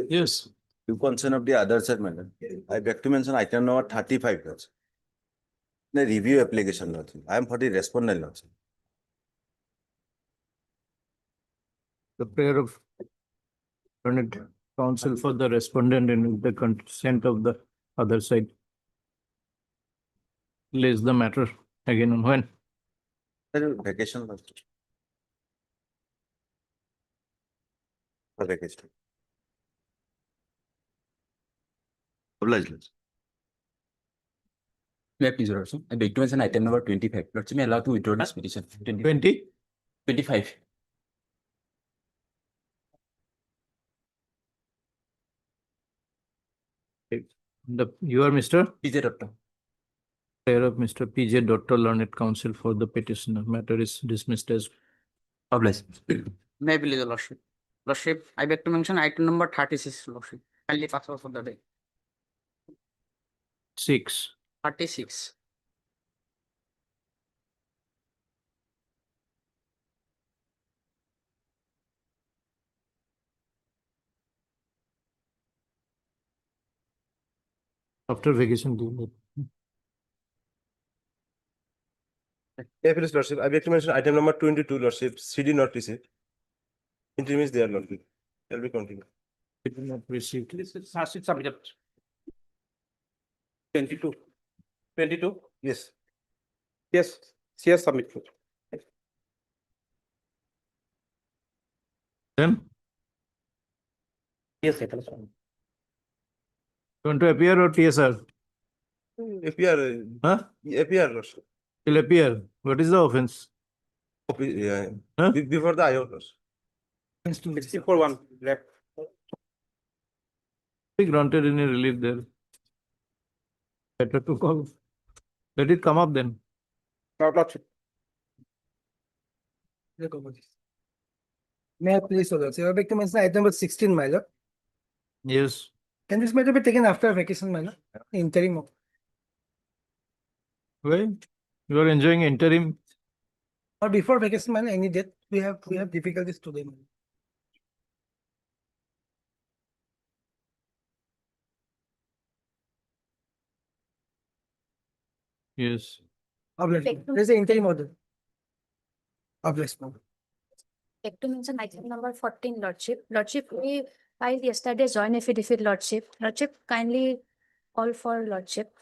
Yes. You concern of the other side, madam. I beg to mention item number 35. The review application. I am for the respondent. The prayer of learned counsel for the respondent and with the consent of the other side. Lays the matter again on when? Vacation. For vacation. Obliged. May I please, Your Lordship? I beg to mention item number 25. Lordship, may I allow to withdraw this petition? 20? 25. You are Mr. PJ Doctor. Prayer of Mr. PJ Dr. Learned Counsel for the petitioner. Matter is dismissed as Obliged. May I please, Your Lordship? Lordship, I beg to mention item number 36, Lordship. Kindly pass over for the day. 6. 36. After vacation leave. Yeah, please, Lordship. I beg to mention item number 22, Lordship. CD not received. Interim is there, Lordship. Shall we continue? It will not receive. This is submitted. 22. 22? Yes. Yes. Yes, submitted. Then Yes, sir. going to appear or TSR? APR, Huh? APR, Lordship. Will appear. What is the offense? Yeah. Huh? Before the IO, Lordship. 64-1 left. Be granted any relief there. Better to call. Let it come up then. Lordship. May I please, Sir? I beg to mention item number 16, my lord. Yes. Can this matter be taken after vacation, my lord? Interim. Well, you are enjoying interim. Or before vacation, my lord, any date? We have difficulties today. My lord. Yes. There's an interim order. Obvious, my lord. Beg to mention item number 14, Lordship. Lordship, we filed yesterday joint affidavit, Lordship. Lordship, kindly call for Lordship.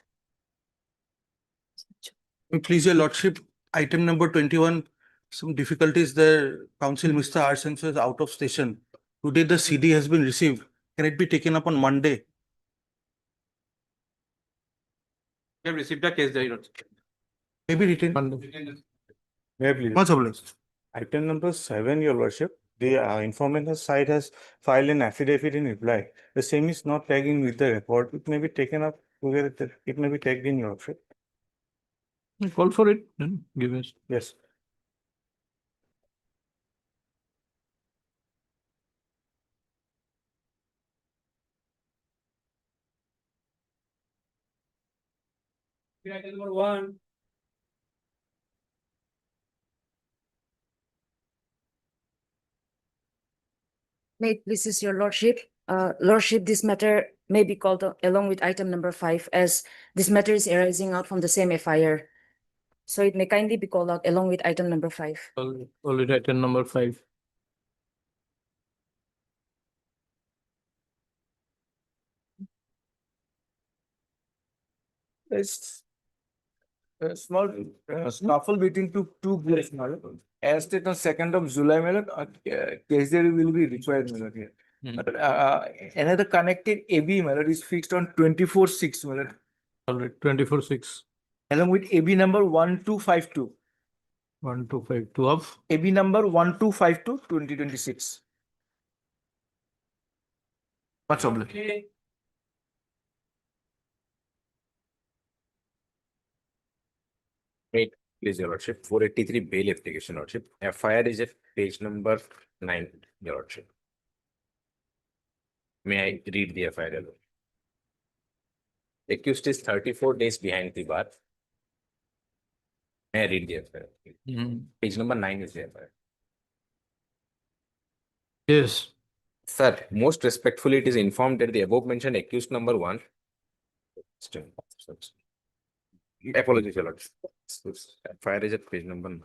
Please, Your Lordship, item number 21, some difficulties there. Counsel Mr. Arsenso is out of station. Today the CD has been received. Can it be taken up on Monday? We have received the case, Your Lordship. Maybe written. May I please? Much obliged. Item number 7, Your Lordship. The informant side has filed an affidavit in reply. The same is not tagging with the report. It may be taken up together. It may be tagged in, Your Lordship. Call for it. Then give us. Yes. Item number 1. May it pleases your lordship. Lordship, this matter may be called along with item number 5 as this matter is arising out from the same FIR. So it may kindly be called out along with item number 5. Already item number 5. It's a small scuffle between two groups, my lord. As stated on 2nd of July, my lord, case there will be required, my lord, here. But, another connected AB, my lord, is fixed on 24/6, my lord, Already 24/6. along with AB number 1252. 1252 of. AB number 1252 2026. Much obliged. Please, Your Lordship. 483 bail application, Lordship. FIR is at page number 9, Your Lordship. May I read the FIR alone? Accused is 34 days behind the bar. May I read the FIR? Page number 9 is the FIR. Yes. Sir, most respectfully, it is informed that the above mentioned accused number 1. Apologies, Your Lordship. FIR is at page number 9.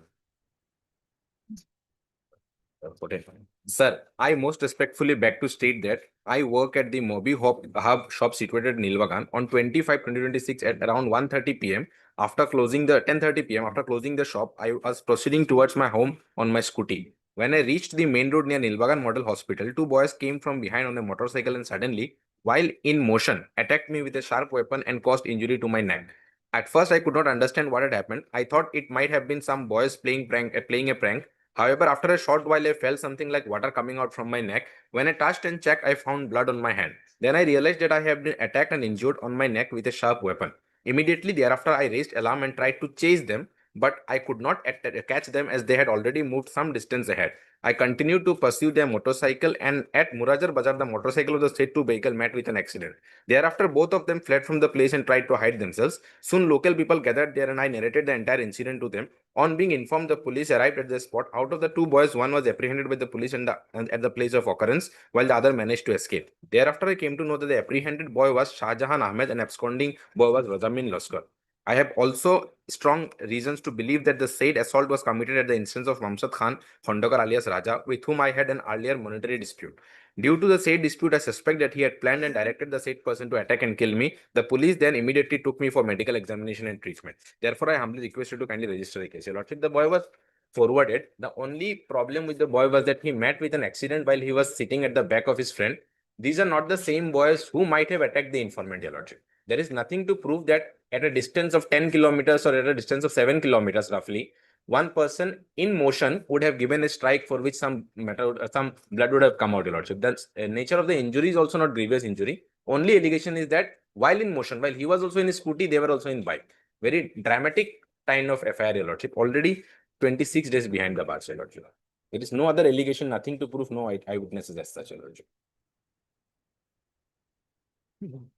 Sir, I most respectfully beg to state that I work at the Mobi Hub shop situated in Nilwagan on 25/2026 at around 1:30 p.m. After closing the 10:30 p.m. After closing the shop, I was proceeding towards my home on my scooty. When I reached the main road near Nilwagan Model Hospital, two boys came from behind on a motorcycle and suddenly, while in motion, attacked me with a sharp weapon and caused injury to my neck. At first, I could not understand what had happened. I thought it might have been some boys playing a prank. However, after a short while, I felt something like water coming out from my neck. When I touched and checked, I found blood on my hand. Then I realized that I had been attacked and injured on my neck with a sharp weapon. Immediately thereafter, I raised alarm and tried to chase them, but I could not catch them as they had already moved some distance ahead. I continued to pursue their motorcycle, and at Murajar Bazar, the motorcycle of the state 2 vehicle met with an accident. Thereafter, both of them fled from the place and tried to hide themselves. Soon, local people gathered there, and I narrated the entire incident to them. On being informed, the police arrived at the spot. Out of the two boys, one was apprehended by the police and at the place of occurrence, while the other managed to escape. Thereafter, I came to know that the apprehended boy was Shahjahan Ahmed and absconding boy was Razamin Laskar. I have also strong reasons to believe that the said assault was committed at the instance of Mamsad Khan Khondakar alias Raja, with whom I had an earlier monetary dispute. Due to the said dispute, I suspect that he had planned and directed the said person to attack and kill me. The police then immediately took me for medical examination and treatment. Therefore, I humbly request you to kindly register the case. Your Lordship, the boy was forwarded. The only problem with the boy was that he met with an accident while he was sitting at the back of his friend. These are not the same boys who might have attacked the informant, Your Lordship. There is nothing to prove that at a distance of 10 kilometers or at a distance of 7 kilometers roughly, one person in motion would have given a strike for which some blood would have come out, Your Lordship. The nature of the injury is also not grievous injury. Only allegation is that while in motion, while he was also in his scooty, they were also in bike. Very dramatic kind of FIR, Your Lordship. Already 26 days behind the bars, Your Lordship. There is no other allegation, nothing to prove, no eyewitnesses as such, Your Lordship.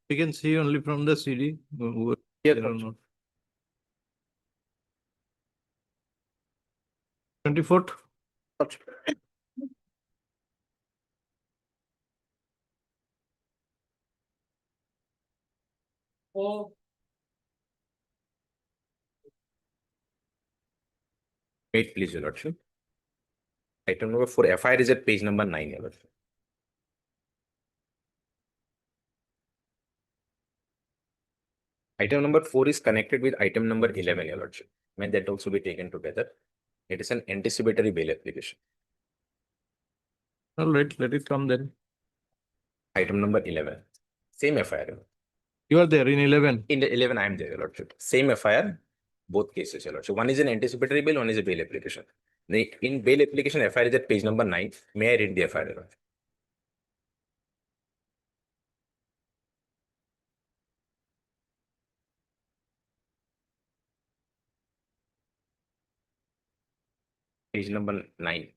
We can see only from the CD. Yes, There or Lordship. not. 24th. Wait, please, Your Lordship. Item number 4, FIR is at page number 9, Your Lordship. Item number 4 is connected with item number 11, Your Lordship. May that also be taken together. It is an anticipatory bail application. All right, let it come then. Item number 11. Same FIR. You are there in 11. In the 11, I am there, Your Lordship. Same FIR, both cases, Your Lordship. One is an anticipatory bail, one is a bail application. In bail application, FIR is at page number 9. May I read the FIR, Your Lordship? Page number 9.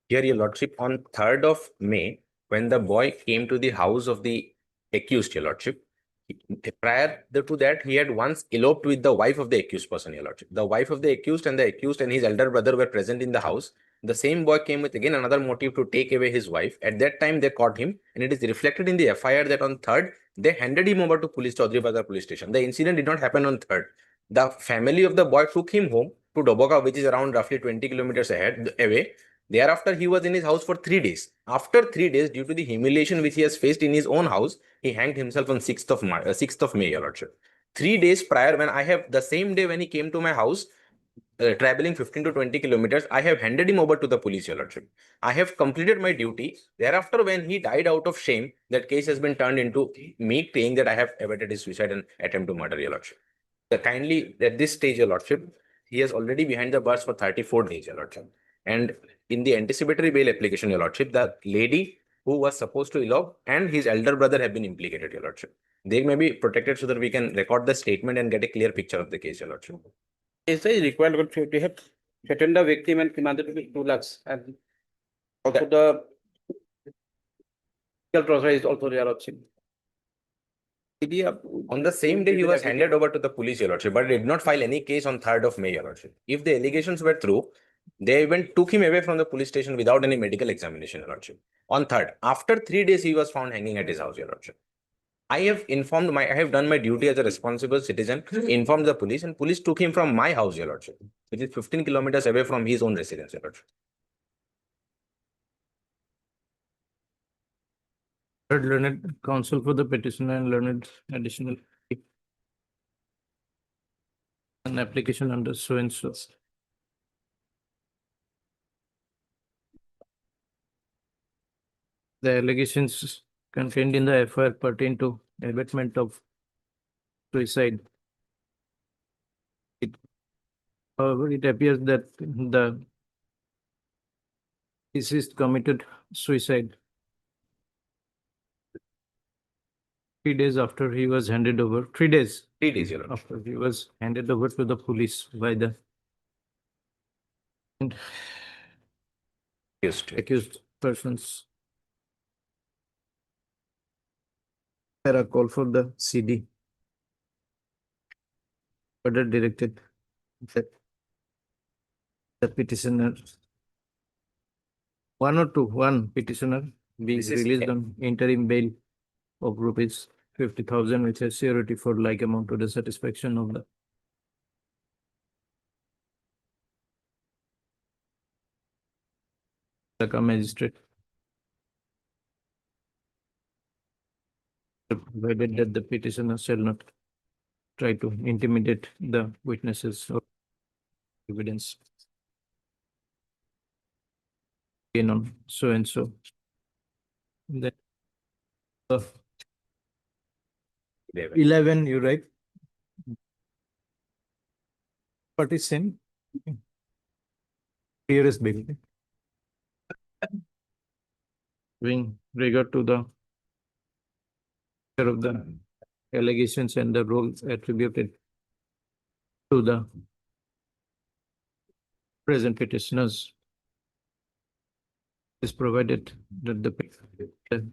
Here, Your Lordship, on 3rd of May, when the boy came to the house of the accused, Your Lordship, Prior to that, he had once eloped with the wife of the accused person, Your Lordship. The wife of the accused and his elder brother were present in the house. The same boy came with again another motive to take away his wife. At that time, they caught him, and it is reflected in the FIR that on 3rd, they handed him over to police Chaudhry Bazar police station. The incident did not happen on 3rd. The family of the boy took him home to Doboka, which is around roughly 20 kilometers away. Thereafter, he was in his house for 3 days. After 3 days, due to the humiliation which he has faced in his own house, he hanged himself on 6th of May, Your Lordship. 3 days prior, when I have the same day when he came to my house, traveling 15 to 20 kilometers, I have handed him over to the police, Your Lordship. I have completed my duty. Thereafter, when he died out of shame, that case has been turned into me saying that I have abetted his suicide and attempt to murder, Your Lordship. Kindly, at this stage, Your Lordship, he is already behind the bars for 34 days, Your Lordship. And in the anticipatory bail application, Your Lordship, the lady who was supposed to elope and his elder brother have been implicated, Your Lordship. They may be protected so that we can record the statement and get a clear picture of the case, Your Lordship. Is it required to have threatened the victim and demanded to be 2 lakhs and also the legal process is also there option. On the same day, he was handed over to the police, Your Lordship, but did not file any case on 3rd of May, Your Lordship. If the allegations were true, they even took him away from the police station without any medical examination, Your Lordship. On 3rd, after 3 days, he was found hanging at his house, Your Lordship. I have done my duty as a responsible citizen, informed the police, and police took him from my house, Your Lordship, which is 15 kilometers away from his own residence, Your Lordship. Third, learned counsel for the petitioner and learned additional an application under so and so. The allegations contained in the FIR pertain to abetment of suicide. However, it appears that the deceased committed suicide 3 days after he was handed over. 3 days 3 days, Your Lordship. after he was handed over to the police by the accused persons. There are call for the CD. Further directed that the petitioner, one petitioner being This is- released on interim bail of rupees 50,000 with a surety for like amount to the satisfaction of the magistrate. Provided that the petitioner shall not try to intimidate the witnesses or evidence. Again on so and so. Then 11, you write. What is same? Clearest bill. With regard to the of the allegations and the roles attributed to the present petitioners is provided that the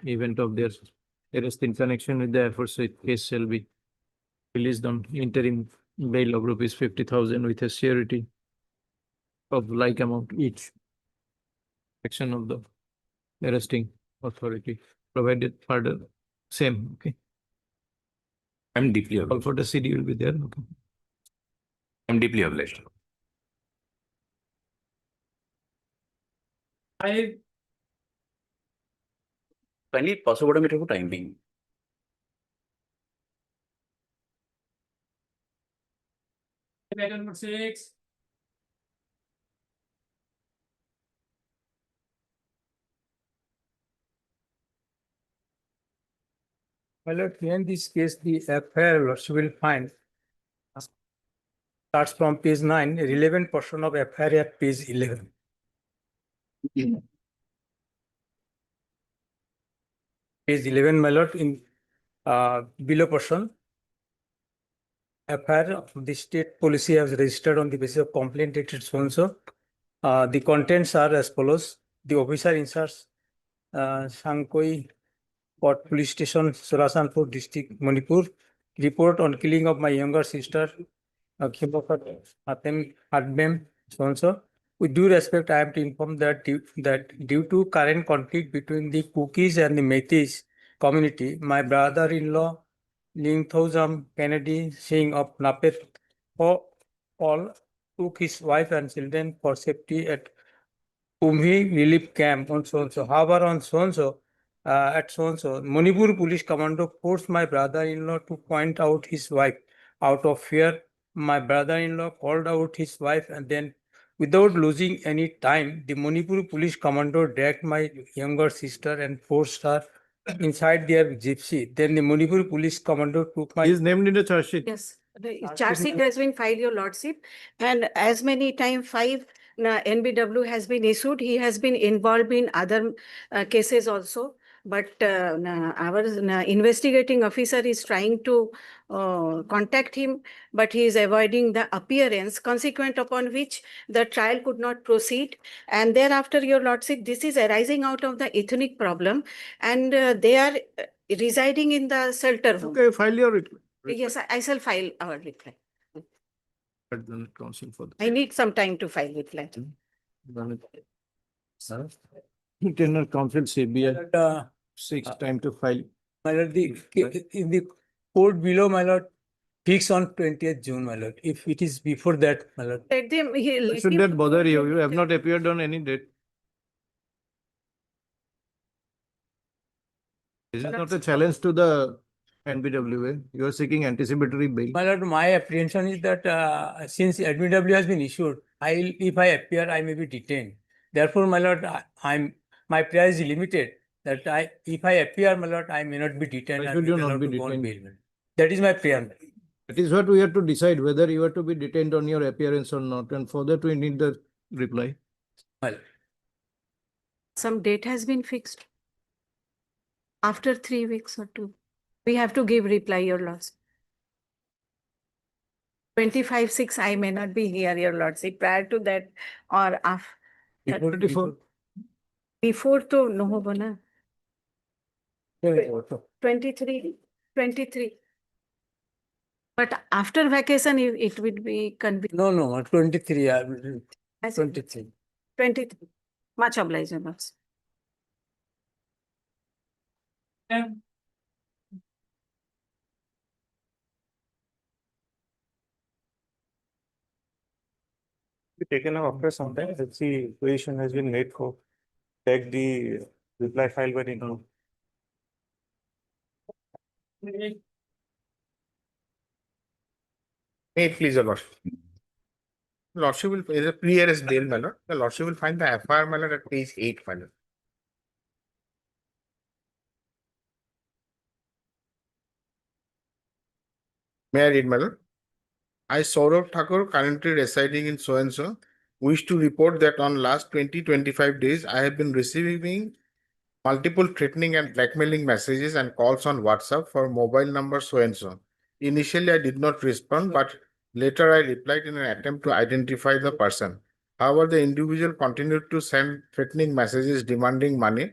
event of their arrest in connection with the aforesaid case shall be released on interim bail of rupees 50,000 with a surety of like amount each. Action of the arresting authority provided further same. Okay. I'm deeply All obliged. for the CD will be there. Okay. I'm deeply obliged. I kindly pass over meter for time being. Item number 6. My lord, here in this case, the FIR you will find starts from page 9, a relevant portion of FIR at page 11. Page 11, my lord, in below portion. FIR of the state policy has registered on the basis of complaint dated so and so. The contents are as follows. The officer inserts Sankoi Port Police Station, Surasanpur District, Manipur, report on killing of my younger sister, Hatem Adbem, so and so. With due respect, I am to inform that due to current conflict between the Kukis and the Metis community, my brother-in-law, Lingthozam Kennedy Singh of Napet, all took his wife and children for safety at Umhi relief camp on so and so. However, on so and so, at so and so, Manipur police commando forced my brother-in-law to point out his wife. Out of fear, my brother-in-law called out his wife, and then, without losing any time, the Manipur police commando dragged my younger sister and forced her inside their gypsy. Then the Manipur police commando took my. He is named in the charge sheet. Yes, the charge sheet has been filed, your lordship, and as many time five NBW has been issued. He has been involved in other cases also. But our investigating officer is trying to contact him, but he is avoiding the appearance, consequent upon which the trial could not proceed. And thereafter, your lordship, this is arising out of the ethnic problem, and they are residing in the shelter home. Okay, file your reply. Yes, I shall file our reply. Counsel for I need some time to file reply. Internal counsel CBI, 6 time to file. My lord, in the court below, my lord, fix on 20th June, my lord. If it is before that, my lord. Let them. Let Should him- that bother you? You have not appeared on any date. This is not a challenge to the NBWA. You are seeking anticipatory bail. My lord, my apprehension is that since admittedly has been issued, if I appear, I may be detained. Therefore, my lord, my prayer is limited that if I appear, my lord, I may not be detained. Why and should may you be not allowed be to go on detained? bail. That is my prayer. That is what we have to decide whether you are to be detained on your appearance or not. And for that, we need the reply. My lord. Some date has been fixed. After 3 weeks or 2, we have to give reply, your lordship. 25/6, I may not be here, your lordship. Prior to that or after. 24. Before to no hobo na. 23. But after vacation, it would be convenient. No, 23. As it- 23. 23. Much obliged, your lordship. Be taken up after some time. Let's see, position has been made for take the reply file by the now. May it please your lordship. Lordship will, is a pre-arrest bail, my lord. The lordship will find the FIR, my lord, at page 8, my lord. May I read, my lord? I, Saurav Thakur, currently residing in so and so, wish to report that on last 25 days, I have been receiving multiple threatening and blackmailing messages and calls on WhatsApp for mobile number so and so. Initially, I did not respond, but later I replied in an attempt to identify the person. However, the individual continued to send threatening messages demanding money,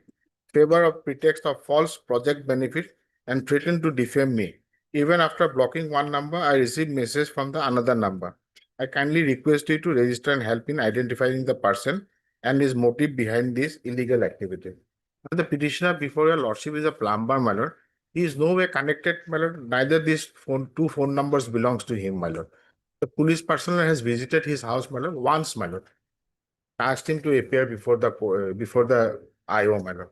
favor of pretext of false project benefit, and threatened to defame me. Even after blocking one number, I received message from the another number. I kindly request you to register and help in identifying the person and his motive behind this illegal activity. The petitioner before your lordship is a plumber, my lord. He is no way connected, my lord. Neither these two phone numbers belongs to him, my lord. The police personnel has visited his house, my lord, once, my lord. Asked him to appear before the IO, my lord.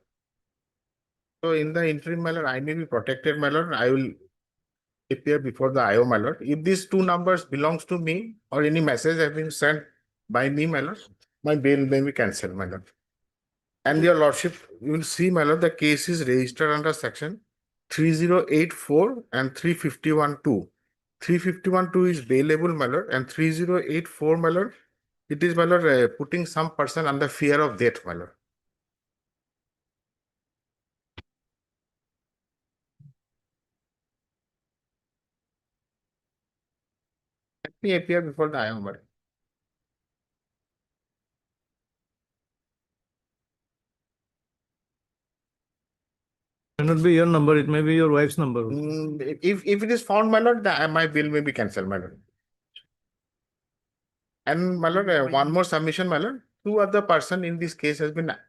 So in the interim, my lord, I may be protected, my lord. I will appear before the IO, my lord. If these two numbers belongs to me or any message have been sent by me, my lord, my bail may be cancelled, my lord. And your lordship, you will see, my lord, the case is registered under section 3084 and 351(2). 351(2) is bailable, my lord, and 3084, my lord, it is, my lord, putting some person under fear of death, my lord. Let me appear before the IO, my lord. May not be your number, it may be your wife's number. If it is found, my lord, my bill may be cancelled, my lord. And my lord, one more submission, my lord. Two other person in this case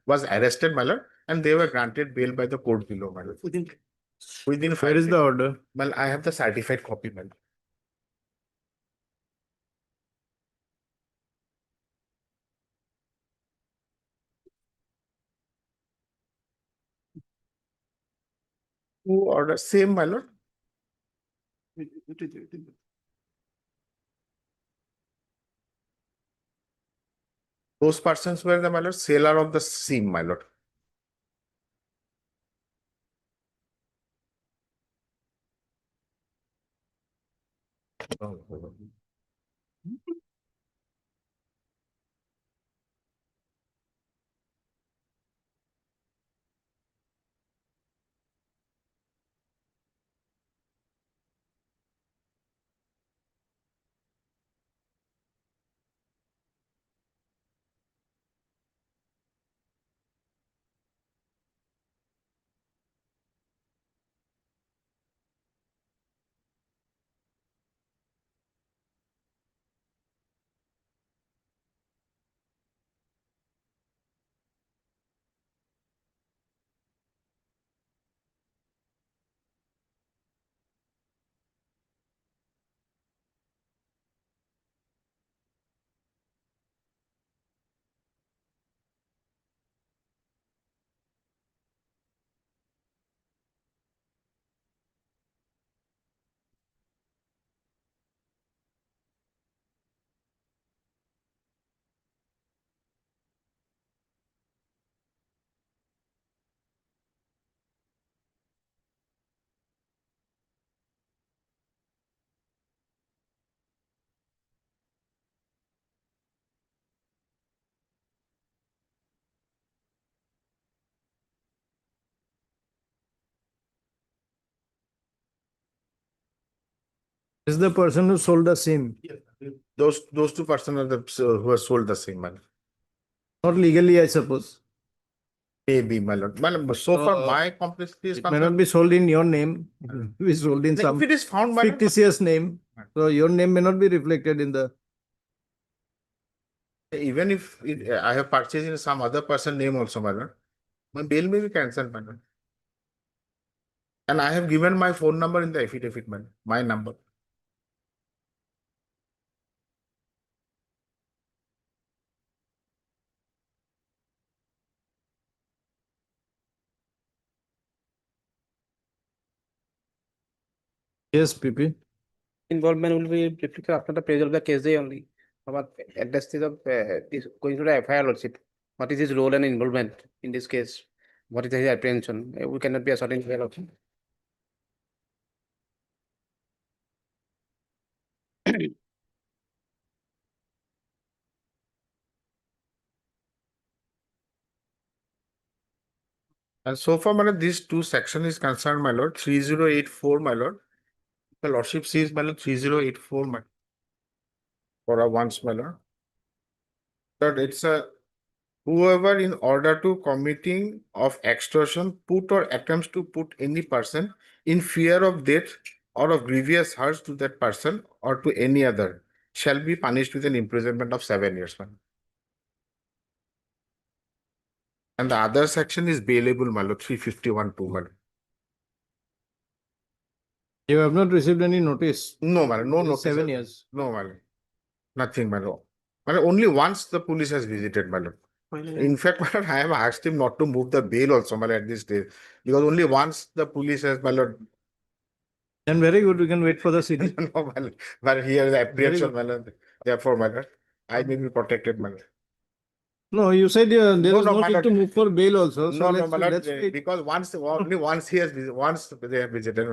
was arrested, my lord, and they were granted bail by the court below, my lord. Within Where 5 is the order? Well, I have the certified copy, my lord. Who order same, my lord? Those persons were the, my lord, seller of the SIM, my lord. Is the person who sold the SIM, Those two persons are the who have sold the SIM, my lord. not legally, I suppose. Maybe, my lord. My lord, so far my complexity is It may not concerned. be sold in your name, it may be sold in If some it is found, my lord, fictitious name. So your name may not be reflected in the. even if I have purchased in some other person name also, my lord, my bail may be cancelled, my lord. And I have given my phone number in the affidavit, my lord, my number. Yes, PP. Involvement will be reflected after the appraisal of the case day only. But at the stage of this going to the FIR lordship, what is his role and involvement in this case? What is his apprehension? We cannot be asserting FIR lordship. And so far, my lord, these two section is concerned, my lord, 3084, my lord. The lordship sees, my lord, 3084, my for a once, my lord. That it's a whoever in order to committing of extortion put or attempts to put any person in fear of death or of grievous hurt to that person or to any other shall be punished with an imprisonment of 7 years, man. And the other section is bailable, my lord, 351 2, my lord. You have not received any notice. No, my lord, no It is notice. 7 years. No, my lord. Nothing, my lord. My lord, only once the police has visited, my lord. In fact, my lord, I have asked him not to move the bail also, my lord, at this stage. Because only once the police has, my lord. Then very good, we can wait for the CD. No, my lord. But here the apprehension, good. my lord. Therefore, my lord, I may be protected, my lord. No, you said there No, is no, no my need lord. to move for bail also. So No, my lord, let's wait. because only once he has once they have visited.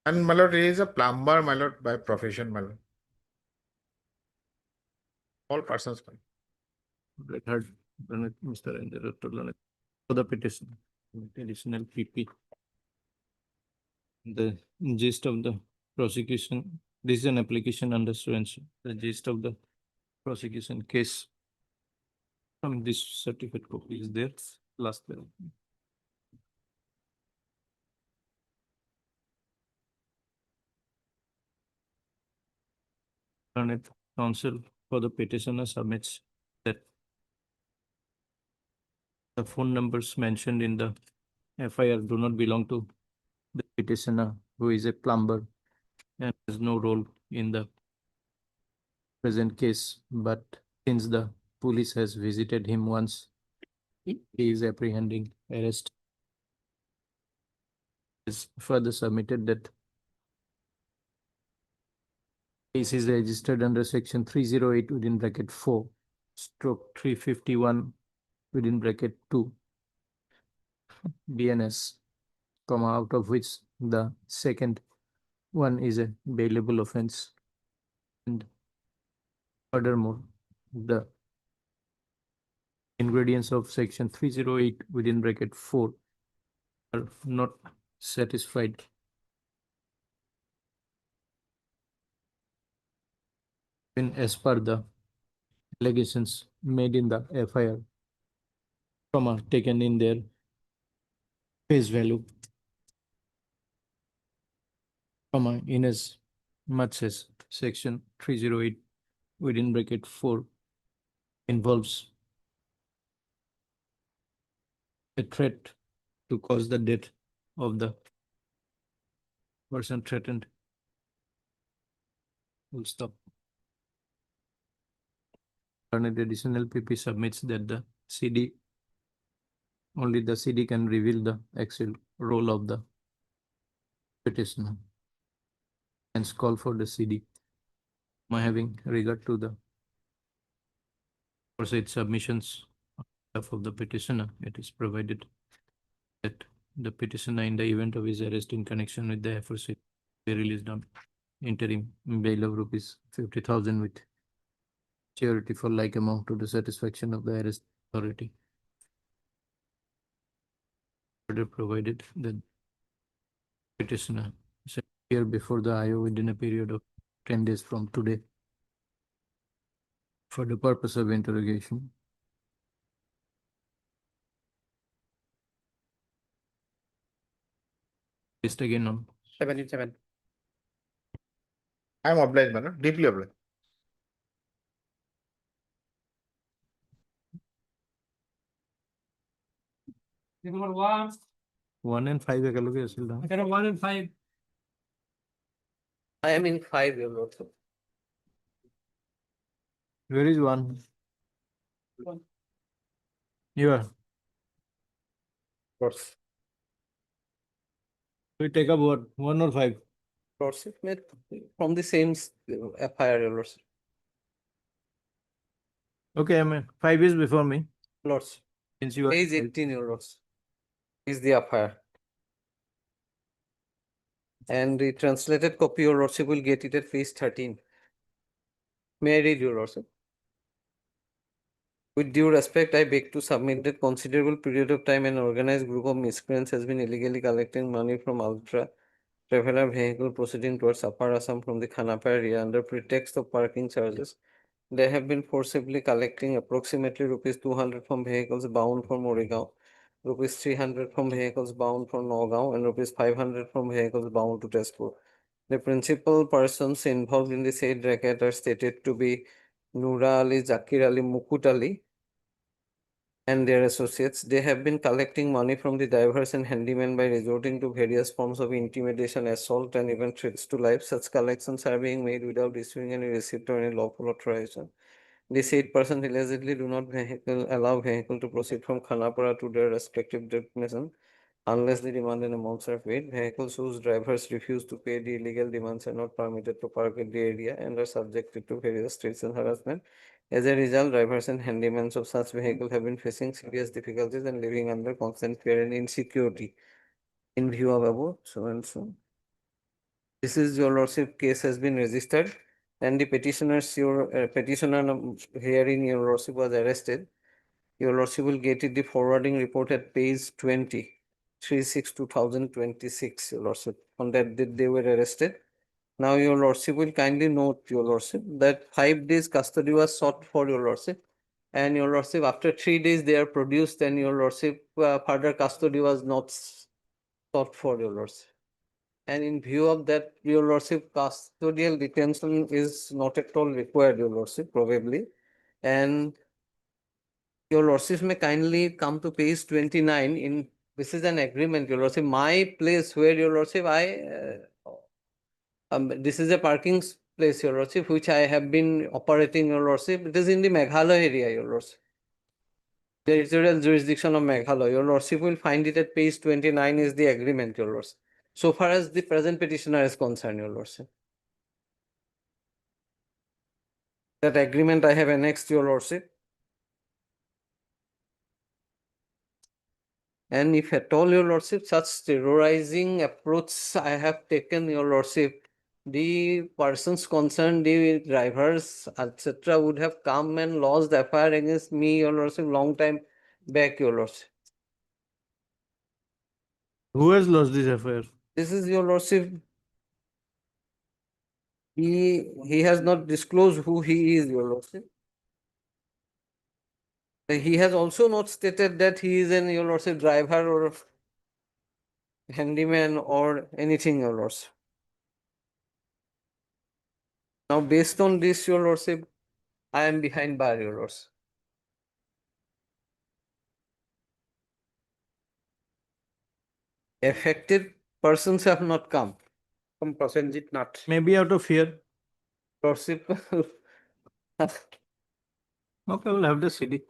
And my lord, he is a plumber, my lord, by profession, my lord. All persons, my lord. Let her run it, Mr. Engineer, to run it for the petition. Additional PP. The gist of the prosecution, this is an application under suspension. The gist of the prosecution case from this certificate copy is there, last bill. Learned counsel for the petitioner submits that the phone numbers mentioned in the FIR do not belong to the petitioner, who is a plumber and has no role in the present case. But since the police has visited him once, he is apprehending arrest. Is further submitted that case is registered under section 308 within bracket 4 stroke 351 within bracket 2 BNS, comma, out of which the second one is a bailable offense. And furthermore, the ingredients of section 308 within bracket 4 are not satisfied. When as per the allegations made in the FIR, comma, taken in their face value, comma, in as much as section 308 within bracket 4 involves a threat to cause the death of the person threatened. Full stop. An additional PP submits that the CD, only the CD can reveal the actual role of the petitioner. Hence call for the CD. My having regard to the aforesaid submissions on behalf of the petitioner, it is provided that the petitioner, in the event of his arrest in connection with the aforesaid, be released on interim bail of rupees 50,000 with charity for like amount to the satisfaction of the arrest authority. Further provided that petitioner shall appear before the IO within a period of 10 days from today for the purpose of interrogation. Based again on 77. I am obliged, madam, deeply obliged. Number 1, 1 and 5 একেলগে আছিল না? 1 and 5. I am in 5, your lordship. Where is 1? Here. Lordship. We take up what? 1 or 5? Lordship made from the same FIR, your lordship. Okay, I mean 5 is before me. Lordship. Since you are Page 18, your lordship. Is the FIR. And the translated copy, your lordship will get it at page 13. May I read, your lordship? With due respect, I beg to submit that considerable period of time an organized group of miscreants has been illegally collecting money from ultra traveler vehicle proceeding towards Upper Assam from the Khanapur area under pretext of parking charges. They have been forcibly collecting approximately rupees 200 from vehicles bound for Morigao, rupees 300 from vehicles bound for Nagaon, and rupees 500 from vehicles bound to Tezpur. The principal persons involved in the said racket are stated to be Nura Ali, Zakir Ali, Mukut Ali, and their associates. They have been collecting money from the drivers and handymen by resorting to various forms of intimidation, assault, and even threats to life. Such collections are being made without issuing any receipt or any lawful authorization. The said person allegedly do not allow vehicle to proceed from Khanapura to their respective destination unless the demanded amounts are paid. Vehicles whose drivers refuse to pay the illegal demands are not permitted to park in the area and are subjected to various threats and harassment. As a result, drivers and handymen of such vehicles have been facing serious difficulties and living under constant fear and insecurity. In view of above, so and so. This is your lordship case has been registered and the petitioner hearing your lordship was arrested. Your lordship will get it the forwarding report at page 20, 3/6/2026, your lordship. On that date they were arrested. Now your lordship will kindly note, your lordship, that 5 days custody was sought for your lordship. And your lordship, after 3 days they are produced and your lordship further custody was not sought for your lordship. And in view of that, your lordship, custodial detention is not at all required, your lordship, probably. And your lordship may kindly come to page 29 in, this is an agreement, your lordship, my place where your lordship, this is a parking place, your lordship, which I have been operating, your lordship. It is in the Meghalaya area, your lordship. Territorial jurisdiction of Meghalaya. Your lordship will find it at page 29 is the agreement, your lordship. So far as the present petitioner is concerned, your lordship. That agreement I have annexed, your lordship. And if at all, your lordship, such terrorizing approach I have taken, your lordship, the persons concerned, the drivers, etc., would have come and lodged FIR against me, your lordship, long time back, your lordship. Who has lost this affair? This is your lordship. He has not disclosed who he is, your lordship. He has also not stated that he is an, your lordship, driver or handyman or anything, your lordship. Now, based on this, your lordship, I am behind bar, your lordship. Affected persons have not come. From Prosenjit not. Maybe out of fear. Lordship, Okay, we'll have the CD.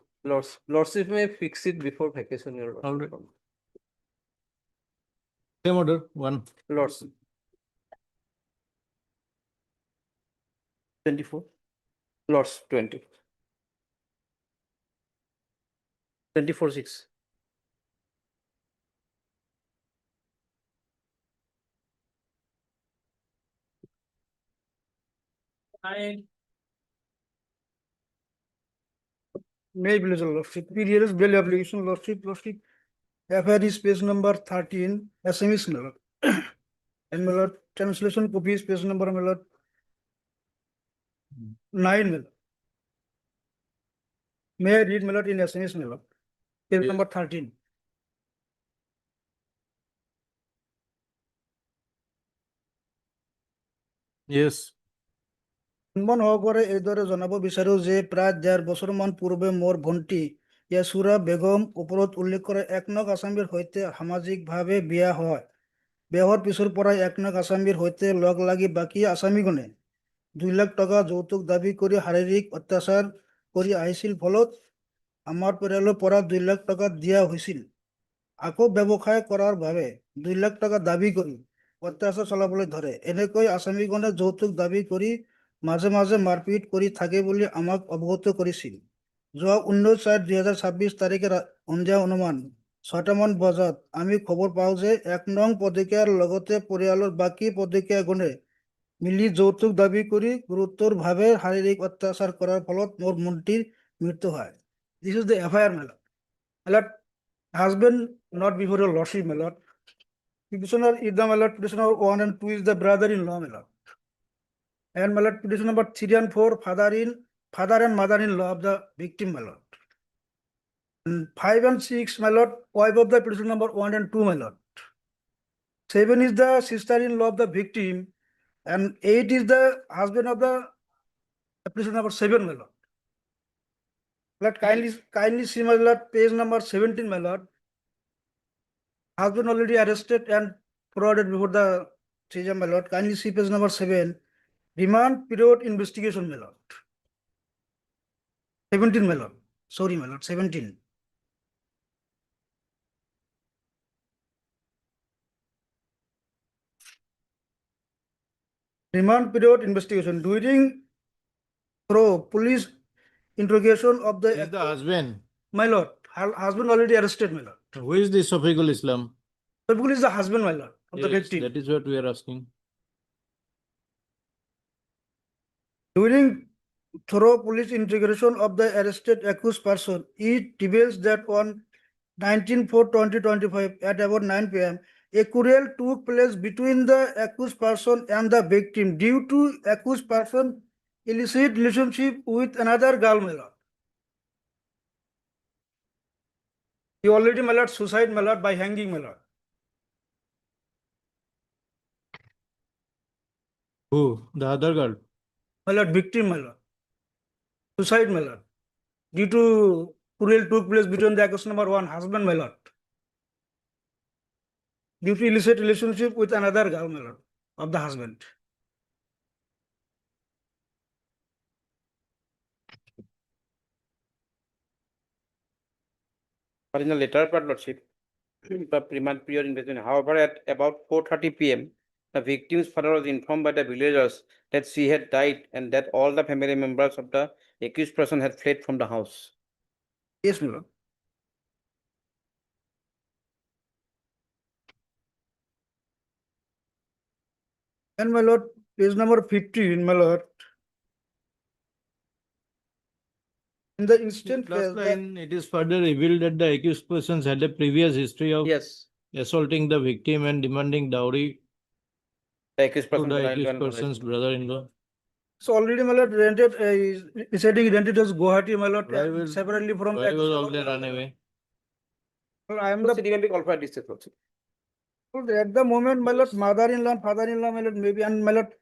lordship may fix it before vacation, your lordship. Alright. Same order, one. Lordship. 24. Lordship 20. 24/6. May please, Lordship. PDLS bail application, Lordship, FIR is page number 13, SMS Miller. And Miller, translation copy is page number Miller 9 Miller. May I read Miller in SMS Miller? Page number 13. Yes. মন সহকাৰে এইদৰে জনাব বিচাৰো যে প্ৰায় 1.5 বছৰমান পূৰ্বে মোৰ ভণ্টি ইয়াছুৰা বেগম ওপৰত উল্লেখ কৰা এক নং আসামীৰ সৈতে সামাজিকভাৱে বিয়া হয়। বিয়াহৰ পিছৰ পৰাই এক নং আসামীৰ সৈতে লগ লাগি বাকী আসামীগণে 2 লাখ টকা যৌতুক দাবী কৰি শাৰীৰিক অত্যাচাৰ কৰি আহিছিল, ফলত আমাৰ পৰিয়ালৰ পৰা 2 লাখ টকা দিয়া হৈছিল। আকৌ ব্যৱসায় কৰাৰ বাবে 2 লাখ টকা দাবী কৰি অত্যাচাৰ চলাবলৈ ধৰে। এনেকৈ আসামীগণে যৌতুক দাবী কৰি মাজে মাজে মাৰপিট কৰি থাকে বুলি আমাক অৱগত কৰিছিল। যোৱা 19/4/2026 তাৰিখে সন্ধিয়া অনুমান 6টামান বজাত আমি খবৰ পাওঁ যে 1 নং পদকীয়াৰ লগতে পৰিয়ালৰ বাকী পদকীয়াগণে মিলি যৌতুক দাবী কৰি গুৰুতৰভাৱে শাৰীৰিক অত্যাচাৰ কৰাৰ ফলত মোৰ ভণ্টিৰ মৃত্যু হয়। This is the FIR, my lord. My lord, husband not before your lordship, my lord. Petitioner is the, my lord, petitioner 1 and 2 is the brother-in-law, my lord. And my lord, petition number 3 and 4, father and mother-in-law of the victim, my lord. And 5 and 6, my lord, wife of the petition number 1 and 2, my lord. 7 is the sister-in-law of the victim, and 8 is the husband of the petition number 7, my lord. Lord, kindly see, my lord, page number 17, my lord. Husband already arrested and provided before the CJM, my lord. Kindly see page number 7. Remand period investigation, my lord. 17, my lord. Sorry, my lord, 17. Remand period investigation. During police interrogation of the Is the husband. my lord, husband already arrested, my lord. Who is this Safiqul Islam? Safiqul is the husband, my lord, of the Yes, victim. that is what we are asking. During thorough police interrogation of the arrested accused person, it reveals that on 19/4/2025 at about 9 p.m., a quarrel took place between the accused person and the victim due to accused person illicit relationship with another girl, my lord. He already, my lord, suicide, my lord, by hanging, my lord. Who? The other girl? My lord, victim, my lord. Suicide, my lord. Due to cruel took place between the accused number one husband, my lord. Due to illicit relationship with another girl, my lord, of the husband. But in the later part, Lordship, the remand period in between. However, at about 4:30 p.m., the victim's father was informed by the villagers that she had died and that all the family members of the accused person had fled from the house. Yes, my lord. And my lord, page number 15, my lord. In the instant Last case, line, it is further revealed that the accused persons had a previous history of Yes, assaulting the victim and demanding dowry the accused to person. the brother-in-law accused and person's brother-in-law. so already my lord rented, residing rented as Gauhati, my lord, Why will- separately from. Why was all they run away? Well, I am So the, city can be called for a district Lordship. at the moment, my lord, mother-in-law and father-in-law, my lord, maybe, and my lord,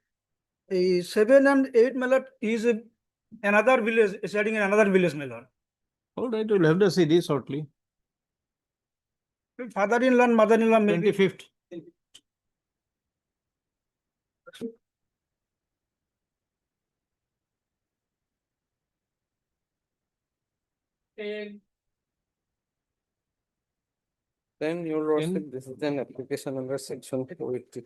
7 and 8, my lord, is another village, residing in another village, my lord. All right, we'll have the CD shortly. Father-in-law and mother-in-law, maybe. 25th. Then your lordship, this is an application under section 480.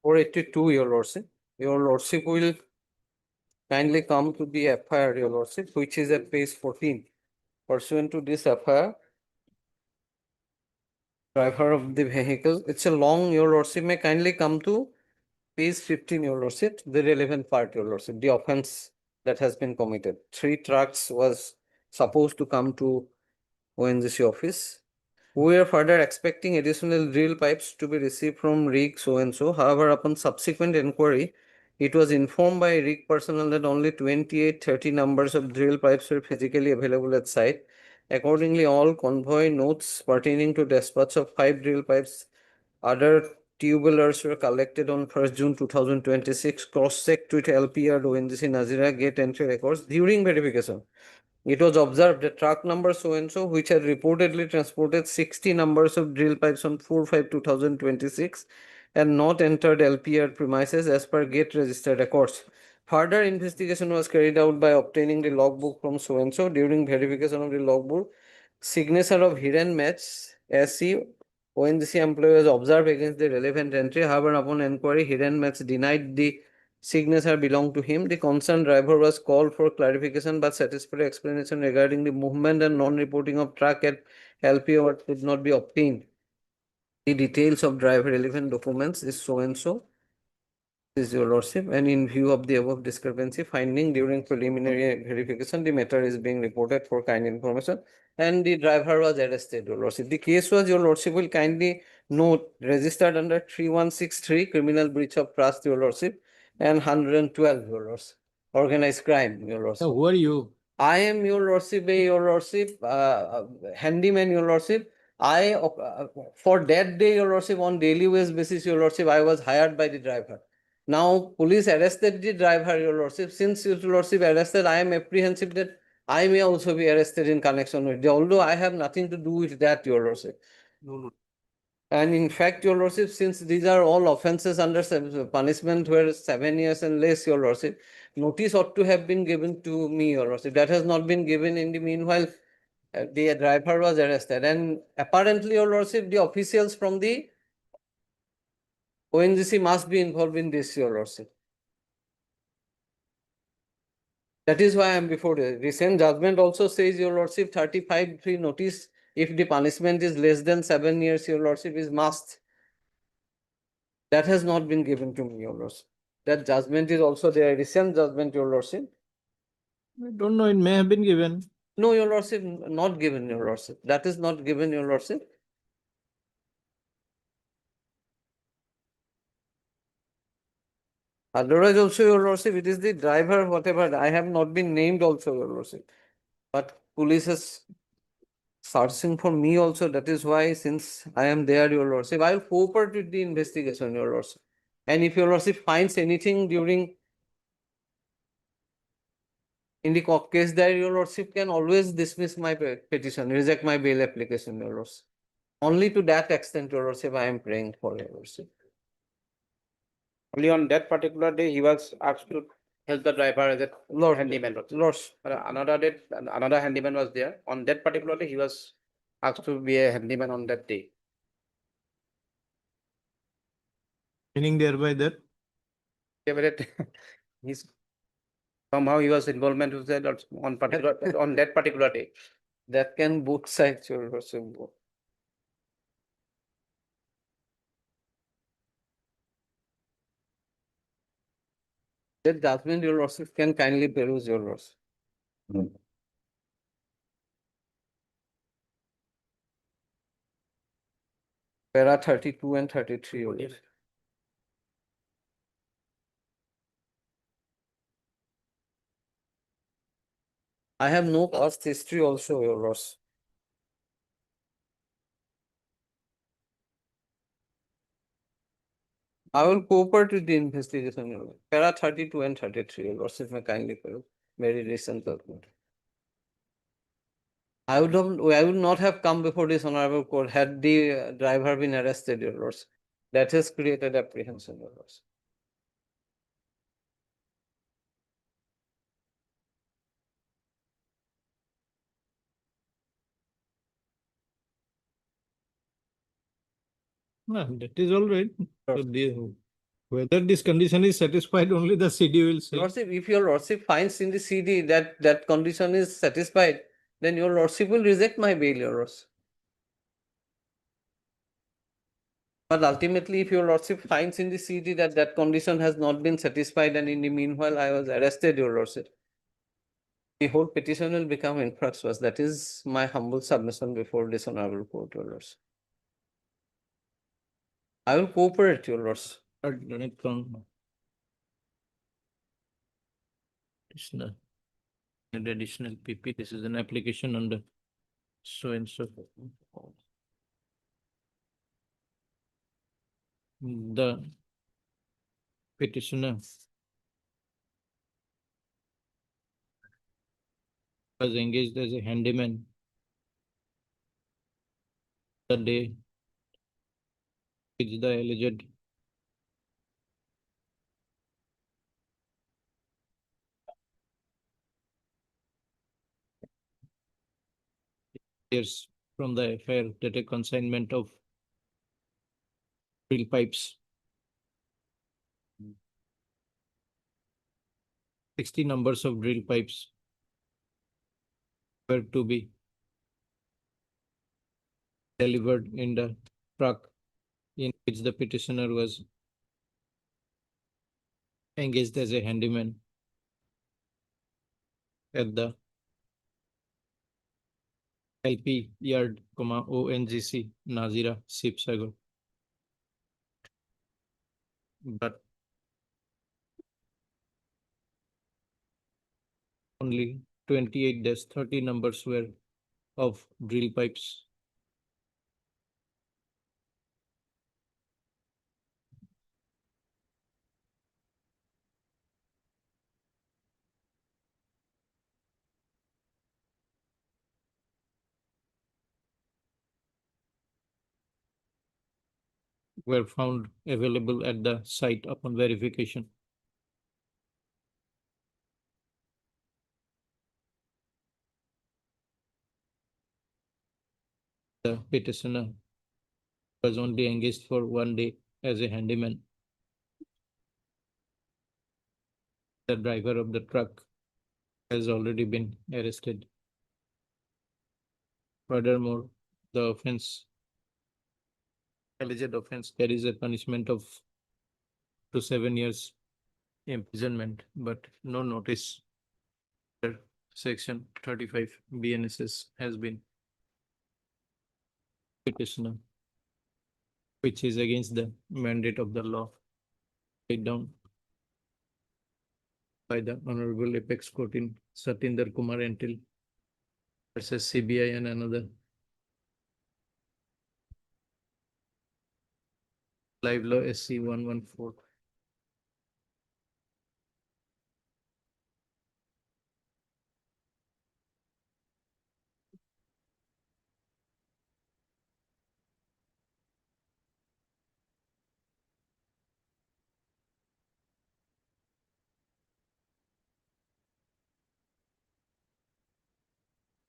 482, your lordship. Your lordship will kindly come to the FIR, your lordship, which is at page 14. Pursuant to this FIR, driver of the vehicle, it's a long, your lordship may kindly come to page 15, your lordship, the relevant part, your lordship, the offense that has been committed. 3 trucks was supposed to come to ONGC office. We are further expecting additional drill pipes to be received from rig so and so. However, upon subsequent inquiry, it was informed by rig personnel that only 2830 numbers of drill pipes were physically available at site. Accordingly, all convoy notes pertaining to dispatch of 5 drill pipes, other tubulars were collected on 1st June 2026, cross-checked with LPR ONGC Nazira gate entry records during verification. It was observed that truck number so and so, which had reportedly transported 60 numbers of drill pipes on 4/5/2026 and not entered LPR premises as per gate registered records. Further investigation was carried out by obtaining the logbook from so and so. During verification of the logbook, signature of Hiren Match SC ONGC employee was observed against the relevant entry. However, upon inquiry, Hiren Match denied the signature belonged to him. The concerned driver was called for clarification but satisfactory explanation regarding the movement and non-reporting of truck at LPO could not be obtained. The details of driver relevant documents is so and so. This is your lordship, and in view of the above discrepancy finding during preliminary verification, the matter is being reported for kind information, and the driver was arrested, your lordship. The case was, your lordship will kindly note, registered under 3163 criminal breach of trust, your lordship, and 112, your lordship, organized crime, your lordship. So who are you? I am, your lordship, your lordship, handyman, your lordship. For that day, your lordship, on daily wage basis, your lordship, I was hired by the driver. Now, police arrested the driver, your lordship. Since your lordship arrested, I am apprehensive that I may also be arrested in connection with it, although I have nothing to do with that, your lordship. And in fact, your lordship, since these are all offences under punishment where 7 years and less, your lordship, notice ought to have been given to me, your lordship. That has not been given. In the meanwhile, the driver was arrested, and apparently, your lordship, the officials from the ONGC must be involved in this, your lordship. That is why I am before the recent judgment also says, your lordship, 35(3) notice if the punishment is less than 7 years, your lordship, is must. That has not been given to me, your lordship. That judgment is also there, recent judgment, your lordship. I don't know, it may have been given. No, your lordship, not given, your lordship. That is not given, your lordship. Otherwise also, your lordship, it is the driver, whatever, I have not been named also, your lordship. But police has searching for me also. That is why, since I am there, your lordship, I will cooperate with the investigation, your lordship. And if your lordship finds anything during in the case, there, your lordship can always dismiss my petition, reject my bail application, your lordship. Only to that extent, your lordship, I am praying for, your lordship. Only on that particular day, he was asked to help the driver as a Lord, handyman. lords, Another day, another handyman was there. On that particular day, he was asked to be a handyman on that day. Meaning thereby that He's somehow he was involvement with that on particular on that particular day. that can both sides, your lordship. That judgment, your lordship, can kindly peruse, your lordship. Para 32 and 33, your lordship. I have no past history also, your lordship. I will cooperate with the investigation, your lordship. Para 32 and 33, your lordship, may kindly peruse. Very recent document. I would not have come before this honorable court had the driver been arrested, your lordship. That has created apprehension, your lordship. that is all right. So whether this condition is satisfied, only the CD will say. Lordship, if your lordship finds in the CD that that condition is satisfied, then your lordship will reject my bail, your lordship. But ultimately, if your lordship finds in the CD that that condition has not been satisfied, and in the meanwhile I was arrested, your lordship, the whole petition will become infructuous. That is my humble submission before this honorable court, your lordship. I will cooperate, your lordship. Additional and additional PP. This is an application under so and so. The petitioner was engaged as a handyman the day which the alleged years from the affair that a consignment of drill pipes 60 numbers of drill pipes were to be delivered in the truck in which the petitioner was engaged as a handyman at the LP yard, ONGC, Nazira, Sipsagar. But only 28-30 numbers were of drill pipes. Were found available at the site upon verification. The petitioner was only engaged for 1 day as a handyman. The driver of the truck has already been arrested. Furthermore, the alleged offense carries a punishment of up to 7 years imprisonment, but no notice. Section 35 BNSS has been petitioner, which is against the mandate of the law laid down by the Honorable Apex Court in Satinder Kumar Entil versus CBI and another Live law SC 114.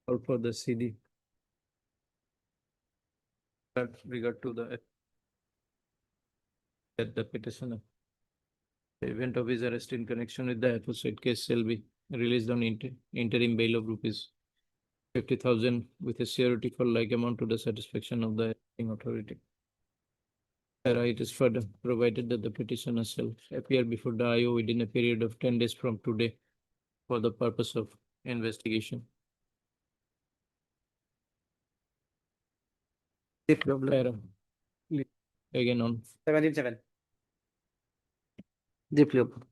Or for the CD. With regard to the petitioner. The event of his arrest in connection with the aforesaid case shall be released on interim bail of rupees 50,000 with a surety for like amount to the satisfaction of the arresting authority. It is further provided that the petitioner shall appear before the IO within a period of 10 days from today for the purpose of investigation. Again on 17.7. Deep loop.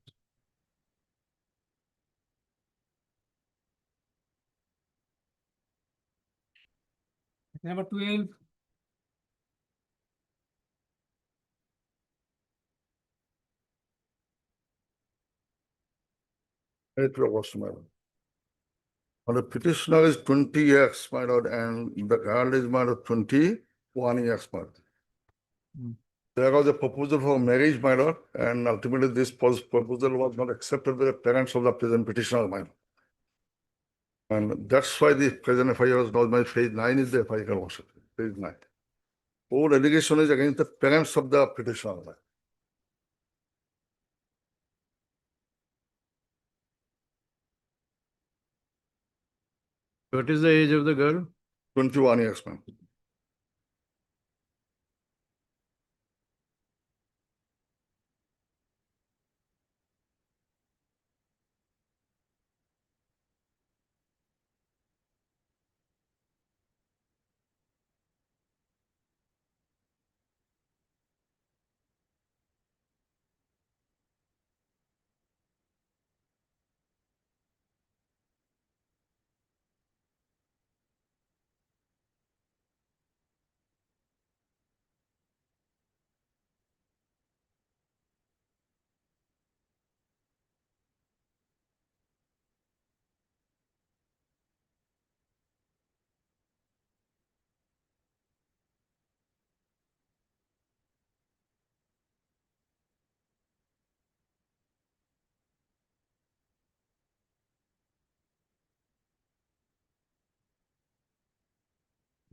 Number 12. It was my lord. The petitioner is 20 years, my lord, and the girl is my lord 21 years, my lord. There was a proposal for marriage, my lord, and ultimately this proposal was not accepted by the parents of the present petitioner, my lord. And that's why the present FIR was not my phase 9 is the FIR was phase 9. All allegation is against the parents of the petitioner. My lord. what is the age of the girl? 21 years, ma'am.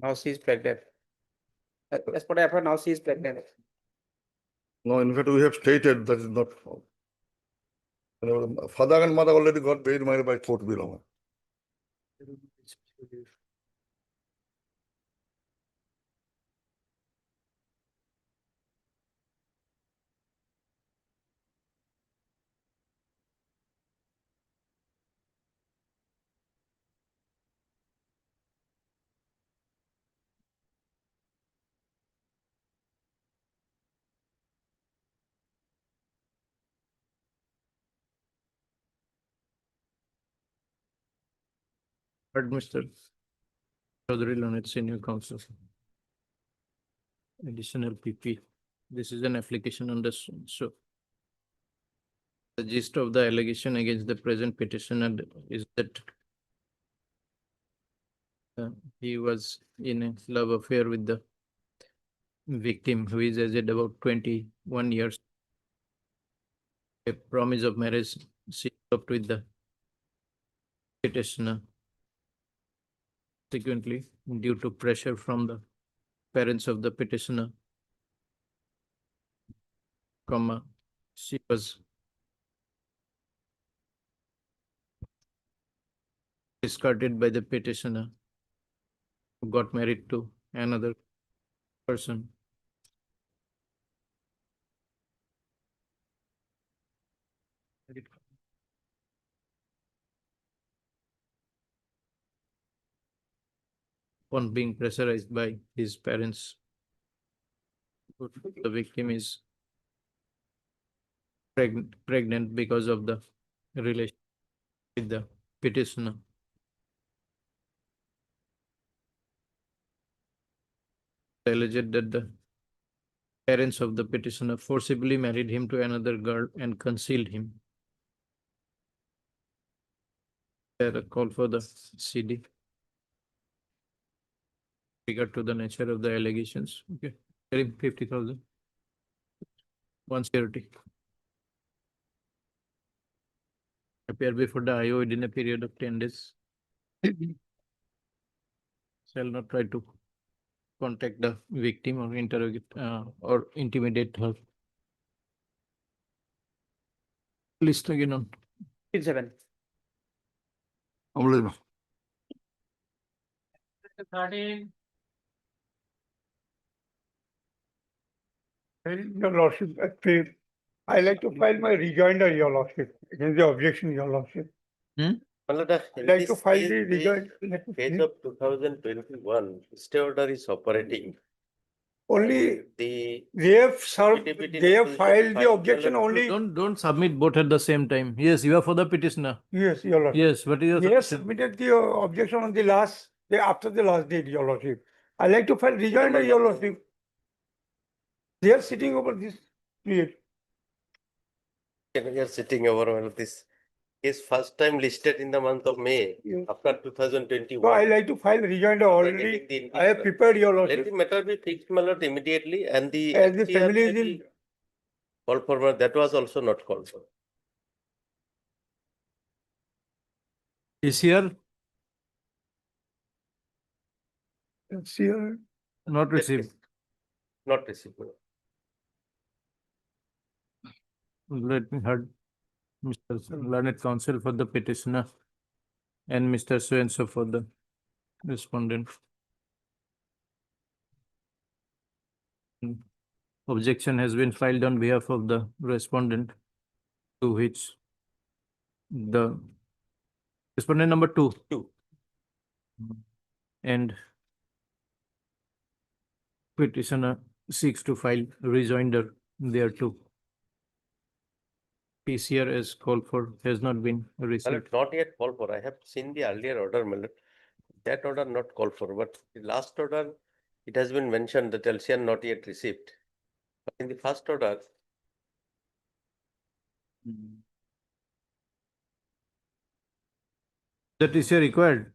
Now she is pregnant. As per the FIR, now she is pregnant. No, in fact, we have stated that is not. Father and mother already got paid money by court below. Heard Mr. Chaudhary Lanet, Senior Counsel. Additional PP. This is an application under so. The gist of the allegation against the present petitioner is that he was in a love affair with the victim who is aged about 21 years. A promise of marriage sealed with the petitioner. Subsequently, due to pressure from the parents of the petitioner, she was discarded by the petitioner, who got married to another person. Upon being pressurized by his parents, the victim is pregnant because of the relation with the petitioner. Alleged that the Parents of the petitioner forcibly married him to another girl and concealed him. There a call for the CD. Regard to the nature of the allegations. Okay, 50,000. One security. Appear before the IO within a period of 10 days. Shall not try to contact the victim or interrogate or intimidate her. List again on 7. Unbelievable. 13. Your lordship, I like to file my rejoinder, your lordship, against the objection, your lordship. In Like to this file case, the the rejoinder. case of 2021, stay order is operating. Only The they have served, PTPT they have notice filed the filed objection ballot- only. don't submit both at the same time. Yes, you are for the petitioner. Yes, your lordship. Yes, what is your They have submission? submitted the objection on the last, after the last date, your lordship. I like to file rejoinder, your lordship. They are sitting over this period. We are sitting over one of this case first time listed in the month of May Yes. after So I 2021. like to file rejoinder After already. getting the I have prepared, your Let the lordship. matter be fixed, my lord, immediately, and the As the FCR family is may in, be called for, but that was also not called for. This year, it's here. not received. Not received. my lord. Let me heard Mr. Learned Counsel for the petitioner and Mr. So-and-so for the respondent. Objection has been filed on behalf of the respondent, to which the respondent number 2. And petitioner seeks to file rejoinder thereto. PCR as called for has not been My received. lord, not yet called for. I have seen the earlier order, my lord. That order not called for, but the last order, it has been mentioned that LCR not yet received. But in the first order, That is required.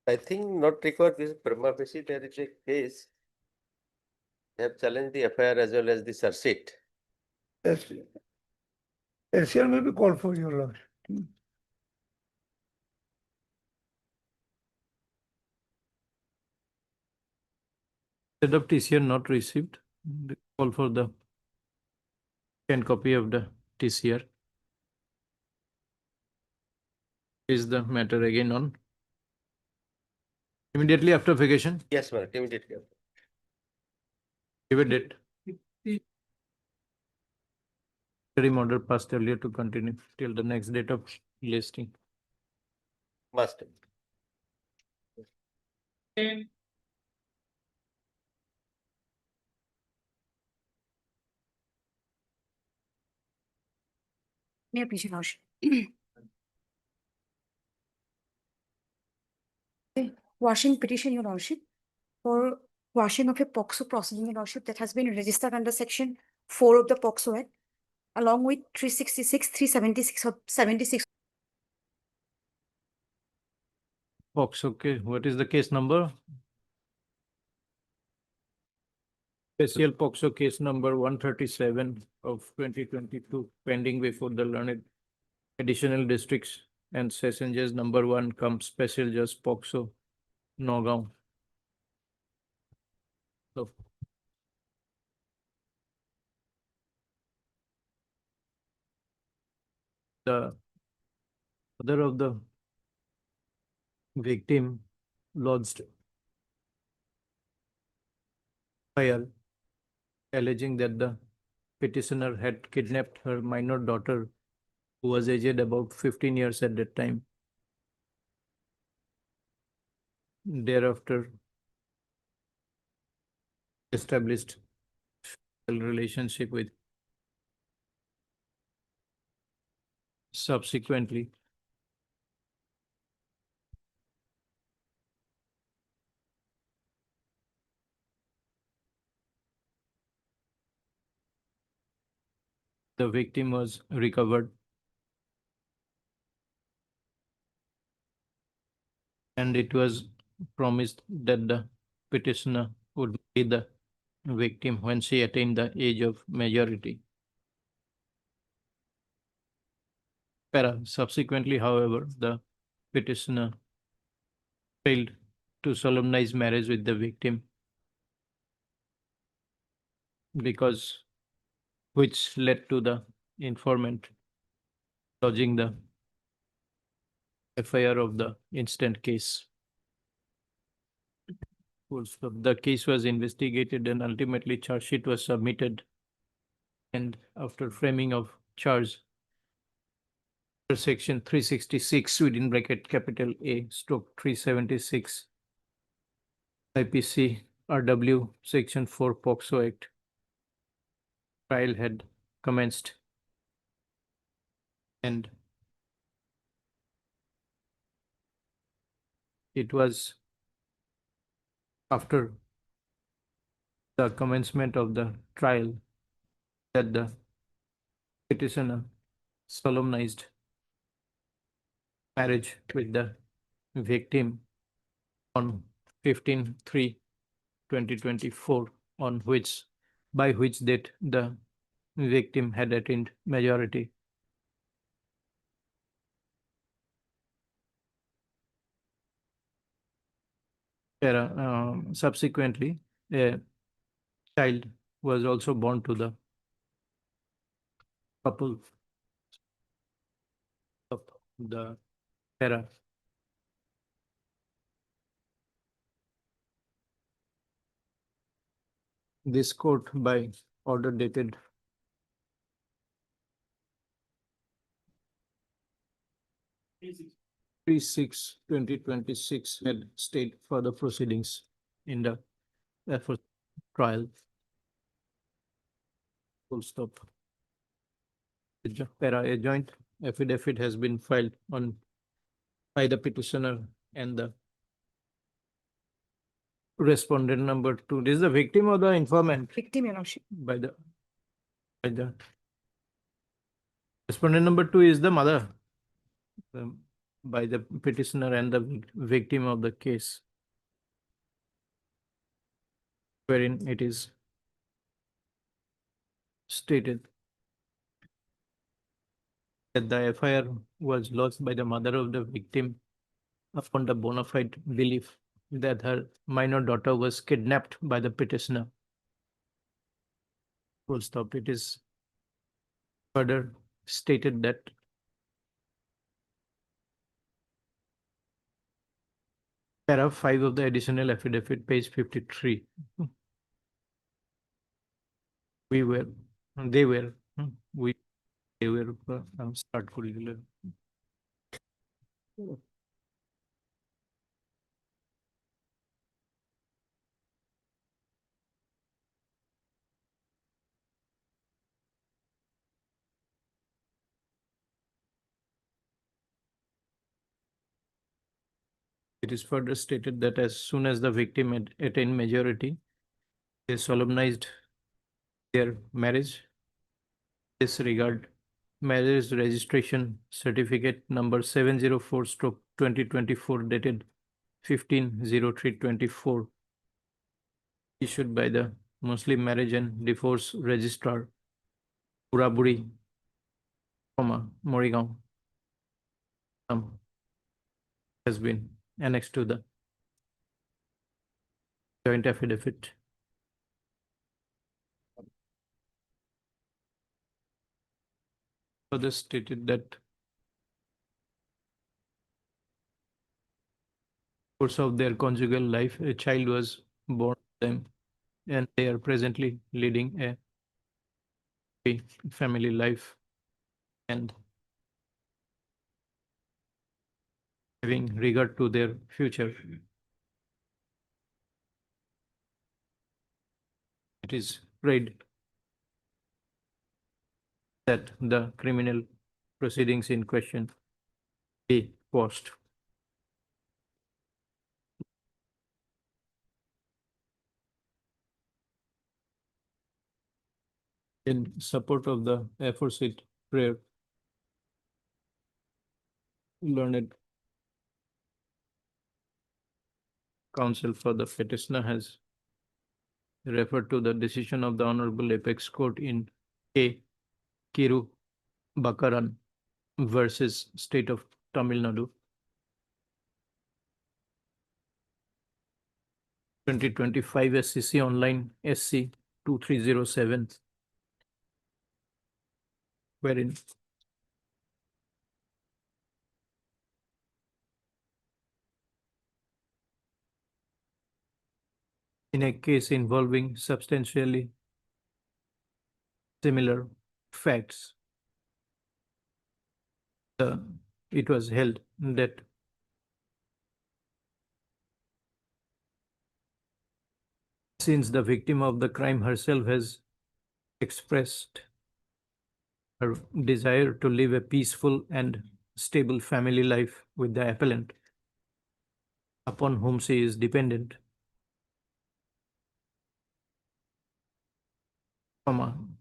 I think not required, this prima facie, there is a case. They have challenged the FIR as well as the search sheet. Yes. LCR may be called for, your lordship. Set of TCR not received. The call for the 10 copy of the TCR. Is the matter again on? Immediately after vacation, Yes, my lord, immediately. give a date. Interim order passed earlier to continue till the next date of listing. Must. May I please, your lordship? Washing petition, your lordship, for washing of a POCSO proceeding, your lordship, that has been registered under section 4 of the POCSO Act, along with 366, 376, or 76. Box, okay. What is the case number? Special POCSO case number 137 of 2022, pending before the learned additional districts and session judge number 1 comes special judge POCSO, Nagaon. So, the other of the victim lodged FIR alleging that the petitioner had kidnapped her minor daughter, who was aged about 15 years at that time. Thereafter, established a relationship with. Subsequently, the victim was recovered and it was promised that the petitioner would be the victim when she attained the age of majority. Subsequently, however, the petitioner failed to solemnize marriage with the victim because which led to the informant lodging the FIR of the instant case. The case was investigated and ultimately charge sheet was submitted. And after framing of charge, section 366 within bracket capital A stroke 376 IPC RW section 4 POCSO Act, trial had commenced and it was after the commencement of the trial that the petitioner solemnized marriage with the victim on 15/3/2024, by which date the victim had attained majority. Subsequently, a child was also born to the couple of the para. This court, by order dated 3/6/2026, had stayed further proceedings in the trial. Full stop. A joint affidavit has been filed on by the petitioner and the respondent number 2. This is the victim or the informant? Victim, Your Lordship. By the respondent number 2 is the mother, by the petitioner and the victim of the case, wherein it is stated that the FIR was lodged by the mother of the victim upon the bona fide belief that her minor daughter was kidnapped by the petitioner. Full stop. It is further stated that para 5 of the additional affidavit, page 53. They were, start curricular. It is further stated that as soon as the victim had attained majority, they solemnized their marriage. This regard, marriage registration certificate number 704/2024 dated 15/03/24, issued by the Muslim Marriage and Divorce Registrar, Puraburi, Morigaon, has been annexed to the joint affidavit. Further stated that course of their conjugal life, a child was born to them, and they are presently leading a family life and having regard to their future. It is prayed that the criminal proceedings in question be quashed. In support of the aforesaid prayer, learned counsel for the petitioner has referred to the decision of the Honorable Apex Court in A. Kiru Bakaran versus State of Tamil Nadu, 2025 SCC Online SC 2307, wherein in a case involving substantially similar facts, it was held that since the victim of the crime herself has expressed her desire to live a peaceful and stable family life with the appellant, upon whom she is dependent,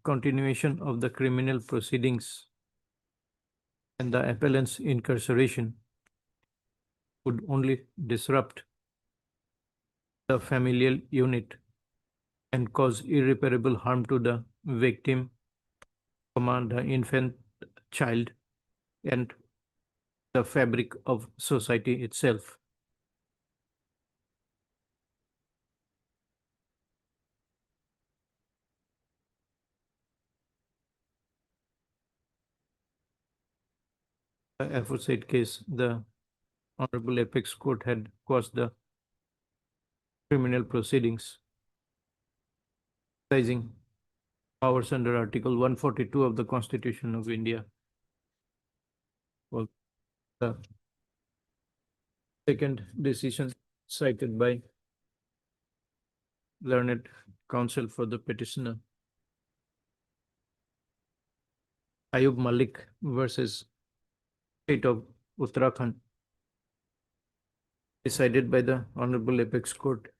continuation of the criminal proceedings and the appellant's incarceration would only disrupt the familial unit and cause irreparable harm to the victim, the infant child, and the fabric of society itself. The aforesaid case, the Honorable Apex Court had caused the criminal proceedings, exercising powers under Article 142 of the Constitution of India. Well, the second decision cited by learned counsel for the petitioner, Ayub Malik versus State of Uttarakhand, decided by the Honorable Apex Court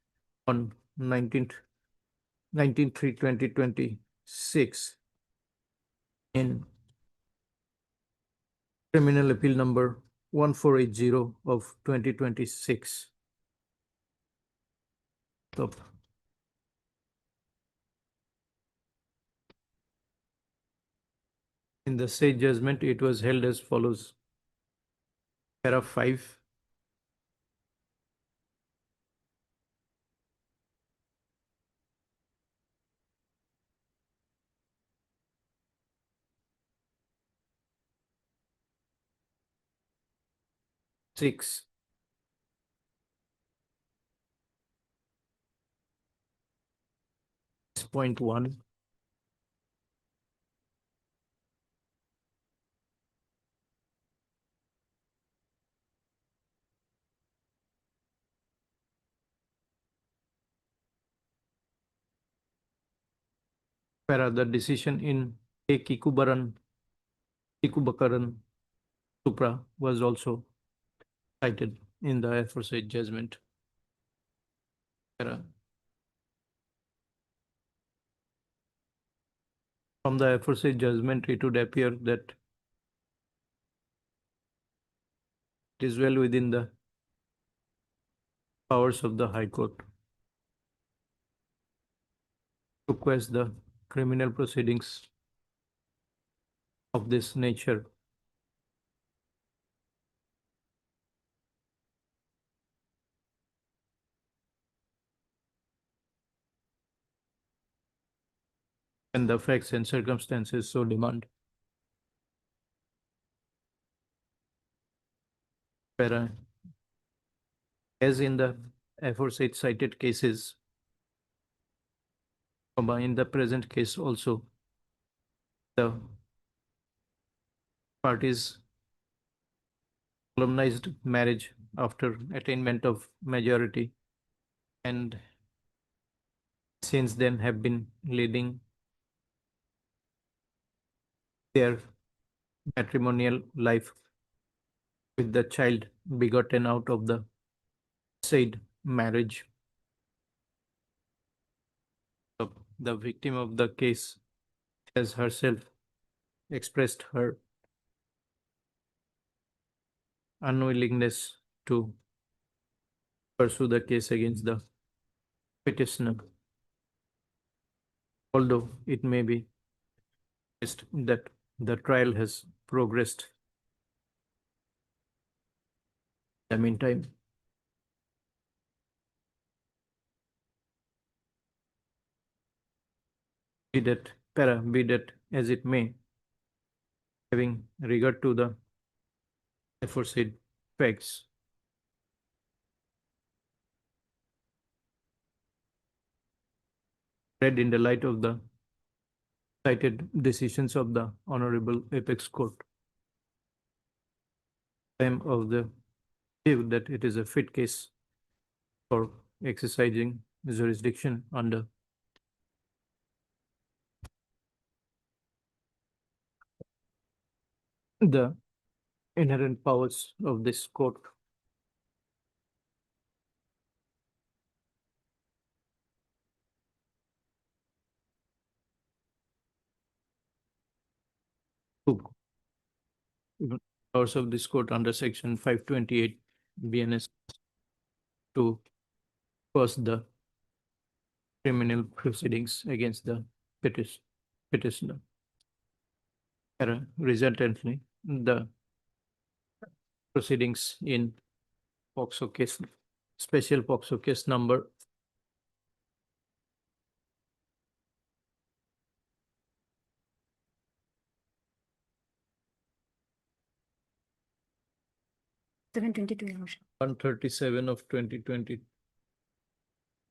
on 19/3/2026 in Criminal Appeal number 1480 of 2026. Stop. In the said judgment, it was held as follows. Para 5. Six. Point 1. Para the decision in A. Kikubakaran Supra was also cited in the aforesaid judgment. Para. From the aforesaid judgment, it would appear that it is well within the powers of the High Court to quash the criminal proceedings of this nature. And the facts and circumstances so demand. Para. As in the aforesaid cited cases, in the present case also, the parties solemnized marriage after attainment of majority, and since then have been leading their matrimonial life with the child begotten out of the said marriage. So the victim of the case has herself expressed her unwillingness to pursue the case against the petitioner. Although it may be that the trial has progressed in the meantime. Be that as it may, having regard to the aforesaid facts, read in the light of the cited decisions of the Honorable Apex Court, I am of the view that it is a fit case for exercising jurisdiction under the inherent powers of this court. Powers of this court under section 528 BNS to cause the criminal proceedings against the petitioner. Resultantly, the proceedings in POCSO case, special POCSO case number 137 of 2020,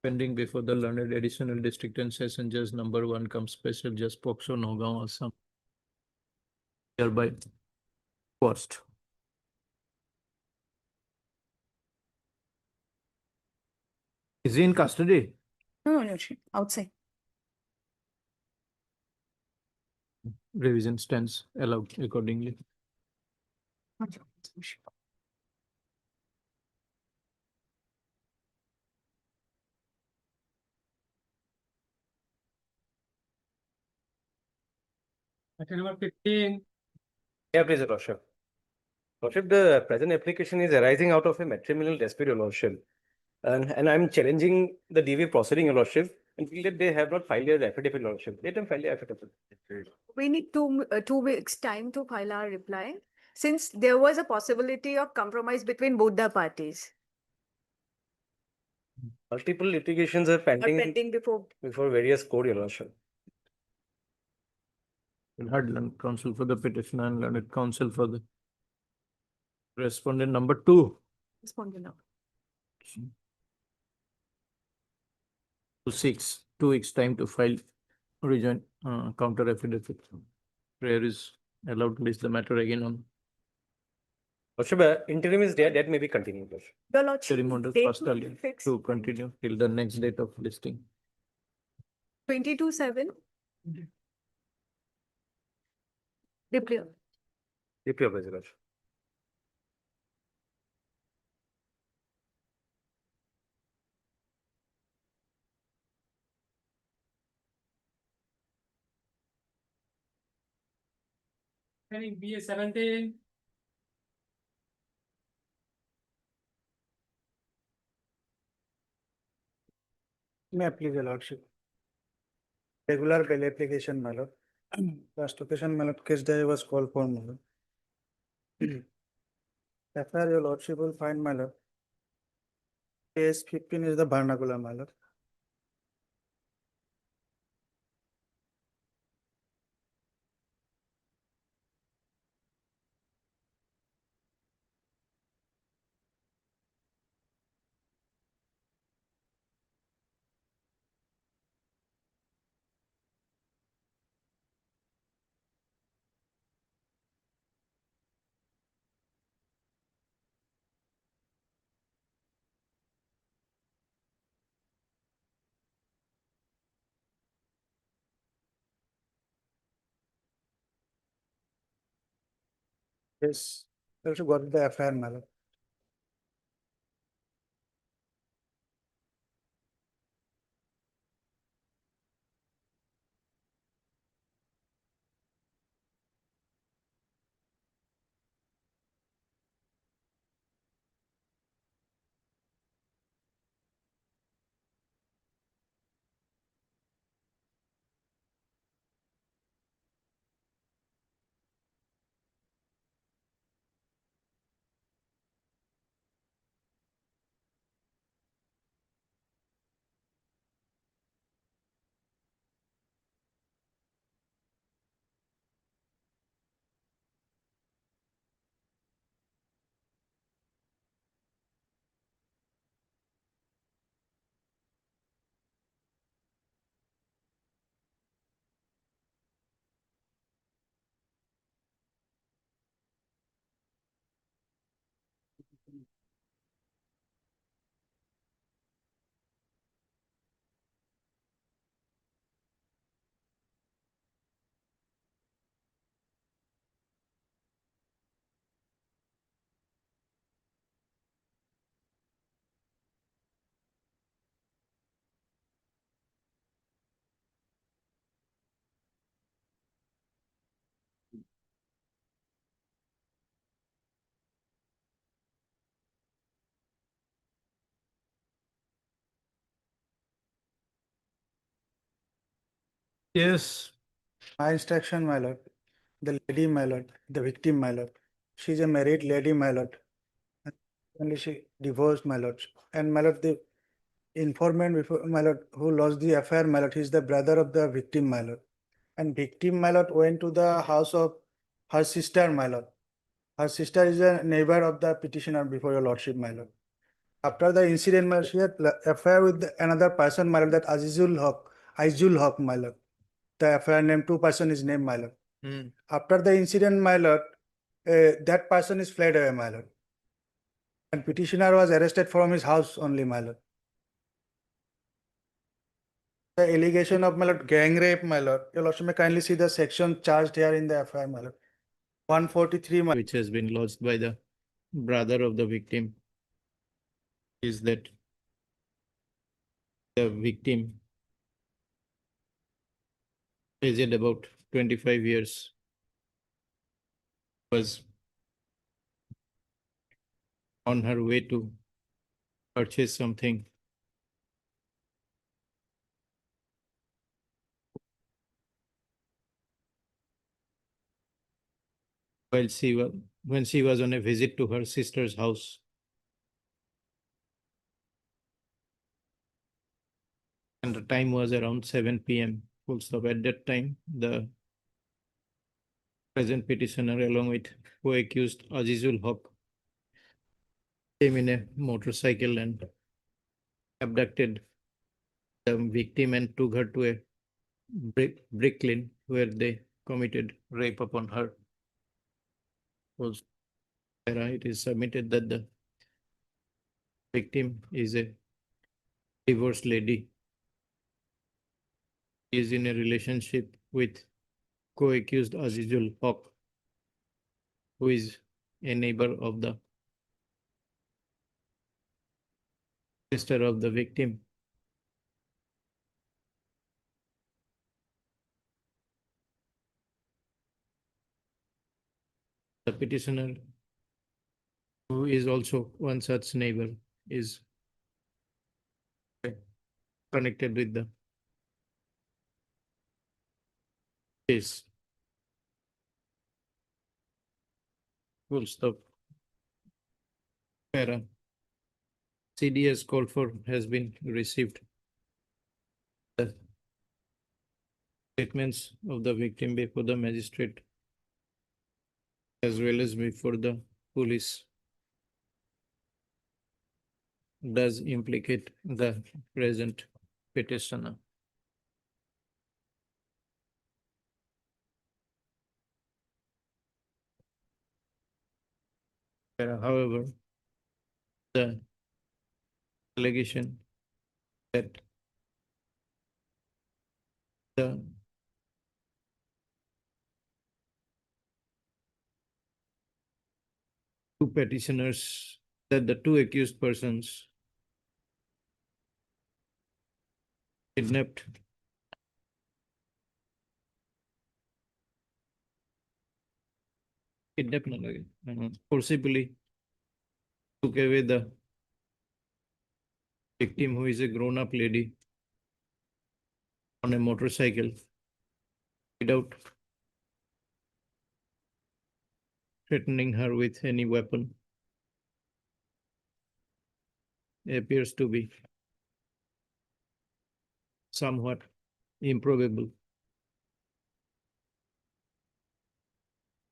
pending before the learned additional district and session judge number 1 comes special judge POCSO Nagaon Assam, hereby quashed. Is he in custody? No, no, outside. Revision stands allowed accordingly. Item number 15. Yeah, please, Your Lordship. Lordship, the present application is arising out of a matrimonial dispute, Your Lordship. And I'm challenging the DV proceeding, Your Lordship, until that they have not filed their affidavit, Your Lordship. Let them file their affidavit. We need 2 weeks time to file our reply, since there was a possibility of compromise between both the parties. Multiple litigations are Or pending before. before various court, Your Lordship. Heard learned counsel for the petitioner and learned counsel for the respondent number 2. Respondent now. 2 weeks time to file rejoin counter affidavit. Prayer is allowed to list the matter again on Lordship, interim is there, that may be continued, Lordship. Your Lordship, ceremonial date first will be earlier fixed to continue till the next date of listing. 22/7. Deeply. Deeply obliged, Your Lordship. BA 17. May I please, Your Lordship. Regular bail application, my lord. Last occasion, my lord, case day was called for, my lord. FIR, Your Lordship will find, my lord. Case 15 is the vernacular, my lord. Yes, you should got the FIR, my lord. Yes. My instruction, my lord. The lady, my lord, the victim, my lord. She's a married lady, my lord. Only she divorced, my lord. And my lord, the informant before, my lord, who lost the affair, my lord, he's the brother of the victim, my lord. And victim, my lord, went to the house of her sister, my lord. Her sister is a neighbor of the petitioner before your lordship, my lord. After the incident, my lord, she had affair with another person, my lord, that Azizul Haq, my lord. The affair name, two person is named, my lord. After the incident, my lord, that person is fled away, my lord. And petitioner was arrested from his house only, my lord. The allegation of, my lord, gang rape, my lord. Your lordship may kindly see the section charged here in the FIR, my lord. 143, my which has been lodged by the brother of the victim is that the victim aged about 25 years was on her way to purchase something while when she was on a visit to her sister's house. And the time was around 7 p.m. Full stop. At that time, the present petitioner, along with co-accused Azizul Haq, came in a motorcycle and abducted the victim and took her to a brick lane where they committed rape upon her. It is submitted that the victim is a divorced lady. She is in a relationship with co-accused Azizul Haq, who is a neighbor of the sister of the victim. The petitioner, who is also one such neighbor, is connected with the case. Full stop. Para. CDS called for has been received. The statements of the victim before the magistrate as well as before the police does implicate the present petitioner. However, the allegation that the two petitioners, that the two accused persons kidnapped forcibly took away the victim, who is a grown-up lady, on a motorcycle without threatening her with any weapon, appears to be somewhat improbable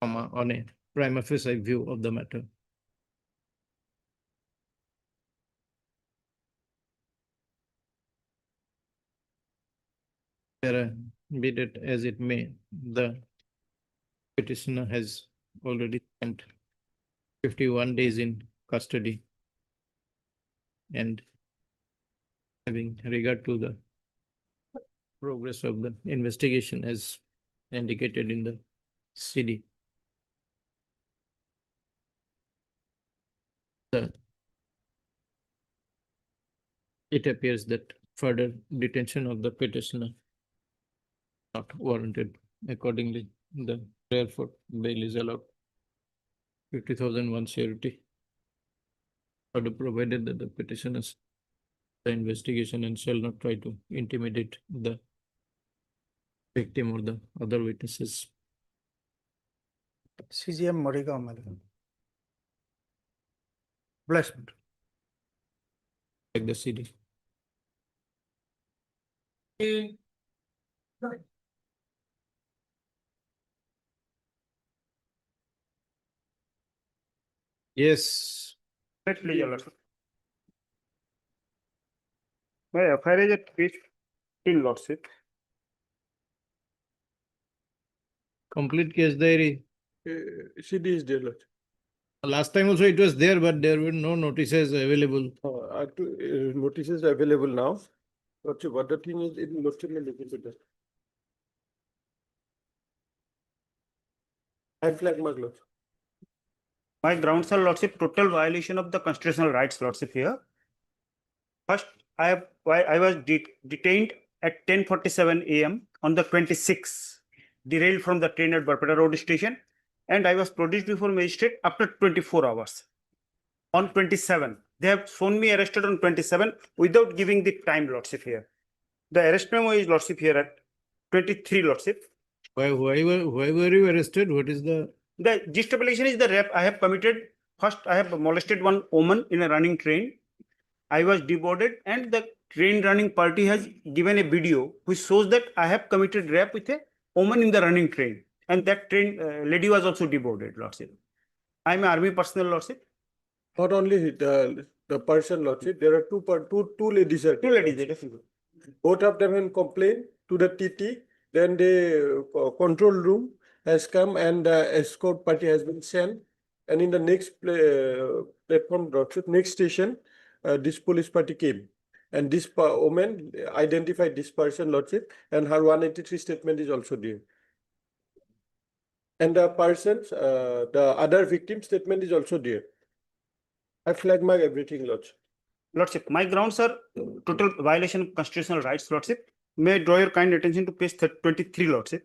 on a prima facie view of the matter. Be that as it may, the petitioner has already spent 51 days in custody. And having regard to the progress of the investigation as indicated in the CD. It appears that further detention of the petitioner not warranted. Accordingly, the prayer for bail is allowed. 50,000 surety. Order provided that the petitioners the investigation and shall not try to intimidate the victim or the other witnesses. CGM Marigaon, madam. Blessed. Like the CD. Yes. Please, Your Lordship. My FIR is at page 15, Lordship. Complete case diary. CD is there, Lord. Last time also it was there, but there were no notices available. Notices available now. Lordship, what the thing is, in Lordship, may look into that. I flag mark, Lord. My grounds are, Lordship, total violation of the constitutional rights, Lordship, here. First, I was detained at 10:47 AM on the 26th, derailed from the train at Barpeta Road Station, and I was produced before magistrate after 24 hours. On 27, they have shown me arrested on 27 without giving the time, Lordship, here. The arrest memo is, Lordship, here at 23, Lordship. Why were you arrested? What is the The gist application is the rape I have committed. First, I have molested one woman in a running train. I was deboarded, and the train running party has given a video which shows that I have committed rape with a woman in the running train, and that train lady was also deboarded, Lordship. I am army personnel, Lordship. Not only the person, Lordship, there are two ladies. Two ladies, yes. Both of them have complained to the TT. Then the control room has come and the escort party has been sent. And in the next platform, Lordship, next station, this police party came. And this woman identified this person, Lordship, and her 183 statement is also there. And the person's, the other victim statement is also there. I flag mark everything, Lordship. Lordship, my grounds are total violation of constitutional rights, Lordship. May I draw your kind attention to page 23, Lordship.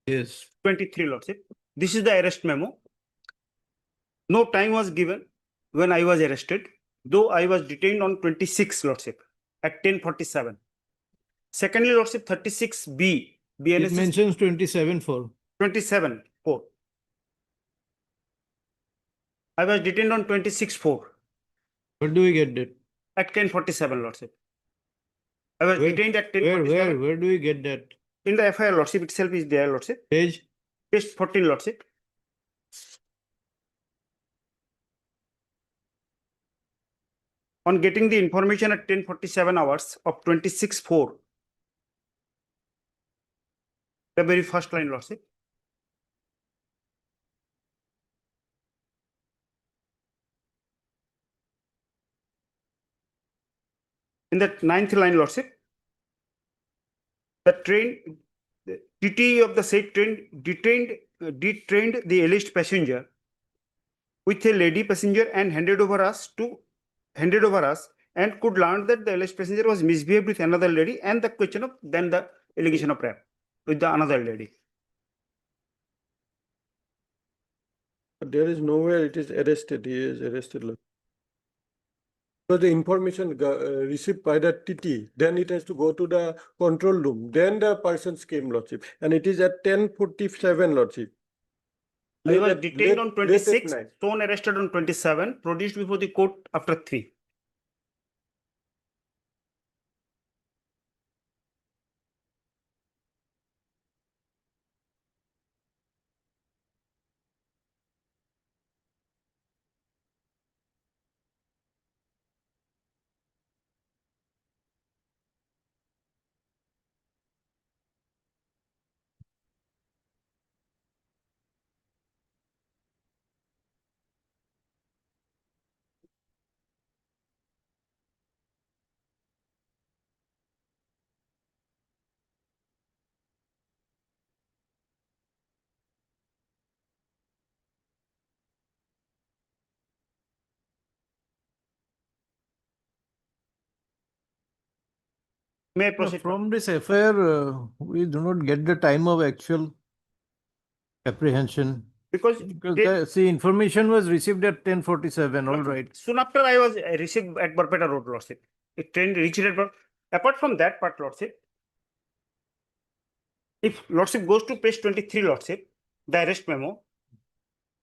yes? 23, Lordship. This is the arrest memo. No time was given when I was arrested, though I was detained on 26, Lordship, at 10:47. Secondly, Lordship, 36B, It BNS is mentions 27 for. 27:4. I was detained on 26:4 Where do we get that? at 10:47, Lordship. I was Where- detained at 10:47. Where do we get that? In the FIR, Lordship itself is there, Lordship. Page? Page 14, Lordship. On getting the information at 10:47 hours of 26:4, the very first line, Lordship. In that 9th line, Lordship, the train, the TT of the said train detained the alleged passenger with a lady passenger and handed over us and could learn that the alleged passenger was misbehaved with another lady and the question of then the allegation of rape with the another lady. But there is nowhere it is arrested. He is arrested. Lord. So the information received by the TT, then it has to go to the control room. Then the persons came, Lordship. And it is at 10:47, Lordship. I was Late at- detained on late at 26, night. shown arrested on 27, produced before the court after 3. May I No, proceed? from this FIR, we do not get the time of actual apprehension. Because See, information was received at 10:47, all right. soon after I was received at Barpeta Road, Lordship. It train reached at apart from that part, Lordship. If Lordship goes to page 23, Lordship, the arrest memo,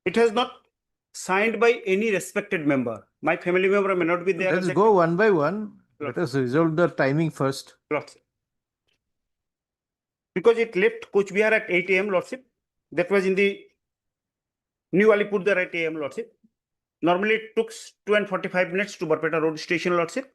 it has not signed by any respected member. My family member may not be there. Let's go one by one. Let us resolve the timing first. Lordship. Because it left Coach Bihar at 8 a.m. Lordship. That was in the New Alipurdhar at 8 a.m. Lordship. Normally it took 2 and 45 minutes to Barpeta Road Station, Lordship.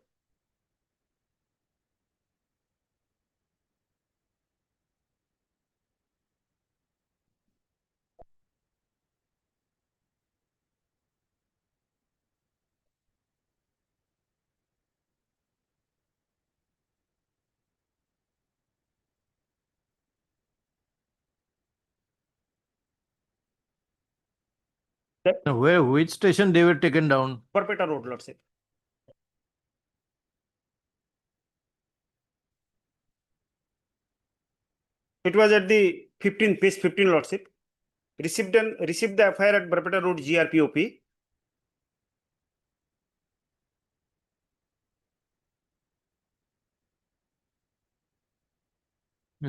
Now, which station they were taken down? Barpeta Road, Lordship. It was at the page 15, Lordship. Received the FIR at Barpeta Road GRPOP.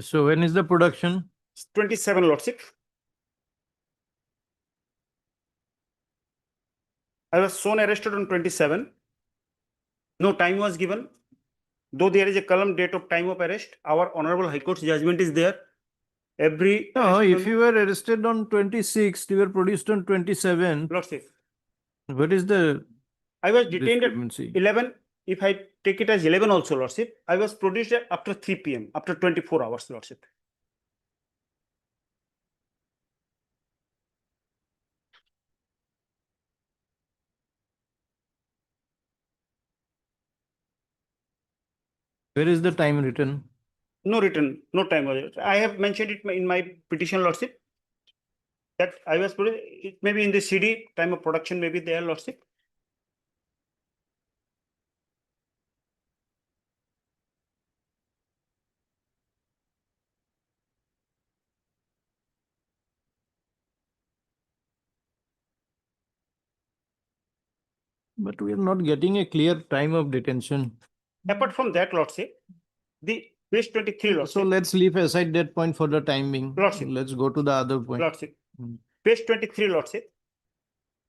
So when is the production? 27, Lordship. I was shown arrested on 27. No time was given. Though there is a column date of time of arrest, our Honorable High Court's judgment is there. Every No, if you were arrested on 26th, you were produced on 27th. Lordship, What is the I was detained at discrepancy? 11. If I take it as 11 also, Lordship, I was produced after 3 p.m. after 24 hours, Lordship. Where is the time written? No written, no time was it. I have mentioned it in my petition, Lordship, that I was produced. It may be in the CD, time of production may be there, Lordship. But we are not getting a clear time of detention. Apart from that, Lordship, the page 23, Lordship. So let's leave aside that point for the timing. Lordship. Let's go to the other point. Lordship. Hmm. Page 23, Lordship.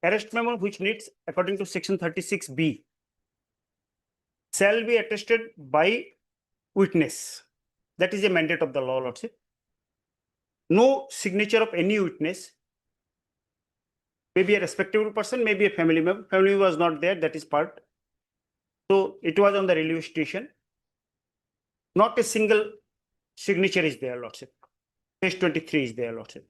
Arrest memo which needs, according to section 36B, shall be attested by witness. That is a mandate of the law, Lordship. No signature of any witness, maybe a respectable person, maybe a family member. Family was not there, that is part. So it was on the railway station. Not a single signature is there, Lordship. Page 23 is there, Lordship.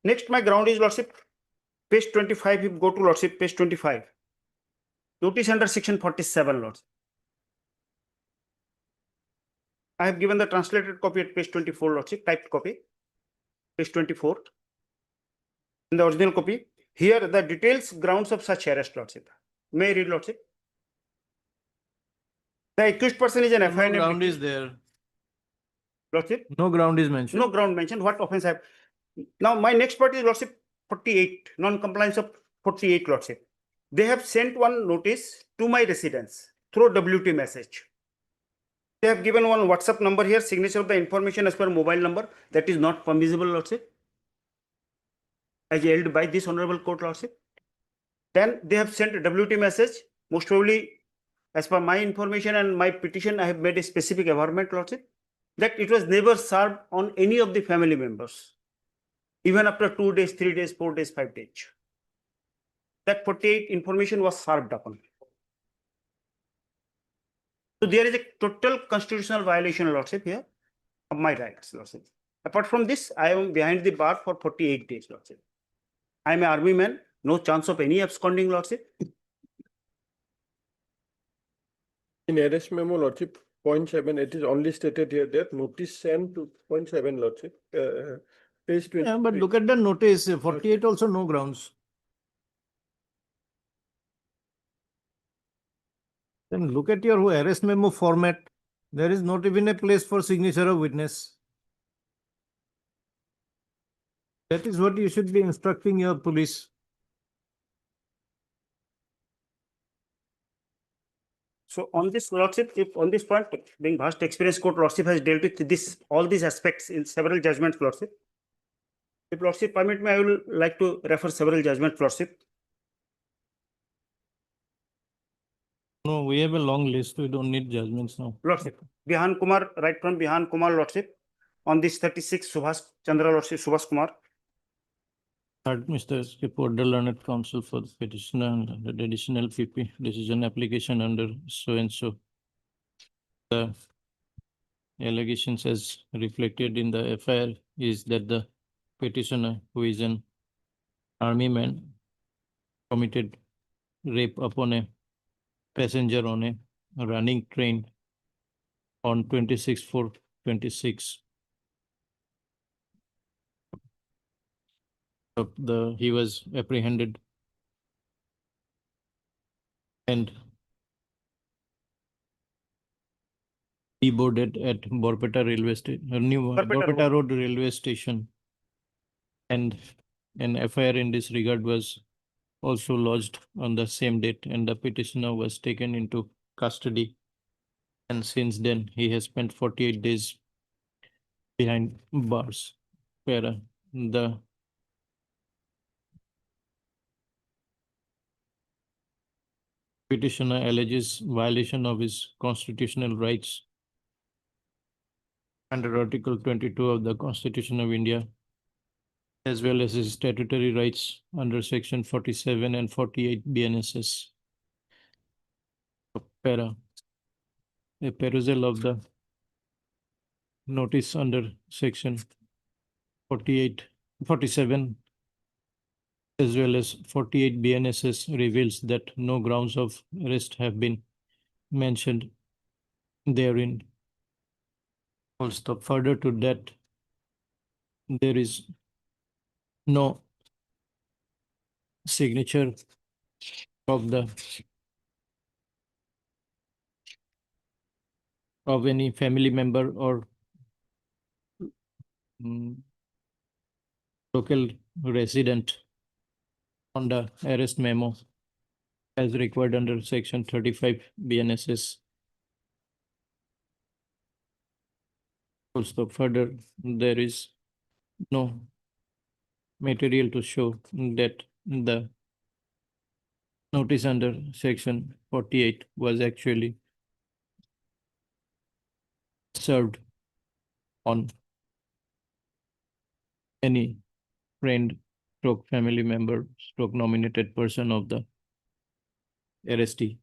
Next, my ground is, Lordship, page 25. If you go to Lordship, page 25. Notice under section 47, Lordship. I have given the translated copy at page 24, Lordship, typed copy, page 24. In the original copy, here the details grounds of such arrest, Lordship. May I read, Lordship? The accused person is an No FIR. ground is there. Lordship? No ground is mentioned. No ground mentioned. What offense I have? Now, my next part is, Lordship, 48, non-compliance of 48, Lordship. They have sent one notice to my residence through WT message. They have given one WhatsApp number here, signature of the information as per mobile number. That is not permissible, Lordship, as held by this honorable court, Lordship. Then they have sent a WT message. Most probably, as per my information and my petition, I have made a specific averment, Lordship, that it was never served on any of the family members, even after 2 days, 3 days, 4 days, 5 days. That 48 information was served upon. So there is a total constitutional violation, Lordship, here of my rights, Lordship. Apart from this, I am behind the bar for 48 days, Lordship. I am an army man, no chance of any absconding, Lordship. In arrest memo, Lordship, point 7, it is only stated here that notice sent to point 7, Lordship. Page 20. Yeah, but look at the notice, 48 also no grounds. Then look at your arrest memo format. There is not even a place for signature of witness. That is what you should be instructing your police. So on this lordship, if on this point, being vast experience court, lordship has dealt with this, all these aspects in several judgments, lordship. If lordship permit me, I will like to refer several judgments, lordship. No, we have a long list. We don't need judgments now. Lordship, Bihan Kumar, right from Bihan Kumar, lordship. On this 36, Subhas Chandra, lordship, Subhas Kumar. Third, Mr. Report, the learned counsel for the petitioner and the additional PP decision application under so and so. The allegations as reflected in the FIR is that the petitioner, who is an army man, committed rape upon a passenger on a running train on 26/4/26. He was apprehended and deboarded at Borpeta railway station, Borpeta Road railway station, and an FIR in this regard was also lodged on the same date, and the petitioner was taken into custody. And since then, he has spent 48 days behind bars. Where the petitioner alleges violation of his constitutional rights under Article 22 of the Constitution of India, as well as his statutory rights under Section 47 and 48 BNSS. Para. A perusal of the notice under Section 47 as well as 48 BNSS reveals that no grounds of arrest have been mentioned therein. Full stop. Further to that, there is no signature of any family member or local resident on the arrest memo as required under Section 35 BNSS. Full stop. Further, there is no material to show that the notice under Section 48 was actually served on any friend stroke family member stroke nominated person of the arrestee.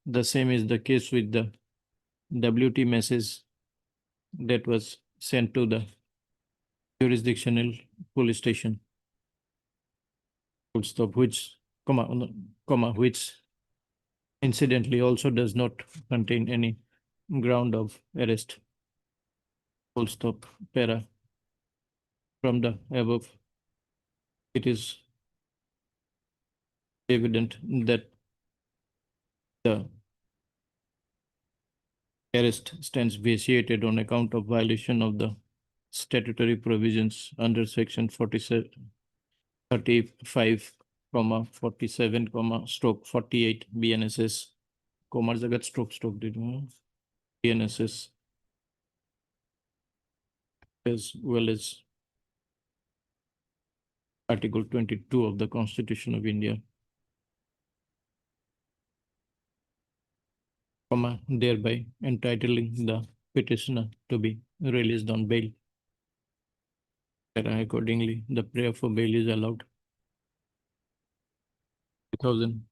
The same is the case with the WT message that was sent to the jurisdictional police station. Full stop. Which which incidentally also does not contain any ground of arrest. Full stop. Para. From the above, it is evident that the arrest stands vitiated on account of violation of the statutory provisions under Section 35, 47, stroke 48 BNSS, Zagat stroke BNSS, as well as Article 22 of the Constitution of India, thereby entitling the petitioner to be released on bail. Accordingly, the prayer for bail is allowed. 2,000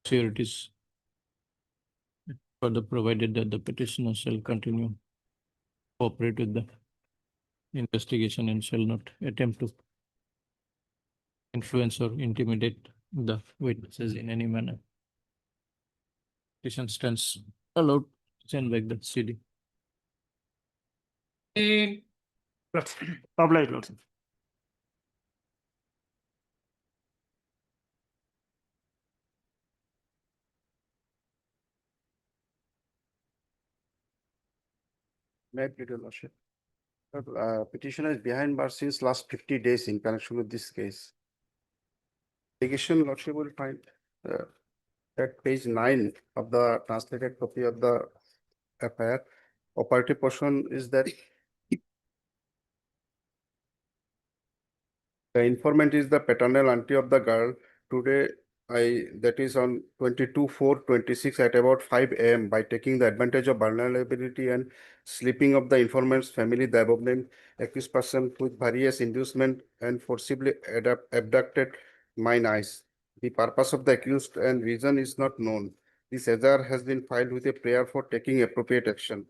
securities further provided that the petitioner shall continue cooperate with the investigation and shall not attempt to influence or intimidate the witnesses in any manner. Petition stands allowed. Send back the CD. Obliged, lordship. May I plead your lordship? Petitioner is behind bars since last 50 days in connection with this case. Allegation lordship will find at page 9 of the translated copy of the FIR. Operative portion is that the informant is the paternal auntie of the girl. Today, that is on 22/4/26 at about 5 AM by taking the advantage of vulnerability and sleeping of the informant's family, the above named accused person with various inducement and forcibly abducted mine eyes. The purpose of the accused and reason is not known. This SR has been filed with a prayer for taking appropriate action.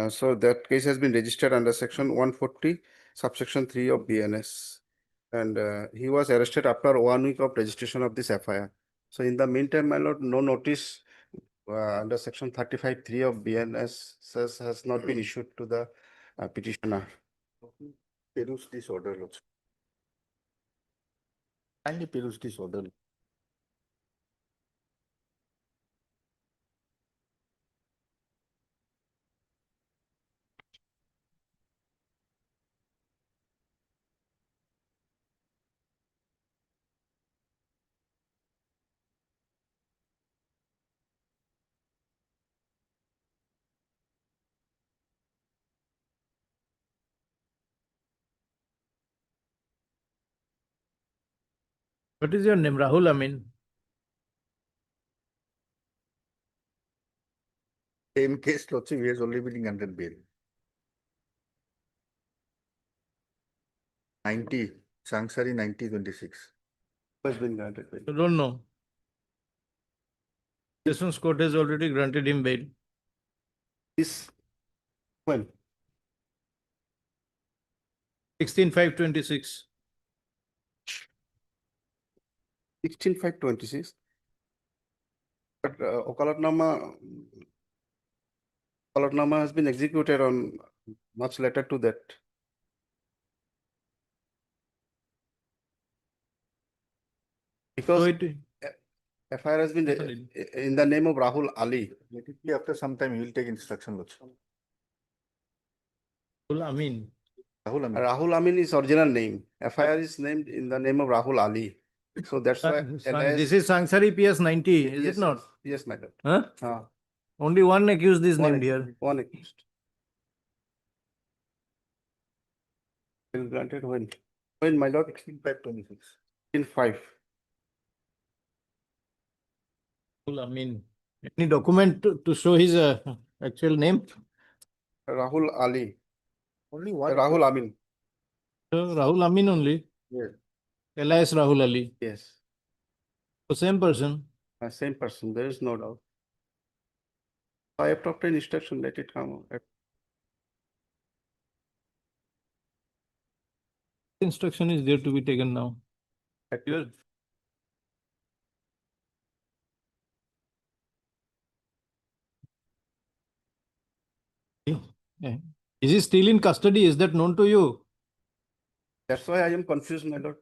So that case has been registered under section 140, subsection 3 of BNS. And he was arrested after 1 week of registration of this FIR. So in the meantime, my lord, no notice under section 35(3) of BNS has not been issued to the petitioner. Peruse this order, lordship. Kindly peruse this order. What is your name? Rahul Amin. Same case, lordship, he has only been granted bail. 90, Sangsari 90/26. Has been granted bail. You don't know. Sessions Court has already granted him bail. This, when? 16/5/26. 16/5/26. But Okalatnama has been executed on much later to that. Because So it, FIR has been in the name of Rahul Ali. Let it be after some time, he will take instruction, lordship. Rahul Amin. Rahul Amin. Rahul Amin is original name. FIR is named in the name of Rahul Ali. So that's why. This is Sangsari PS 90, is Yes, it not? Yes, my lord. Huh? Only one accused is One named here. One accused. Is granted when? When, my lord? 16/5/26. In 5. Rahul Amin. Any document to show his actual name? Rahul Ali. Only one. Rahul Amin. Rahul Amin only. Yes. Elias Rahul Ali. Yes. The same person. Same person. There is no doubt. I have to obtain instruction. Let it come. Instruction is there to be taken now. Here. Is he still in custody? Is that known to you? That's why I am confused, my lord.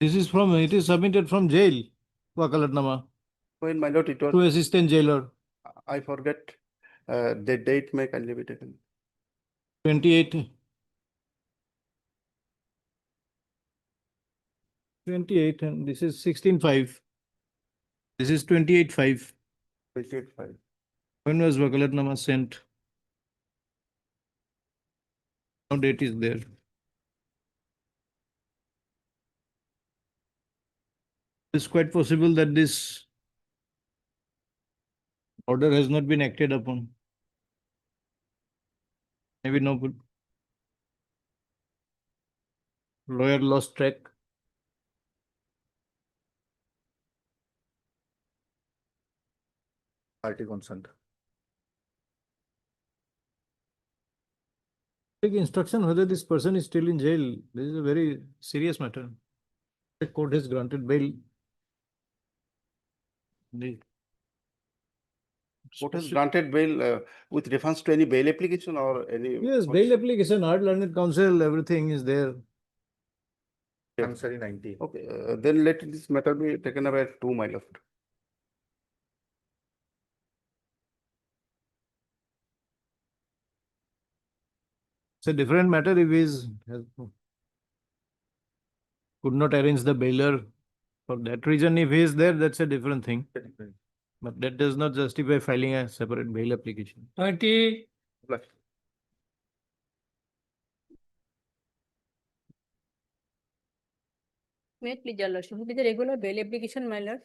This is from, it is submitted from jail. Wakalatnama. When, my lord, it was. To assistant jailer. I forget. The date may kindly be taken. 28. 28 and this is 16/5. This is 28/5. 28/5. When was Wakalatnama sent? No date is there. It's quite possible that this order has not been acted upon. Maybe no good. Lawyer lost track. Party consent. Take instruction whether this person is still in jail. This is a very serious matter. The court has granted bail. Court has granted bail with reference to any bail application or any. Yes, bail application, hard learned counsel, everything is there. Sangsari 90. Okay, then let this matter be taken up at 2, my lord. It's a different matter if he's could not arrange the bailer for that reason. If he is there, that's a different thing. But that does not justify filing a separate bail application. 20. May it please your lordship, it is a regular bail application, my lord.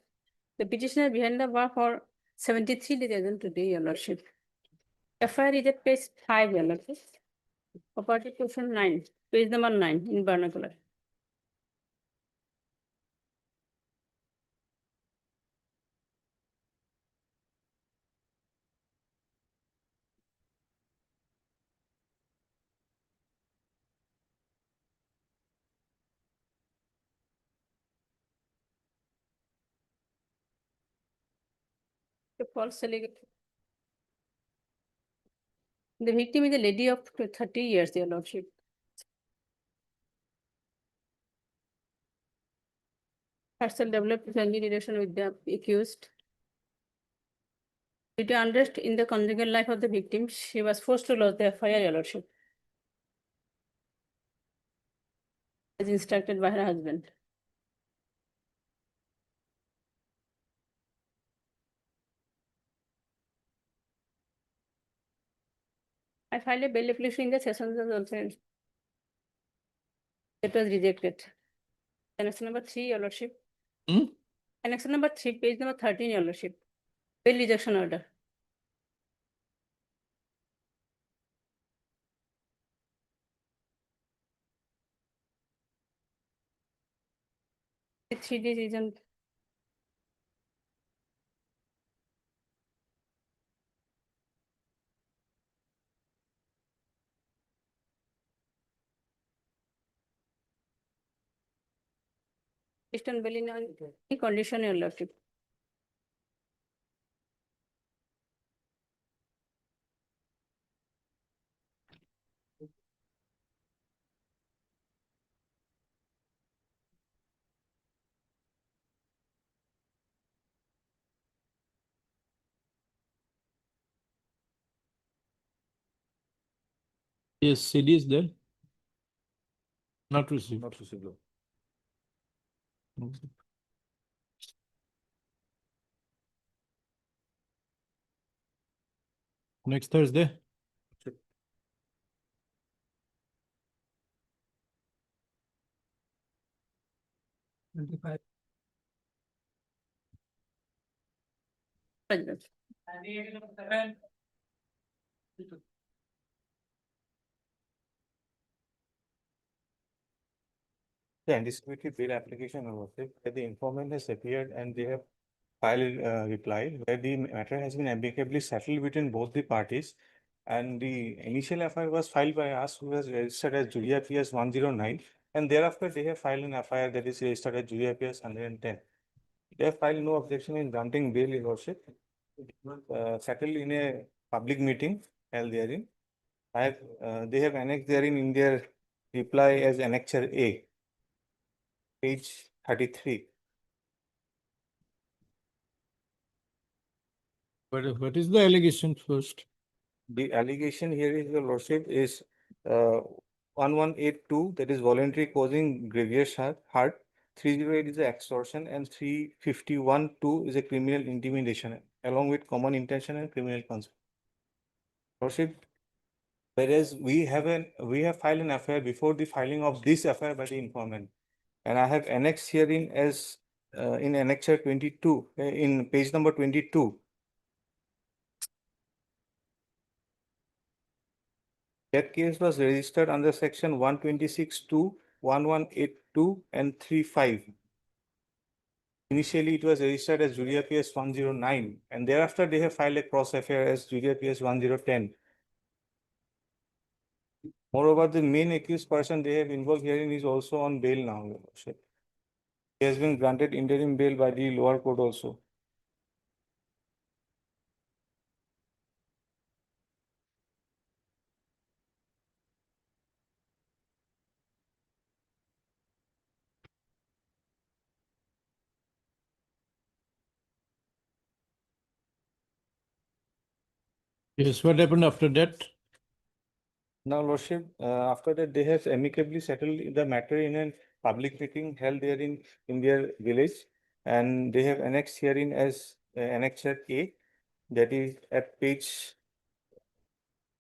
The petitioner behind the bar for 73 days today, your lordship. FIR is at page 5, your lordship. Property question 9, page number 9 in vernacular. The false allegation. The victim is a lady of 30 years, your lordship. Herself developed friendly relation with the accused. Due to unrest in the conjugal life of the victim, she was forced to lodge the FIR, your lordship, as instructed by her husband. I filed a bail application in the sessions also. It was rejected. Annex number 3, your lordship. Annex number 3, page number 13, your lordship. Bail rejection order. The 3D reason. Eastern bail in any condition, your lordship. Yes, CD is there. Not received. Not received. Next Thursday. The anticipatory bail application, where the informant has appeared and they have filed a reply where the matter has been amicably settled between both the parties. And the initial FIR was filed by us, who was registered as Julia PS 109. And thereafter, they have filed an FIR that is registered as Julia PS 110. They have filed no objection in granting bail, your lordship. Settled in a public meeting held therein. They have annexed therein in their reply as Annexure A, page 33. What is the allegation first? The allegation here is, your lordship, is 1182, that is voluntary causing grievous hurt. 308 is the extortion, and 351(2) is a criminal intimidation, along with common intention and criminal conspiracy. Lordship, whereas we have filed an FIR before the filing of this FIR by the informant, and I have annexed herein as in Annexure 22, in page number 22. That case was registered under section 126(2), 1182, and 35. Initially, it was registered as Julia PS 109, and thereafter they have filed a cross FIR as Julia PS 1010. Moreover, the main accused person they have involved herein is also on bail now, your lordship. He has been granted interim bail by the lower court also. Yes, what happened after that? Now, Lordship, after that, they have amicably settled the matter in a public meeting held there in their village. And they have annexed herein as Annexure A, that is at page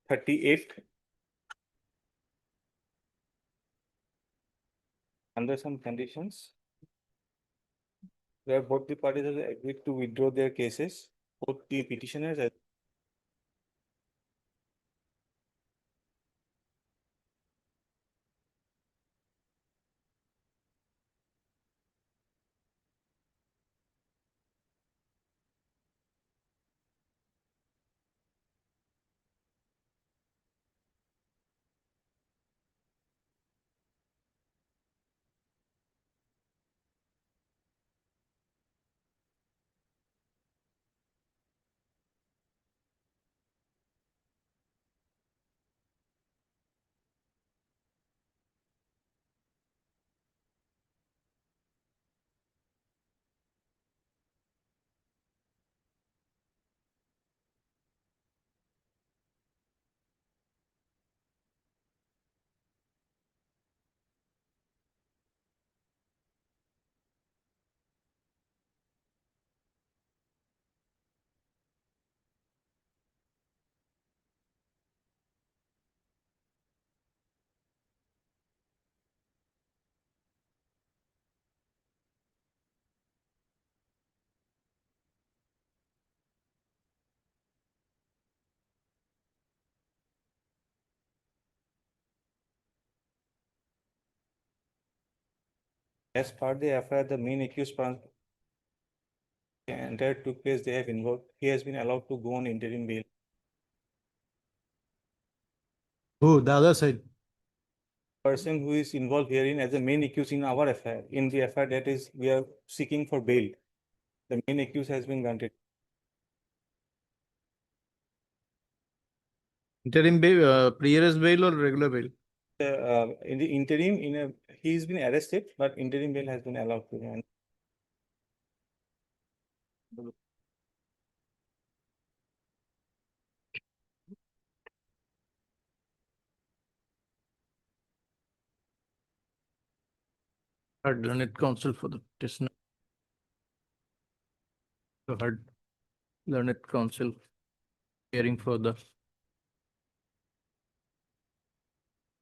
38. Under some conditions, where both the parties have agreed to withdraw their cases, both the petitioners as as per the FIR, the main accused the entire took place they have involved. He has been allowed to go on interim bail. Who, the other side? Person who is involved herein as the main accused in our FIR, in the FIR that is, we are seeking for bail. The main accused has been granted. Interim bail, pre-arrest bail or regular bail? In the interim, he's been arrested, but interim bail has been allowed to him. Heard learned counsel for the petitioner. Heard learned counsel hearing for the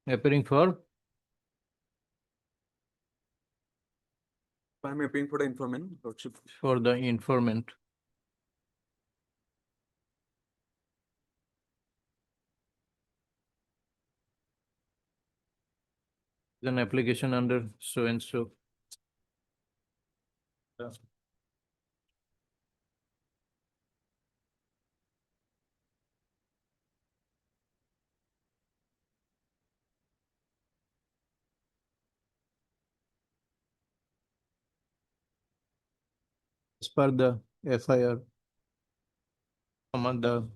appearing for I'm appearing for the informant, Lordship. for the informant. An application under so and so. As per the FIR, among the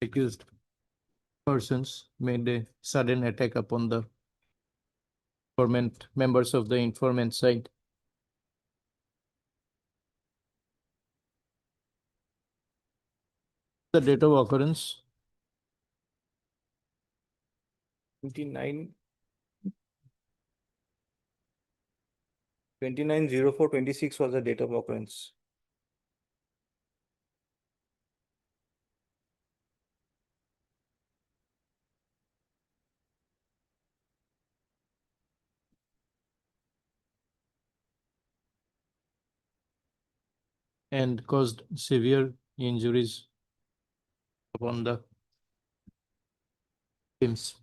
accused persons made a sudden attack upon the informant, members of the informant side. The date of occurrence 29 29/04/26 was the date of occurrence. and caused severe injuries upon the victims.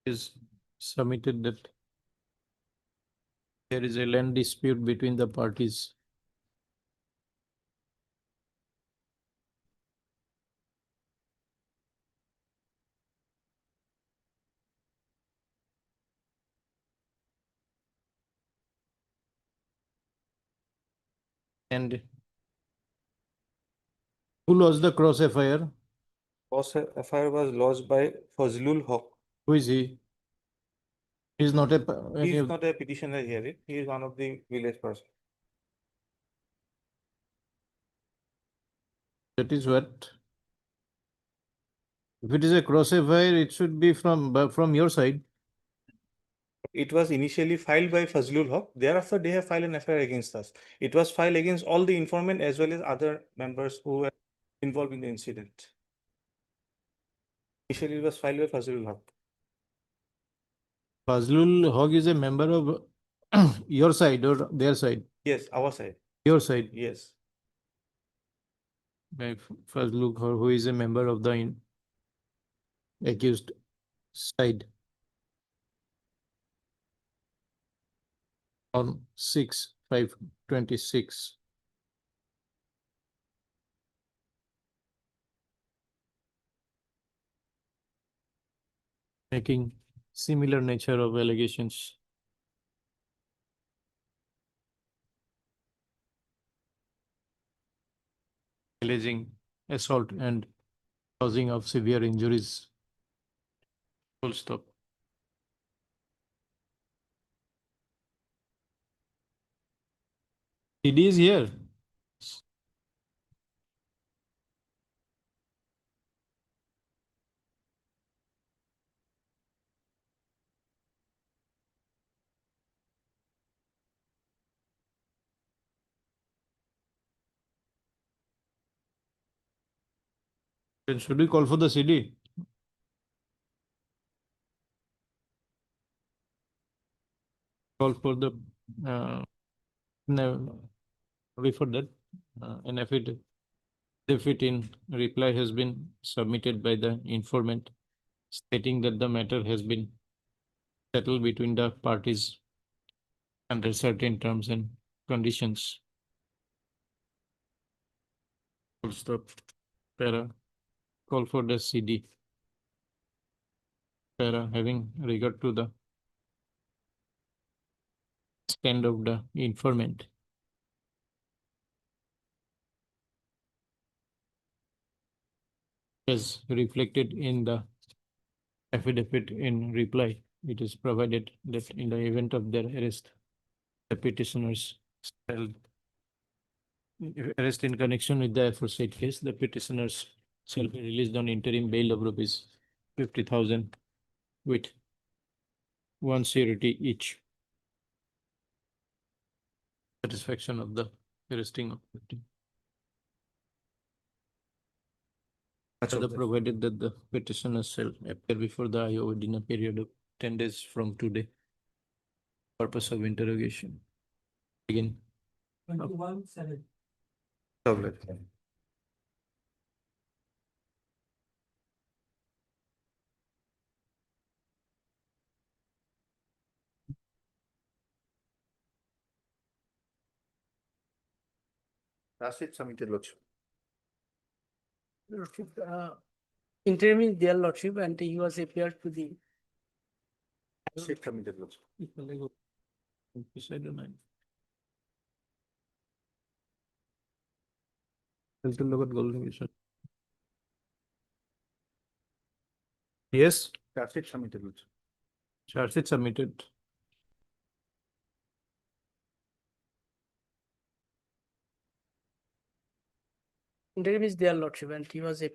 Is submitted that there is a land dispute between the parties. And who lost the cross FIR? FIR was lodged by Fazlul Haq. Who is he? Is not a, He any is of, not a petitioner here. He is one of the village person. that is what. If it is a cross FIR, it should be from your side. It was initially filed by Fazlul Haq. Thereafter, they have filed an FIR against us. It was filed against all the informant as well as other members who were involved in the incident. Initially, it was filed by Fazlul Haq. Fazlul Haq is a member of your side or their side? Yes, our side. Your side. Yes. By Fazlul Haq, who is a member of the accused side. On 6/5/26. Making similar nature of allegations. Alleging assault and causing of severe injuries. Full stop. CD is here. Then should we call for the CD? Call for the no, sorry for that. And if it in reply has been submitted by the informant stating that the matter has been settled between the parties under certain terms and conditions. Full stop. Para. Call for the CD. Para having regard to the stand of the informant. As reflected in the affidavit in reply, it is provided that in the event of their arrest, the petitioners shall arrest in connection with the aforesaid case, the petitioners shall be released on interim bail of rupees 50,000 with one surety each. Satisfaction of the arresting of victim. Further provided that the petitioners shall appear before the IO within a period of 10 days from today. Purpose of interrogation. Again. 21/7. That's it, submitted, Lordship. Lordship, interim is their lordship and he was appeared to the. Sheet submitted, Lordship. Yes, That's it, submitted, Lordship. charge it submitted. Interim is their lordship and he was a.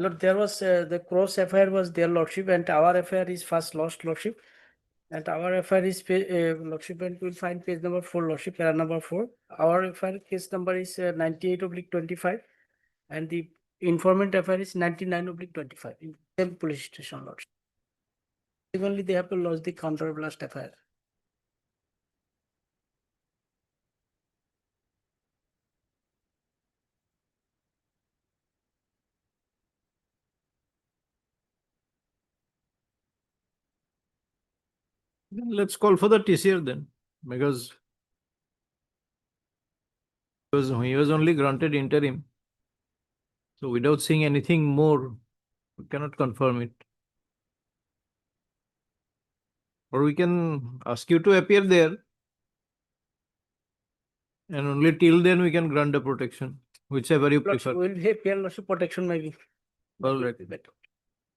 Lord, there was the cross FIR was their lordship and our FIR is first lost lordship. And our FIR is lordship and will find page number 4 lordship, para number 4. Our FIR case number is 98/25 and the informant FIR is 99/25 in same police station lordship. Only they have to lodge the counter blast FIR. Then let's call for the TCR then, because he was only granted interim. So without seeing anything more, we cannot confirm it. Or we can ask you to appear there. And only till then we can grant the protection, whichever you prefer. Will have your lordship protection maybe. All right.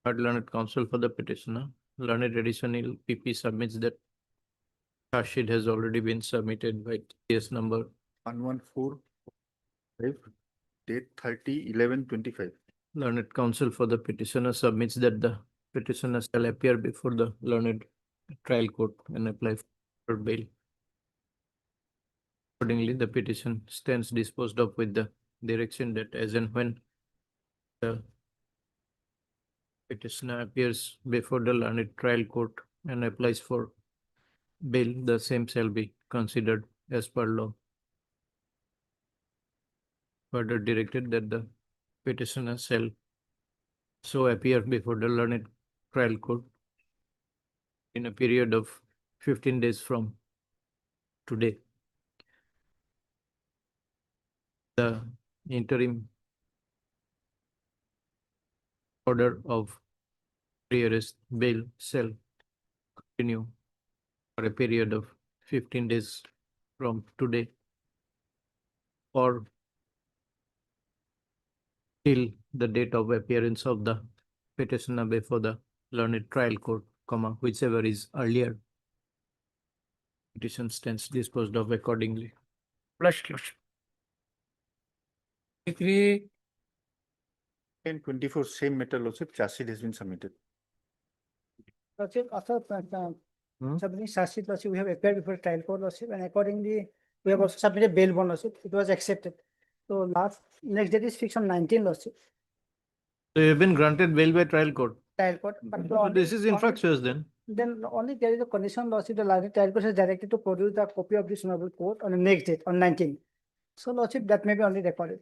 Third learned counsel for the petitioner. Learned additional PP submits that charge sheet has already been submitted by case number 1145, date 30/11/25. Learned counsel for the petitioner submits that the petitioner shall appear before the learned trial court and apply for bail. Accordingly, the petition stands disposed of with the direction that as and when the petitioner appears before the learned trial court and applies for bail, the same shall be considered as per law. Further directed that the petitioner shall so appear before the learned trial court in a period of 15 days from today. The interim order of pre-arrest bail shall continue for a period of 15 days from today or till the date of appearance of the petitioner before the learned trial court, whichever is earlier. Petition stands disposed of accordingly. Flush. 10/24, same matter, lordship, charge sheet has been submitted. Lordship, after submitting charge sheet, lordship, we have appeared before trial court, lordship, and accordingly, we have also submitted bail bond, lordship. It was accepted. So next date is fixed on 19, lordship. So you have been granted bail by trial court. Trial court. But So this is infractious then. Then only there is a condition, lordship, the trial court is directed to produce the copy of this noble court on the next date, on 19. So lordship, that may be only recorded.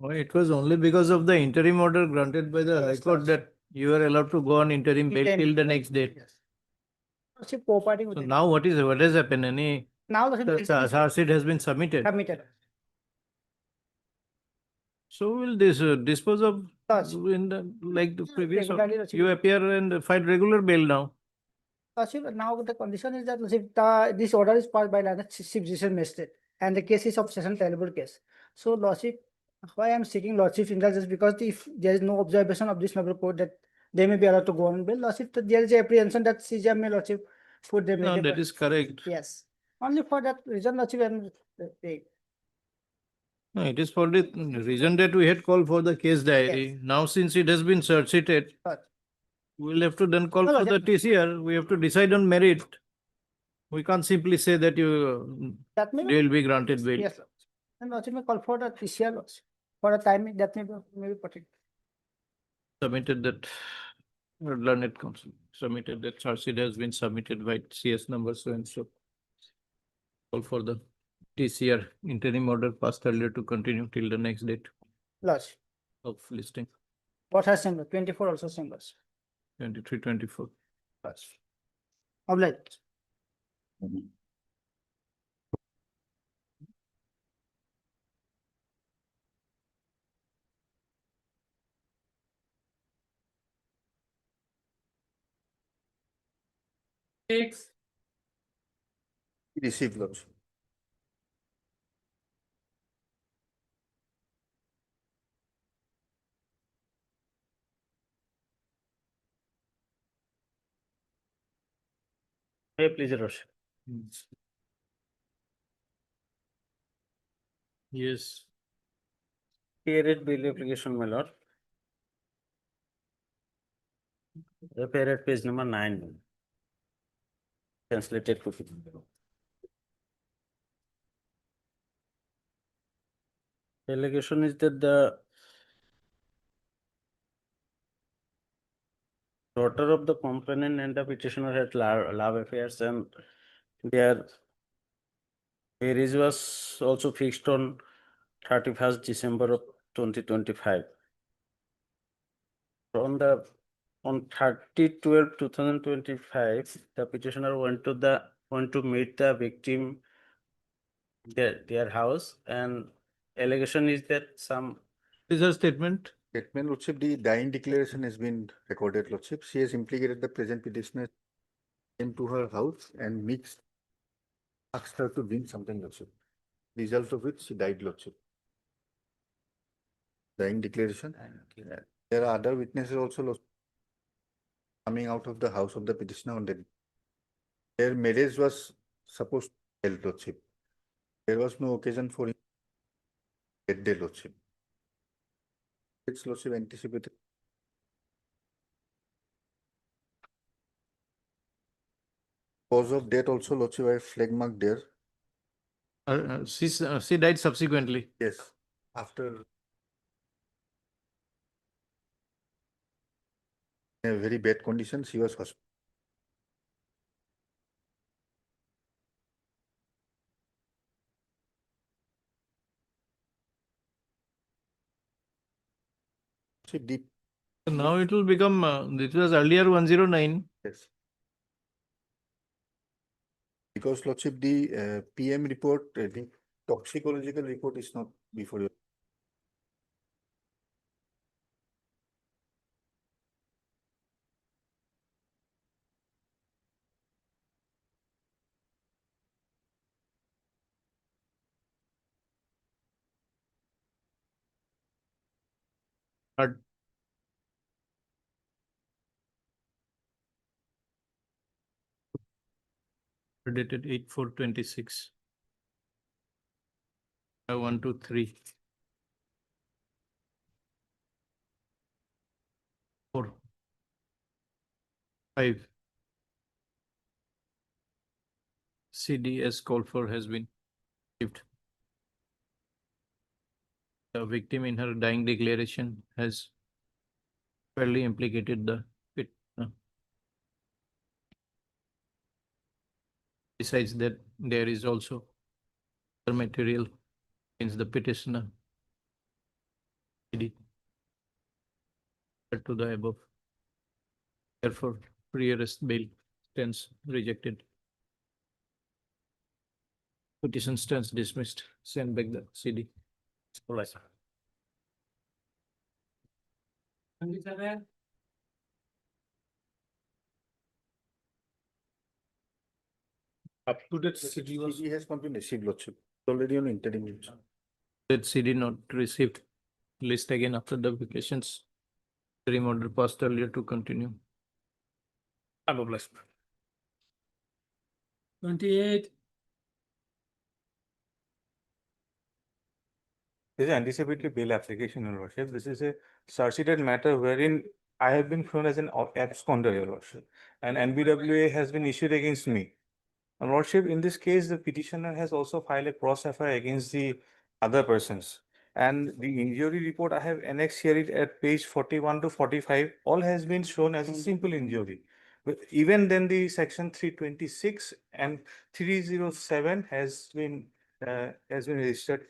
Oh, it was only because of the interim order granted by the High Court that you are allowed to go on interim bail till the next date. Lordship, cooperating with So it. now what has happened? Any Now the charge sheet has been submitted. submitted. So will this dispose of Lordship, in the like the previous? regularly, Lordship. You appear and file regular bail now. Lordship, now the condition is that Lordship, this order is passed by the Chief Judicial Magistrate and the case is of session trialable case. So Lordship, why I am seeking Lordship indulgence because if there is no observation of this noble court that they may be allowed to go on bail, Lordship, there is a apprehension that CJM may Lordship put them. No, that is correct. Yes, only for that reason Lordship and No, it is for the reason that we had called for the case diary. Yes. Now, since it has been searched, we'll have to then call No, for the TCR. We have to decide on merit. We can't simply say that that may they will be granted bail. yes, Lordship. And Lordship may call for the TCR Lordship. For a time that may be protected. Submitted that Learned counsel submitted that charge sheet has been submitted by CS number so and so. Call for the TCR interim order passed earlier to continue till the next date Last, of listing, what has same, 24 also same last. 23, 24. Last. Obliged. Received, Lordship. Hey, please, your worship. Yes, Period bill application, my lord. The period page number 9. Translated copy. Allegation is that the daughter of the complainant and the petitioner had love affairs, and their marriage was also fixed on 31st December of 2025. On 30/12/2025, the petitioner went to meet the victim their house, and allegation is that some is a statement. Statement, Lordship, the dying declaration has been recorded, Lordship. She has implicated the present petitioner came to her house and asked her to drink something, Lordship. Result of which she died, Lordship. Dying declaration. And there are other witnesses also, Lordship, coming out of the house of the petitioner on the day. Their marriage was supposed to be held, Lordship. There was no occasion for death day, Lordship. It's, Lordship, anticipated. Cause of death also, Lordship, I have flag marked there. She died subsequently. Yes, after in a very bad condition, she was hospitalized. Deep. Now it will become, it was earlier 109. Yes. Because, Lordship, the PM report, the toxicological report is not before you. But dated 8/4/26. 1, 2, 3. 4. 5. CDS call for has been received. The victim in her dying declaration has fairly implicated the besides that, there is also other material against the petitioner. To the above. Therefore, pre-arrest bail stands rejected. Petition stands dismissed. Send back the CD. Right. Up to date, CD has not been received, Lordship. Already on interim. That CD not received. List again after the vacations. Interim order passed earlier to continue. I'm obliged. 28. This is anticipatory bail application, Your Worship. This is a search-sheeted matter wherein I have been shown as an absconder, Your Worship, and NBWA has been issued against me. Your Lordship, in this case, the petitioner has also filed a cross FIR against the other persons. And the injury report I have annexed here it at page 41 to 45, all has been shown as a simple injury. But even then the section 326 and 307 has been registered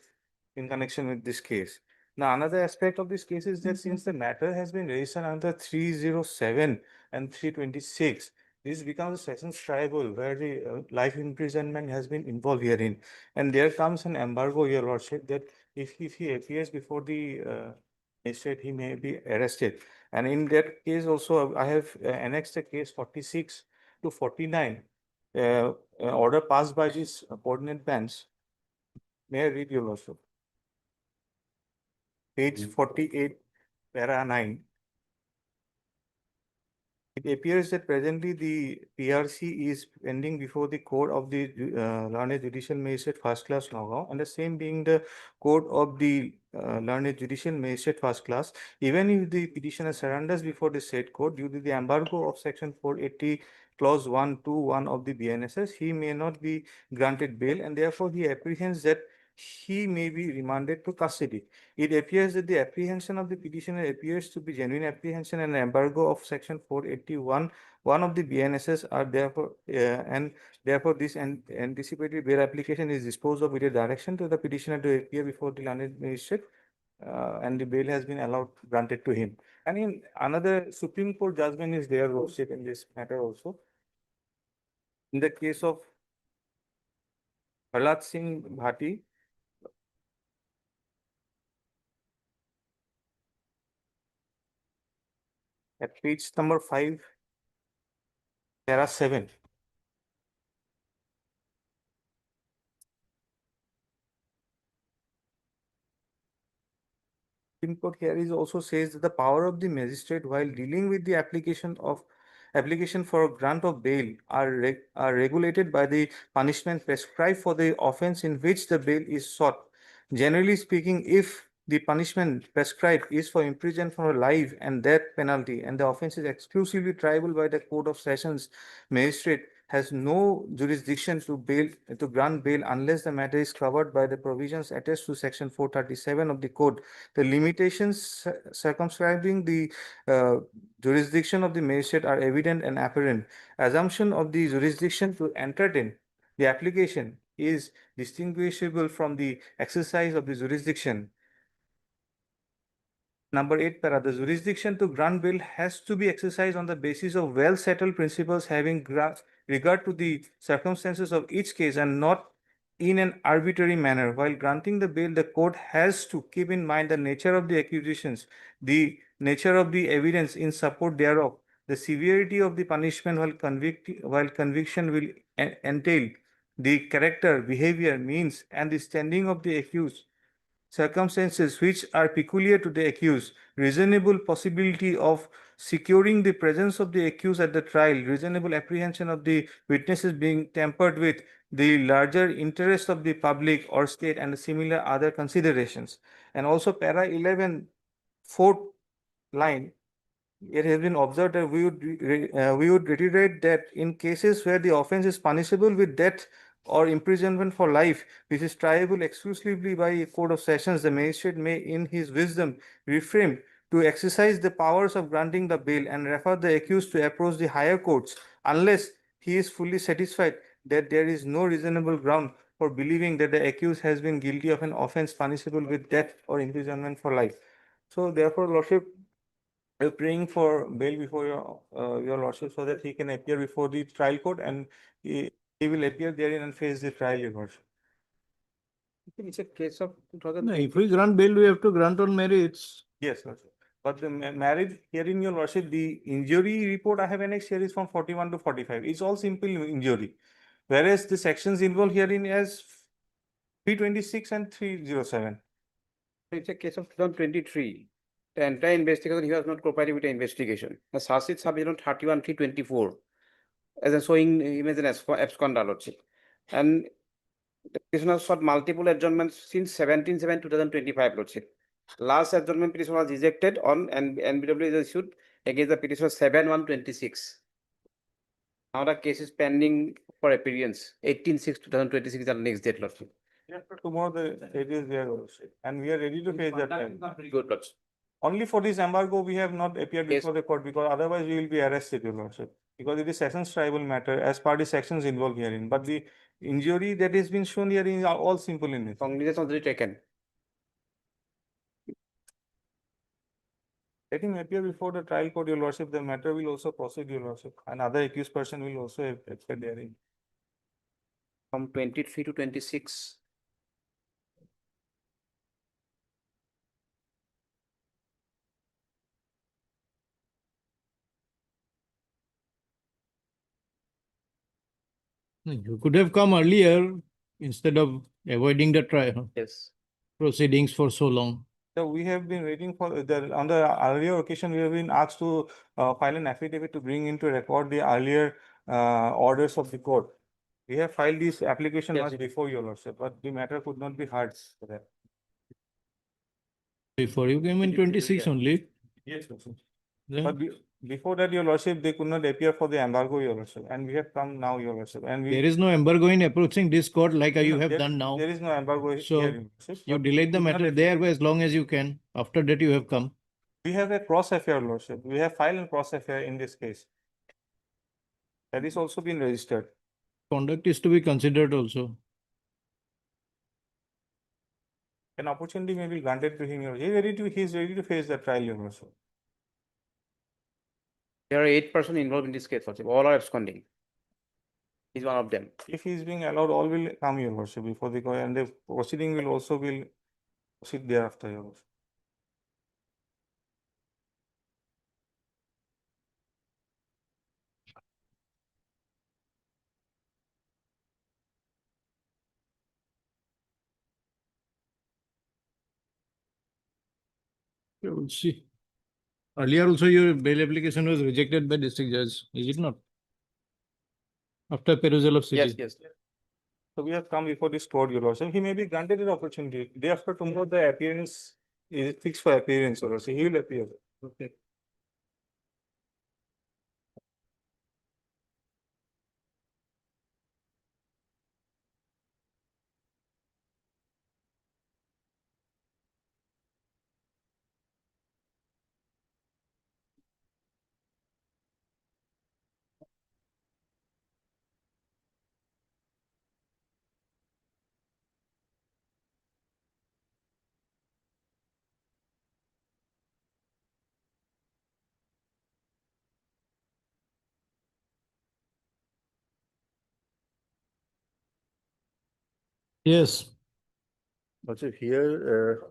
in connection with this case. Now, another aspect of this case is that since the matter has been registered under 307 and 326, this becomes a sessions tribal where the life imprisonment has been involved herein. And there comes an embargo, Your Lordship, that if he appears before the magistrate, he may be arrested. And in that case also, I have annexed the case 46 to 49, order passed by these coordinate bands. May I read, Your Lordship? Page 48, para 9. It appears that presently the PRC is pending before the court of the Learned Judicial Magistrate First Class Nagaon, and the same being the court of the Learned Judicial Magistrate First Class. Even if the petitioner surrenders before the said court due to the embargo of section 480 clause 121 of the BNSS, he may not be granted bail, and therefore he apprehends that he may be remanded to custody. It appears that the apprehension of the petitioner appears to be genuine apprehension, and embargo of section 481 one of the BNSS are therefore and therefore this anticipatory bail application is disposed of with a direction to the petitioner to appear before the learned magistrate, and the bail has been allowed granted to him. And in another Supreme Court judgment is there, Lordship, in this matter also. In the case of Prahlad Singh Bhati, at page number 5, para 7. Supreme Court here is also says that the power of the magistrate while dealing with the application for a grant of bail are regulated by the punishment prescribed for the offense in which the bail is sought. Generally speaking, if the punishment prescribed is for imprisonment for life and death penalty, and the offense is exclusively triable by the Court of Sessions, magistrate has no jurisdiction to grant bail unless the matter is covered by the provisions attached to section 437 of the code. The limitations circumscribing the jurisdiction of the magistrate are evident and apparent. Assumption of the jurisdiction to entertain the application is distinguishable from the exercise of the jurisdiction. Number 8, para, the jurisdiction to grant bail has to be exercised on the basis of well-settled principles having regard to the circumstances of each case and not in an arbitrary manner. While granting the bail, the court has to keep in mind the nature of the accusations, the nature of the evidence in support thereof, the severity of the punishment while conviction will entail, the character, behavior, means, and the standing of the accused, circumstances which are peculiar to the accused, reasonable possibility of securing the presence of the accused at the trial, reasonable apprehension of the witnesses being tampered with, the larger interest of the public or state, and similar other considerations. And also para 11, fourth line, it has been observed that we would reiterate that in cases where the offense is punishable with death or imprisonment for life, which is triable exclusively by a court of sessions, the magistrate may, in his wisdom, refrain to exercise the powers of granting the bail and refer the accused to approach the higher courts unless he is fully satisfied that there is no reasonable ground for believing that the accused has been guilty of an offense punishable with death or imprisonment for life. So therefore, Lordship, we're praying for bail before your Lordship so that he can appear before the trial court and he will appear therein and face the trial, Your Lordship. I think it's a case of No, if we grant bail, we have to grant on merits. Yes, Lordship. But the marriage herein, Your Lordship, the injury report I have annexed here is from 41 to 45. It's all simple injury. Whereas the sections involved herein as 326 and 307. It's a case of 2023. The entire investigation, he was not cooperating with the investigation. The Sasit Subdivision 31 324 as a showing him as an absconder, Lordship. And the petitioner sought multiple adjournments since 17/7/2025, Lordship. Last adjournment petition was rejected on and NBW is issued against the petitioner 7/1/26. Now the case is pending for appearance. 18/6/2026 is the next date, Lordship. Tomorrow it is there also, and we are ready to face that time. Not very good, Lordship. Only for this embargo, we have not appeared Yes. before the court because otherwise we will be arrested, Your Lordship. Because it is sessions tribal matter as per the sections involved herein. But the injury that has been shown herein are all simple in nature. Cognizance already taken. Let him appear before the trial court, Your Lordship. The matter will also proceed, Your Lordship. And other accused person will also appear therein. From 23 to 26. You could have come earlier instead of avoiding the trial Yes. proceedings for so long. So we have been waiting for on the earlier occasion, we have been asked to file an affidavit to bring into record the earlier orders of the court. We have filed this application Yes. much before, Your Lordship, but the matter could not be heard for that. Before you came in 26 only. Yes, Lordship. Then But before that, Your Lordship, they could not appear for the embargo, Your Lordship, and we have come now, Your Lordship, and we. there is no embargo in approaching this court like you No, have there- done now. There is no embargo So, here, Your Lordship, You but we delayed the could not matter appear. there as long as you can. After that, you have come. We have a cross affair, Lordship. We have filed a cross affair in this case. That is also been registered. Conduct is to be considered also. An opportunity may be granted to him. He is ready to face the trial, Your Lordship. There are 8 persons involved in this case, Lordship. All are absconding. He's one of them. If he is being allowed, all will come, Your Lordship, before the court, and the proceeding will also will proceed thereafter, Your Lordship. You will see. Earlier also your bail application was rejected by district judge, is it not? After perusal of Yes, city. yes. So we have come before this court, Your Lordship. He may be granted an opportunity. Day after tomorrow, the appearance is fixed for appearance, Your Lordship. He will appear. Okay. Yes. Also here,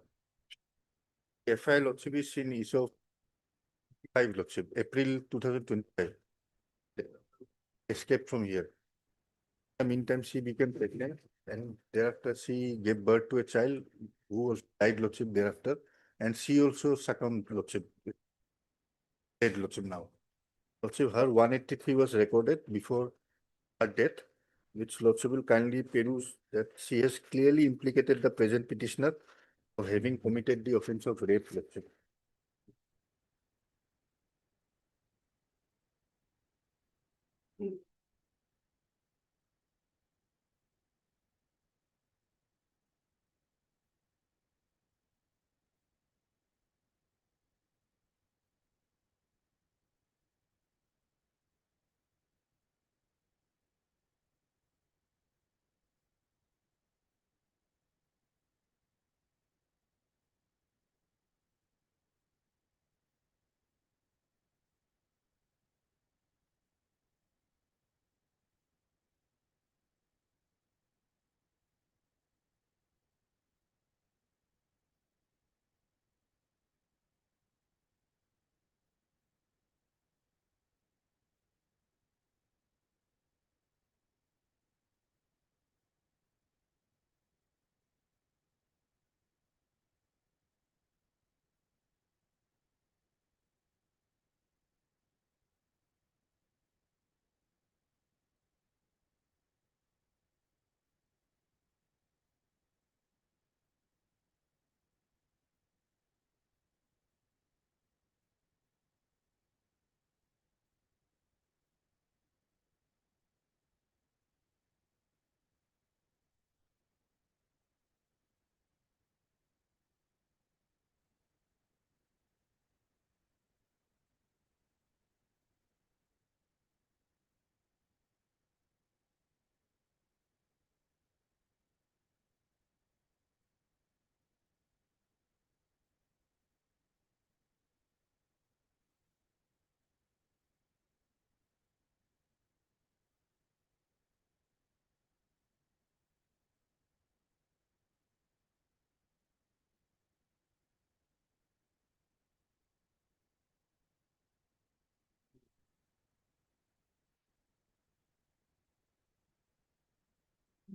FI Lordship is in issue of 5 Lordship, April 2025. Escaped from here. In the meantime, she became pregnant and thereafter she gave birth to a child who was died Lordship thereafter. And she also succumbed Lordship. Dead Lordship now. Lordship, her 183 was recorded before her death, which Lordship will kindly peruse that she has clearly implicated the present petitioner of having committed the offense of rape, Lordship.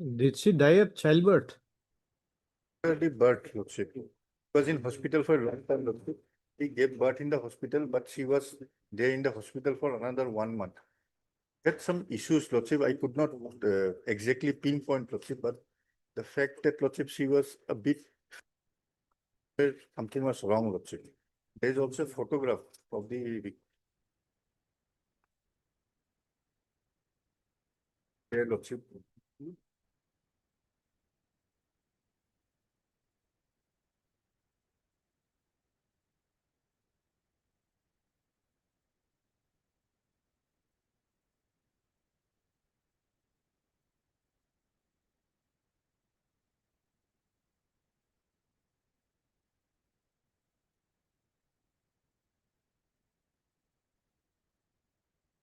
Did she die at childbirth? The birth, Lordship. Was in hospital for a long time, Lordship. He gave birth in the hospital, but she was there in the hospital for another 1 month. Had some issues, Lordship. I could not exactly pinpoint, Lordship, but the fact that, Lordship, she was a bit, something was wrong, Lordship. There is also a photograph of the there, Lordship.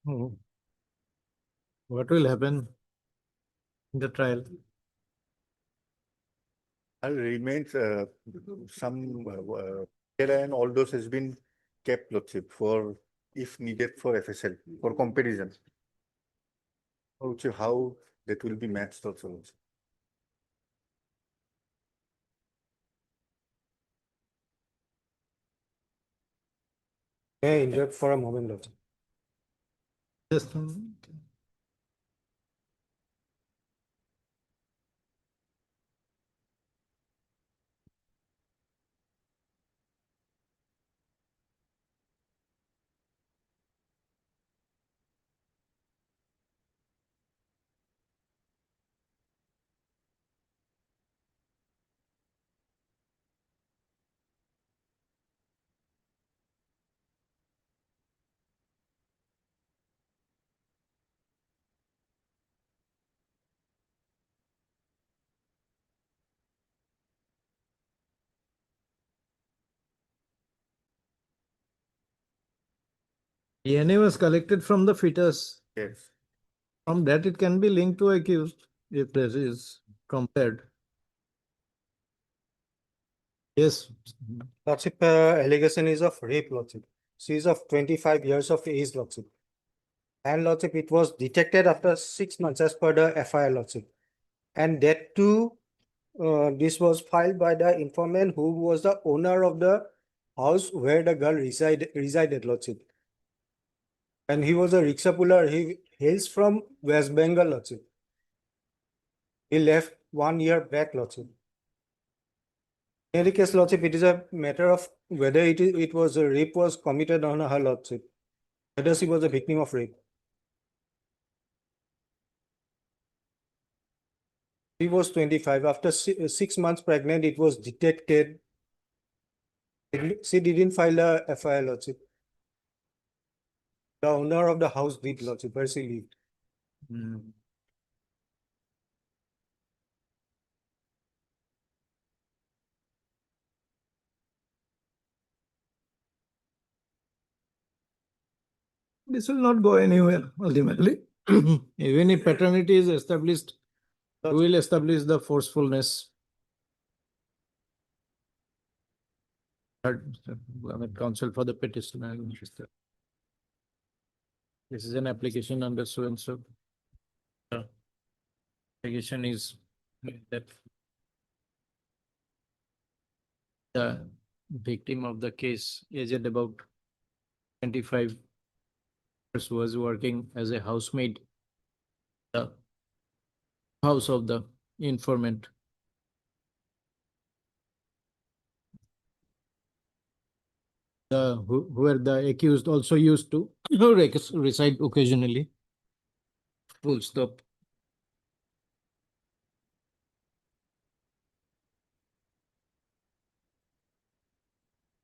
Oh. What will happen in the trial? Remains some data and all those has been kept, Lordship, for if needed for FSL for comparison. Also, how that will be matched also, Lordship. May I interrupt for a moment, Lordship? Just DNA was collected from the fetus. Yes. From that, it can be linked to accused if there is compared. Yes. Lordship, allegation is of rape, Lordship. She is of 25 years of age, Lordship. And Lordship, it was detected after 6 months as per the FIR, Lordship. And that too, this was filed by the informant who was the owner of the house where the girl resided, Lordship. And he was a rickshaw puller. He hails from West Bengal, Lordship. He left 1 year back, Lordship. In any case, Lordship, it is a matter of whether it was a rape was committed on her, Lordship. Whether she was a victim of rape. She was 25. After 6 months pregnant, it was detected. She didn't file a FIR, Lordship. The owner of the house did, Lordship, where she lived. This will not go anywhere ultimately. Even if paternity is established, we will establish the forcefulness. Counsel for the petitioner. This is an application under so and so. Application is that the victim of the case, aged about 25 years, was working as a housemaid. The house of the informant. Where the accused also used to reside occasionally. Full stop.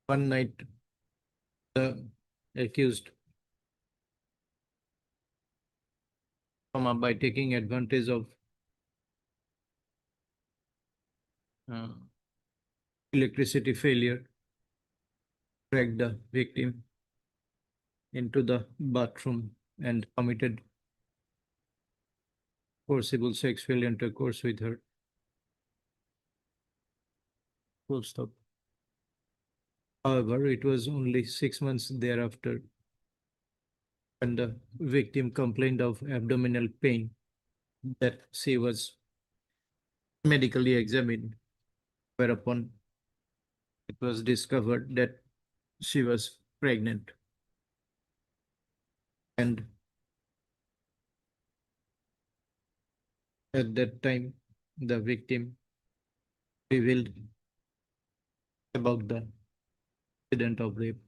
One night, the accused, by taking advantage of electricity failure, dragged the victim into the bathroom and committed forcible sexual intercourse with her. Full stop. However, it was only 6 months thereafter when the victim complained of abdominal pain that she was medically examined, whereupon it was discovered that she was pregnant. And at that time, the victim revealed about the incident of rape.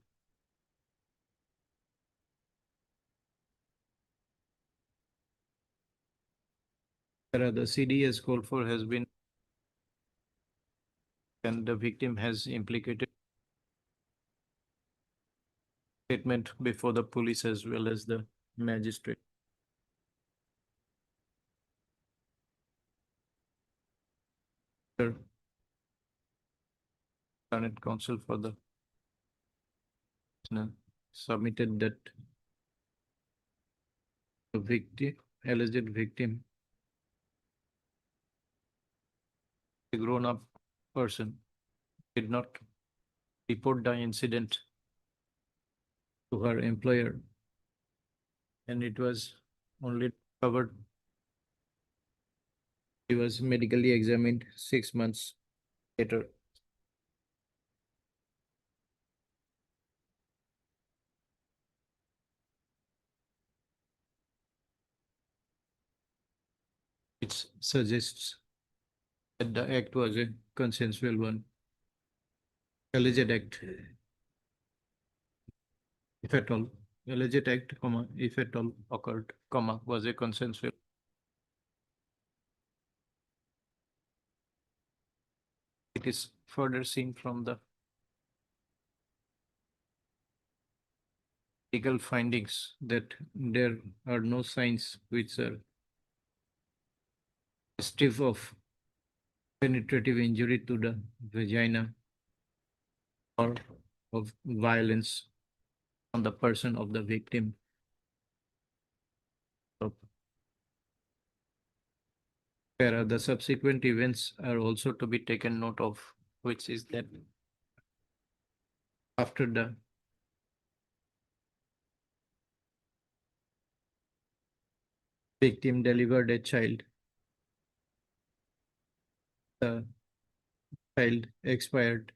The CDS called for has been, and the victim has implicated statement before the police as well as the magistrate. Current counsel for the submitted that the victim, alleged victim, a grown-up person, did not report the incident to her employer, and it was only covered. He was medically examined 6 months later. It suggests that the act was a consensual one. Alleged act, if at all, alleged act, comma, if at all occurred, comma, was a consensual. It is further seen from the legal findings that there are no signs which are suggestive of penetrative injury to the vagina or of violence on the person of the victim. Where the subsequent events are also to be taken note of, which is that after the victim delivered a child, the child expired.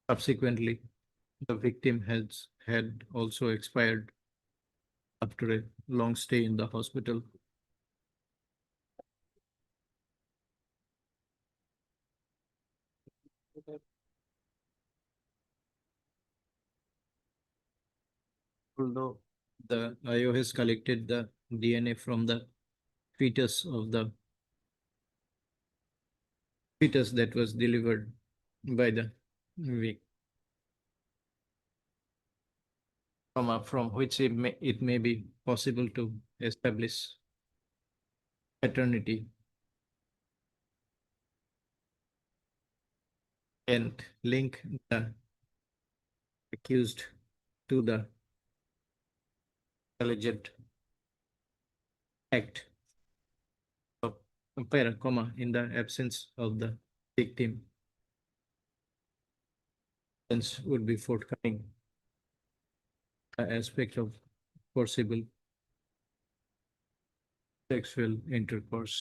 Subsequently, the victim had also expired after a long stay in the hospital. Although the IO has collected the DNA from the fetus that was delivered by the victim, from which it may be possible to establish paternity and link the accused to the alleged act of comma, in the absence of the victim. Hence would be forthcoming aspect of forcible sexual intercourse.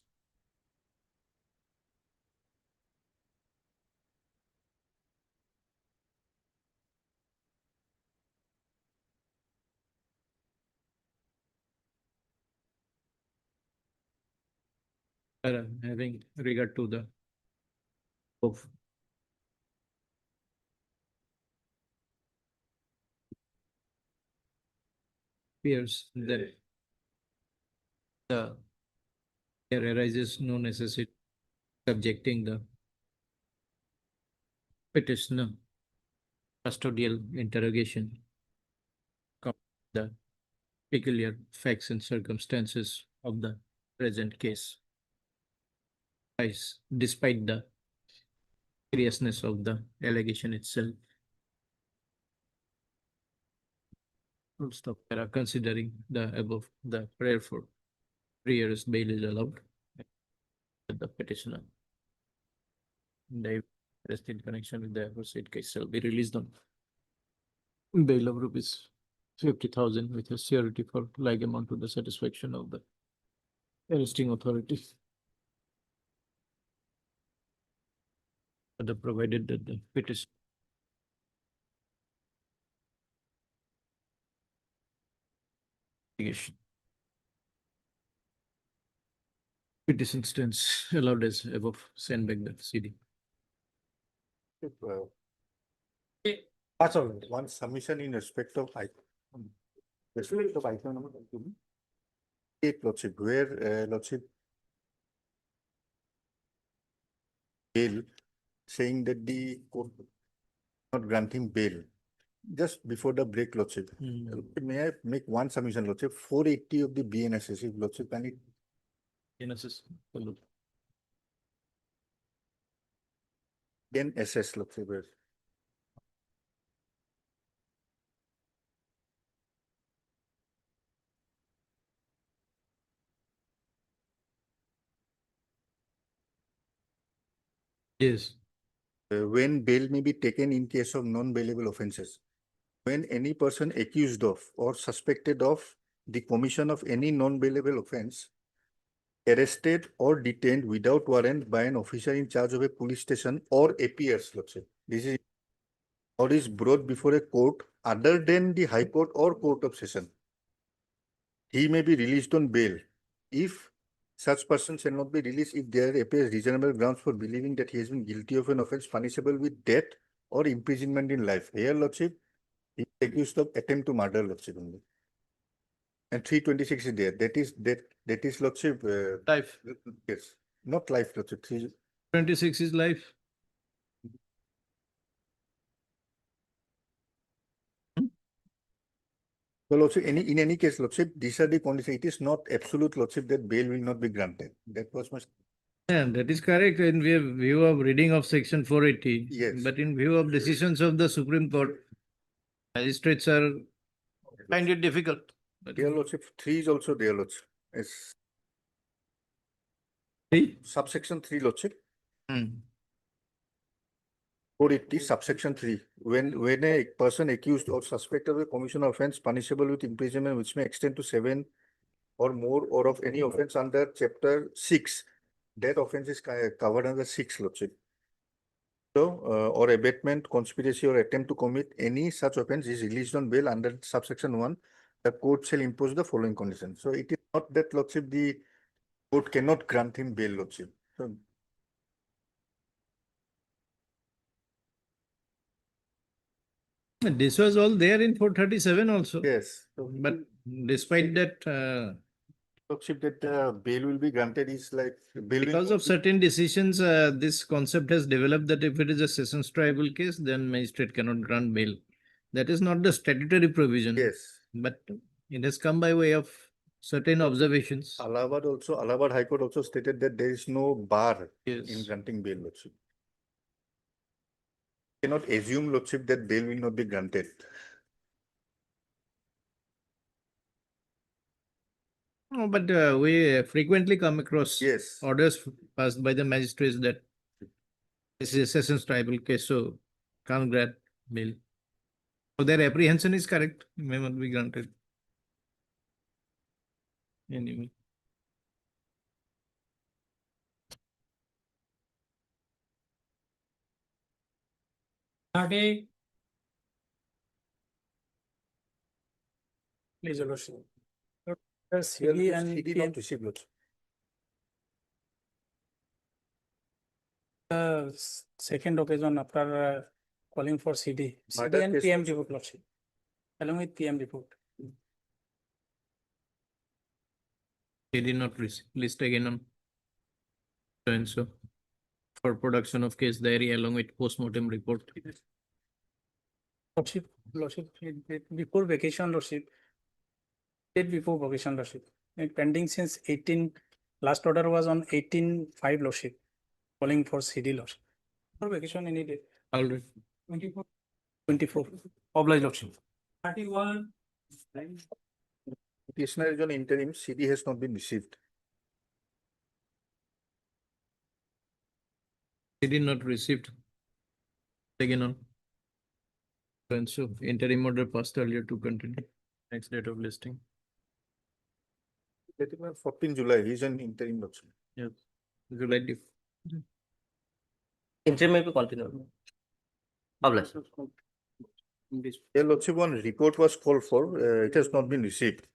Having regard to the of appears that there arises no necessity subjecting the petitioner custodial interrogation, the peculiar facts and circumstances of the present case. Despite the seriousness of the allegation itself. Full stop. Considering the above, the prayer for 3 years bail is allowed. The petitioner, the arrest in connection with the aforesaid case shall be released on bail of rupees 50,000 with a surety for like amount to the satisfaction of the arresting authorities. the provided that the petition. Petition stands allowed as above, send back the CD. That's all. One submission in respect of respect of item number 8, Lordship, where Lordship bail saying that the court not granting bail just before the break, Lordship. May I make one submission, Lordship? 480 of the BNSS, if Lordship, can it NSS. then SS, Lordship? Where? Yes. When bail may be taken in case of non-bailable offences. When any person accused of or suspected of the commission of any non-bailable offence arrested or detained without warrant by an officer in charge of a police station or appears, Lordship. This is or is brought before a court other than the High Court or Court of Session. He may be released on bail if such person shall not be released if there appears reasonable grounds for believing that he has been guilty of an offence punishable with death or imprisonment in life. Here, Lordship, he is accused of attempt to murder, Lordship, only. And 326 is there. That is Lordship. Life. Yes, not life, Lordship. 26 is life. Well, also in any case, Lordship, these are the conditions. It is not absolute, Lordship, that bail will not be granted. That was my. Yeah, that is correct in view of reading of section 480. Yes. But in view of decisions of the Supreme Court, magistrates are find it difficult. Dear Lordship, 3 is also there, Lordship. It's 3? subsection 3, Lordship. 480, subsection 3. When a person accused or suspected of a commission of offence punishable with imprisonment which may extend to 7 or more or of any offence under chapter 6, that offence is covered under 6, Lordship. So, or abatement, conspiracy or attempt to commit any such offence is released on bail under subsection 1. The court shall impose the following conditions. So it is not that, Lordship, the court cannot grant him bail, Lordship. So, This was all there in 437 also. yes. But despite that, Lordship, that bail will be granted is like bail because of certain decisions, this concept has developed that if it is a sessions tribal case, then magistrate cannot grant bail. That is not the statutory provision. Yes. But it has come by way of certain observations. Allahabad High Court also stated that there is no bar Yes. in granting bail, Lordship. Cannot assume, Lordship, that bail will not be granted. No, but we frequently come across Yes. orders passed by the magistrates that this is a sessions tribal case, so can't grant bail. So their apprehension is correct, may not be granted. Anyway. Please, Your Lordship. CD and He did PM, not receive, Lordship. second occasion after calling for CD Murder and case PM also. report, Lordship, along with PM report. He did not list again on so and so for production of case diary along with postmortem report. Lordship, before vacation, Lordship. Date before vacation, Lordship. Pending since 18, last order was on 18/5, Lordship. Calling for CD, Lordship. For vacation any day. Already. 24. Obliged, Lordship. 31. Petitioner is on interim, CD has not been received. He did not received again on. And so interim order passed earlier to continue. Next date of listing. 14 July, he is an interim, Lordship. Yes. July. Interim may be continued. Publish. Yeah, Lordship, one report was called for, it has not been received.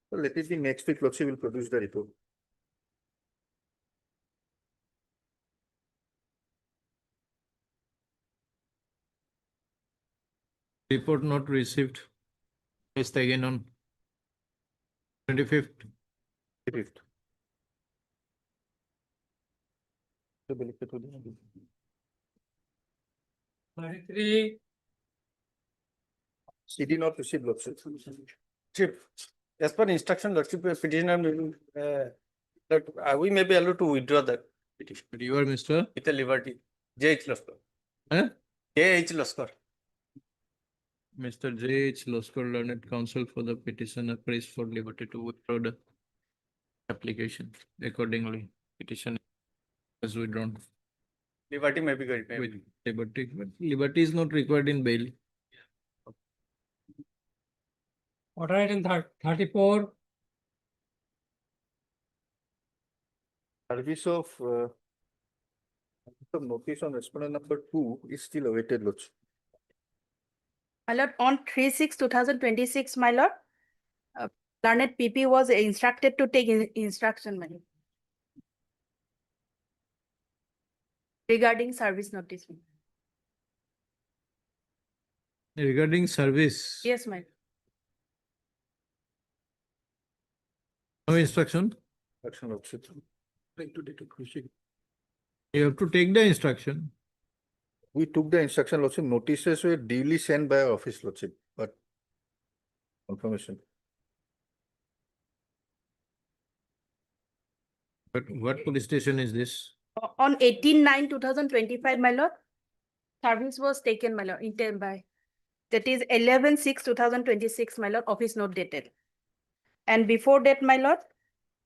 So let it be next week, Lordship will produce the report. Report not received. Placed again on 25th. 5th. CD not received, Lordship. Chief, as per instruction, Lordship petitioner, we may be allowed to withdraw that petition You are Mr. with a liberty. J.H. Laskar. Huh? J.H. Laskar. Mr. J.H. Laskar, learned counsel for the petitioner, prays for liberty to withdraw the application. Accordingly, petition is withdrawn Liberty may be granted. with liberty. But liberty is not required in bail. Order item 34. Service of notice on respondent number 2 is still awaited, Lordship. My lord, on 3/6/2026, my lord, learned PP was instructed to take instruction, my lord. Regarding service notice. Regarding service. Yes, my lord. No instruction. Action, Lordship. You have to take the instruction. We took the instruction, Lordship. Notices were duly sent by our office, Lordship, but confirmation. But what police station is this? On 18/9/2025, my lord, service was taken, my lord, intent by, that is 11/6/2026, my lord, office note dated. And before that, my lord,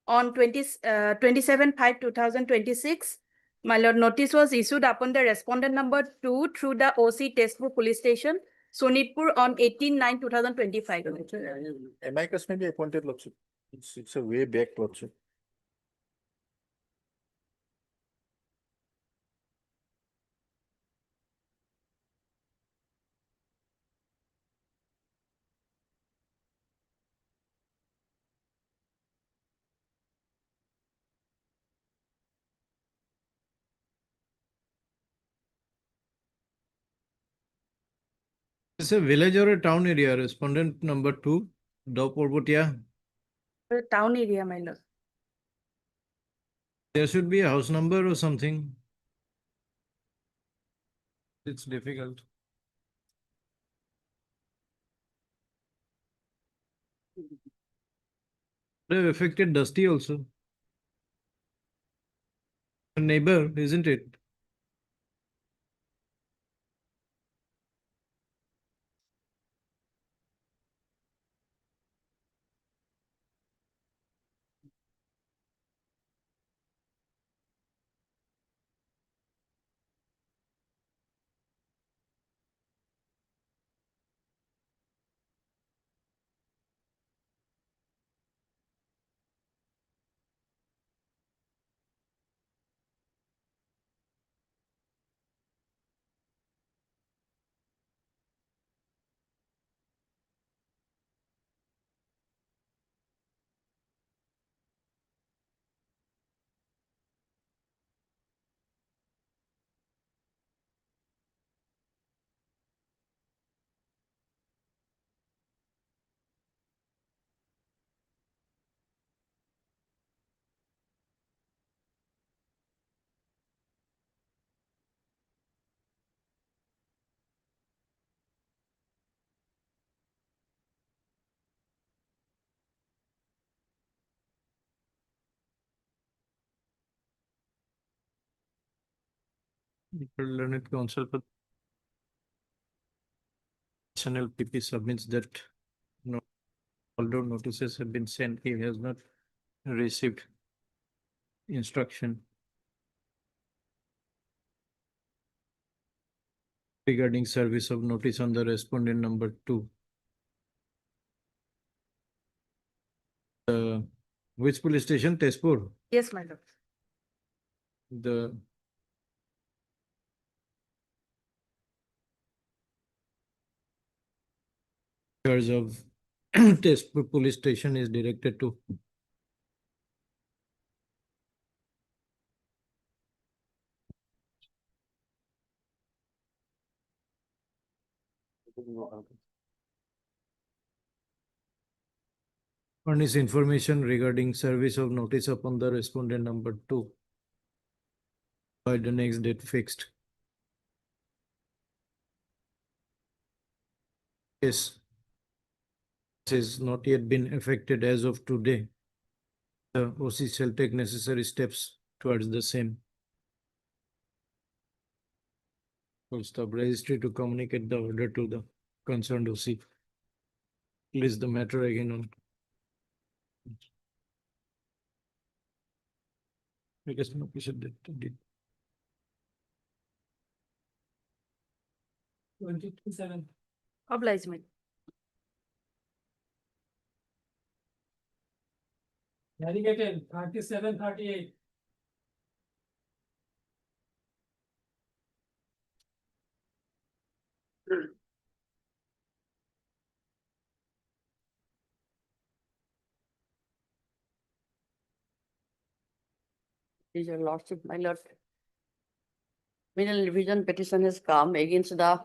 on 27/5/2026, my lord, notice was issued upon the respondent number 2 through the OC Testpur Police Station, Sonitpur, on 18/9/2025. Amicus may be appointed, Lordship. It's a way back, Lordship. It's a village or a town area. Respondent number 2, Doporbotia. Town area, my lord. There should be a house number or something. It's difficult. They have affected Dusty also. A neighbor, isn't it? Learned counsel for PP submits that no, although notices have been sent, he has not received instruction regarding service of notice on the respondent number 2. Which police station? Tezpur. Yes, my lord. The charge of Tezpur police station is directed to furnish information regarding service of notice upon the respondent number 2 by the next date fixed. Yes. Has not yet been affected as of today. The OC shall take necessary steps towards the same. Full stop. Registry to communicate the order to the concerned OC. List the matter again on. Because no patient did. 22/7. Obligement. Navigated 37/38. Is your lordship, my lord. Criminal revision petition has come against the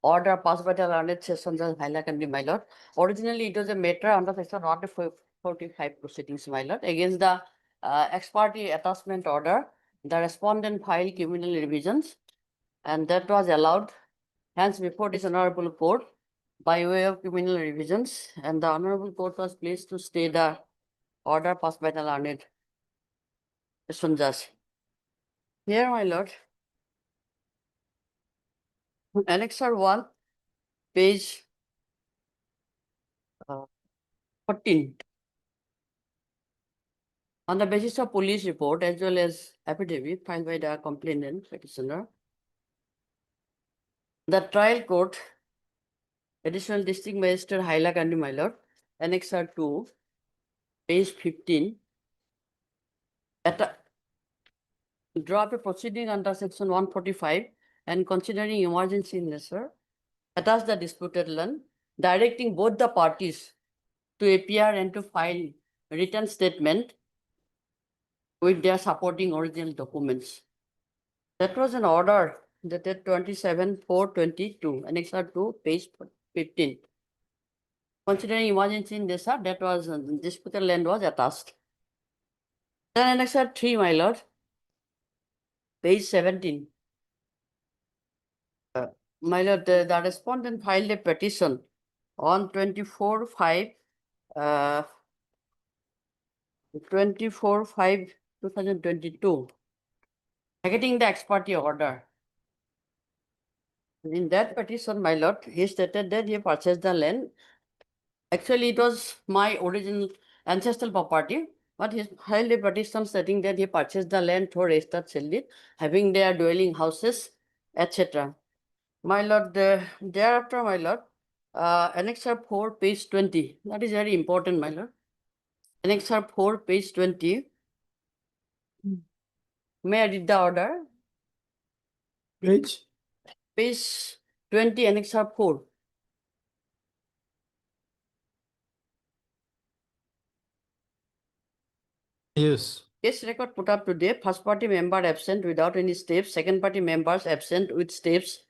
order passed by the learned session judge Hailakandi, my lord. Originally, it was a matter under section 145 proceedings, my lord, against the ex parte attachment order. The respondent filed criminal revisions, and that was allowed. Hence, before this honorable court, by way of criminal revisions, and the honorable court was pleased to stay the order passed by the learned session judge. Here, my lord, Annexure 1, page 14. On the basis of police report as well as affidavit filed by the complainant petitioner, the trial court, additional district magistrate Hailakandi, my lord, Annexure 2, page 15, draw up a proceeding under section 145 and considering emergency in nature, attach the disputed land, directing both the parties to appear and to file written statement with their supporting original documents. That was an order dated 27/4/22, Annexure 2, page 15. Considering emergency in nature, that was disputed land was attached. Then Annexure 3, my lord, page 17. My lord, the respondent filed a petition on 24/5, 2022, negating the ex parte order. In that petition, my lord, he stated that he purchased the land. Actually, it was my original ancestral property, but he filed a petition stating that he purchased the land for registered sale deed, having their dwelling houses, etc. My lord, thereafter, my lord, Annexure 4, page 20. That is very important, my lord. Annexure 4, page 20. May I read the order? Page? Page 20, Annexure 4. Yes. Case record put up today, first party member absent without any steps, second party members absent with steps.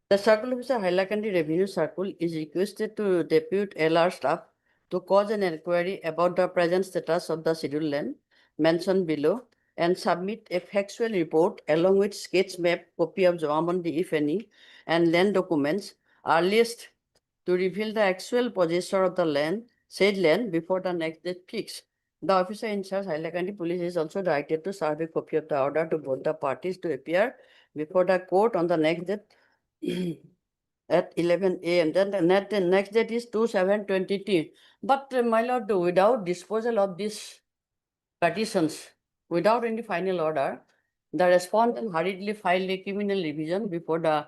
The Circle Officer Hailakandi Revenue Circle is requested to depute LR staff to cause an inquiry about the present status of the scheduled land mentioned below and submit a factual report along with sketch map, copy of Jamamandi if any, and land documents earliest to reveal the actual possessor of the land, said land, before the next date fixed. The officer in charge, Hailakandi Police, is also directed to serve a copy of the order to both the parties to appear before the court on the next date at 11 a.m. Then the next date is 2/7/22. But my lord, without disposal of these petitions, without any final order, the respondent hurriedly filed a criminal revision before the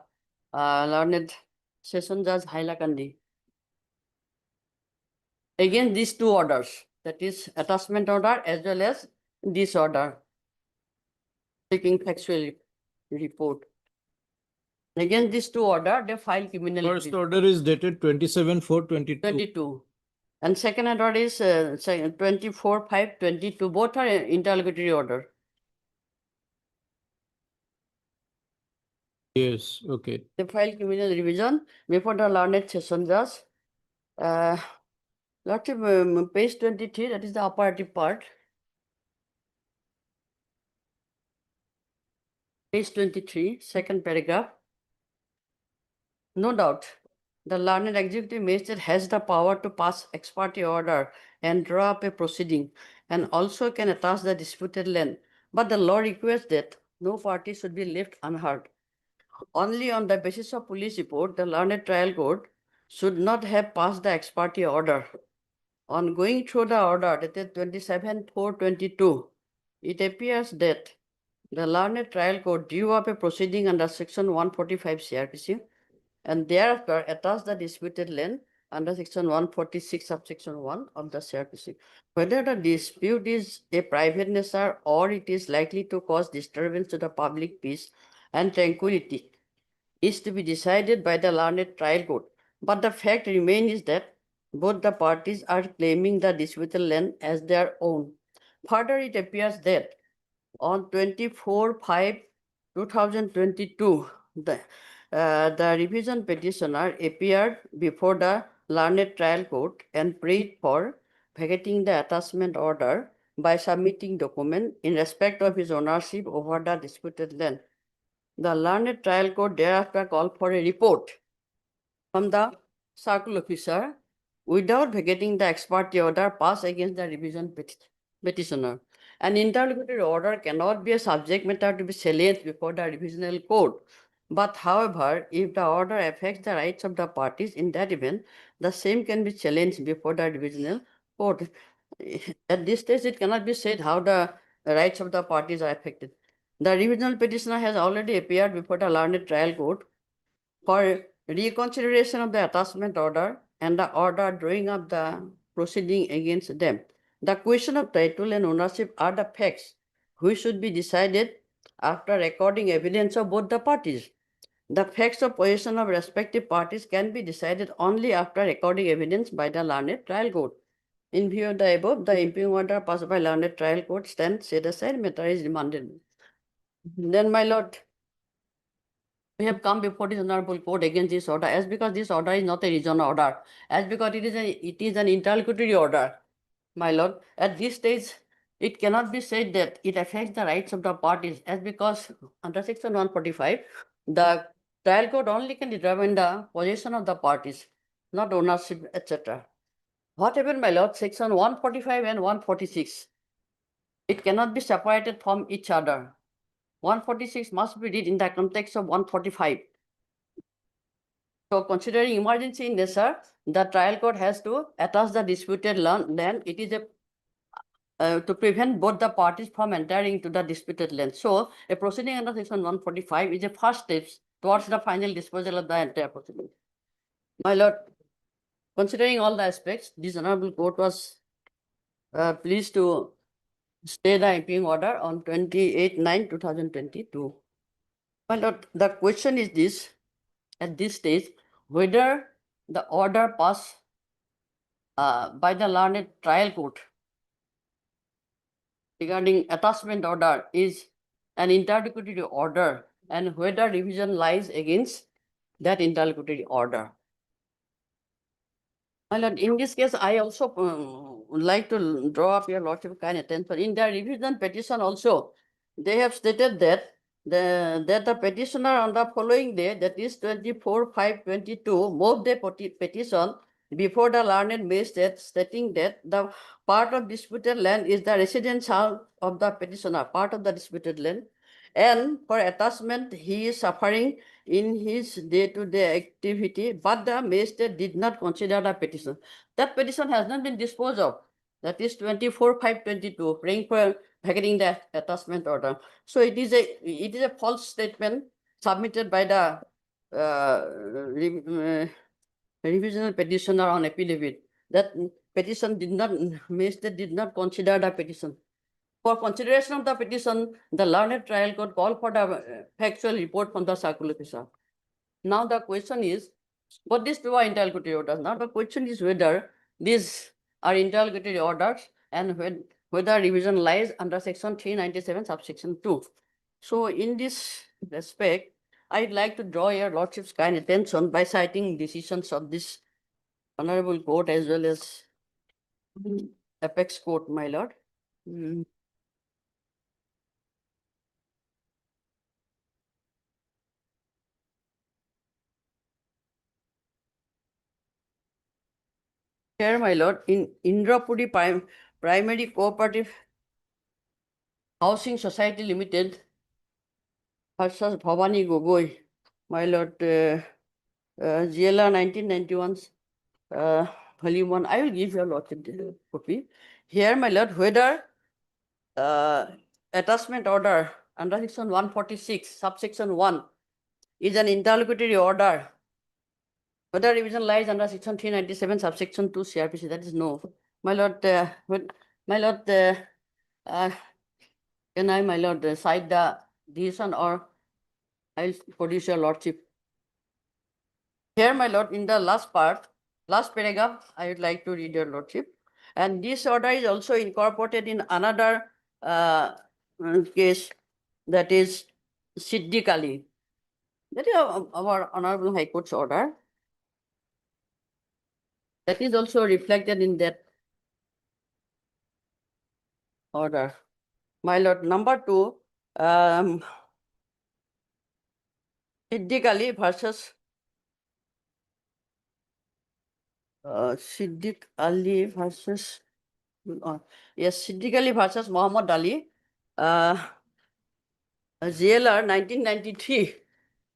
learned session judge Hailakandi. Again, these two orders, that is attachment order as well as this order, taking factual report. Against these two order, they file criminal First case. order is dated 27/4/22. 22. And second order is 24/5/22. Both are interlocutory order. Yes, okay. They file criminal revision before the learned session judge. Lordship, page 23, that is the operative part. Page 23, second paragraph. No doubt, the learned executive magistrate has the power to pass ex parte order and draw up a proceeding, and also can attach the disputed land. But the law requires that no party should be left unheard. Only on the basis of police report, the learned trial court should not have passed the ex parte order. On going through the order dated 27/4/22, it appears that the learned trial court drew up a proceeding under section 145 CRPC and thereafter attached the disputed land under section 146 subsection 1 of the CRPC. Whether the dispute is a private nature or it is likely to cause disturbance to the public peace and tranquility is to be decided by the learned trial court. But the fact remains is that both the parties are claiming the disputed land as their own. Further, it appears that on 24/5/2022, the revision petitioner appeared before the learned trial court and prayed for vacating the attachment order by submitting document in respect of his ownership over the disputed land. The learned trial court thereafter called for a report from the circle officer without vacating the ex parte order passed against the revision petitioner. An interlocutory order cannot be a subject matter to be salient before the revisional court. But however, if the order affects the rights of the parties, in that event, the same can be challenged before the revisional court. At this stage, it cannot be said how the rights of the parties are affected. The revisional petitioner has already appeared before the learned trial court for reconsideration of the attachment order and the order drawing up the proceeding against them. The question of title and ownership are the facts which should be decided after recording evidence of both the parties. The facts of possession of respective parties can be decided only after recording evidence by the learned trial court. In view of the above, the impugn order passed by learned trial court stands set aside, matter is remanded. Then, my lord, we have come before this honorable court against this order, as because this order is not a regional order, as because it is an interlocutory order, my lord. At this stage, it cannot be said that it affects the rights of the parties, as because under section 145, the trial court only can determine the possession of the parties, not ownership, etc. Whatever, my lord, section 145 and 146, it cannot be separated from each other. 146 must be read in the context of 145. So considering emergency in nature, the trial court has to attach the disputed land. It is to prevent both the parties from entering into the disputed land. So a proceeding under section 145 is a first step towards the final disposal of the entire proceeding. My lord, considering all the aspects, this honorable court was pleased to stay the impugn order on 28/9/2022. My lord, the question is this, at this stage, whether the order passed by the learned trial court regarding attachment order is an interlocutory order and whether revision lies against that interlocutory order. My lord, in this case, I also would like to draw up your lordship kind attention. In their revision petition also, they have stated that the petitioner on the following day, that is 24/5/22, moved the petition before the learned magistrate, stating that the part of disputed land is the residence house of the petitioner, part of the disputed land, and for attachment he is suffering in his day-to-day activity, but the magistrate did not consider the petition. That petition has not been disposed of. That is 24/5/22, praying for vacating the attachment order. So it is a false statement submitted by the revisional petitioner on affidavit. That petition magistrate did not consider the petition. For consideration of the petition, the learned trial court called for the factual report from the circle officer. Now the question is, but these two are interlocutory orders. Now the question is whether these are interlocutory orders and whether revision lies under section 397 subsection 2. So in this respect, I'd like to draw your lordship's kind attention by citing decisions of this honorable court as well as apex court, my lord. Here, my lord, in Indrapuri Primary Cooperative Housing Society Limited versus Bhavani Gogoi, my lord, GLR 1991, volume 1. I will give your lordship the copy. Here, my lord, whether attachment order under section 146, subsection 1 is an interlocutory order, whether revision lies under section 397, subsection 2 CRPC, that is no. My lord, my lord, can I, my lord, cite the decision or I will produce your lordship. Here, my lord, in the last part, last paragraph, I would like to read your lordship. And this order is also incorporated in another case, that is Siddiq Ali. That is our Honorable High Court's order. That is also reflected in that order. My lord, number 2, Siddiq Ali versus Siddiq Ali versus yes, Siddiq Ali versus Muhammad Ali, GLR 1993,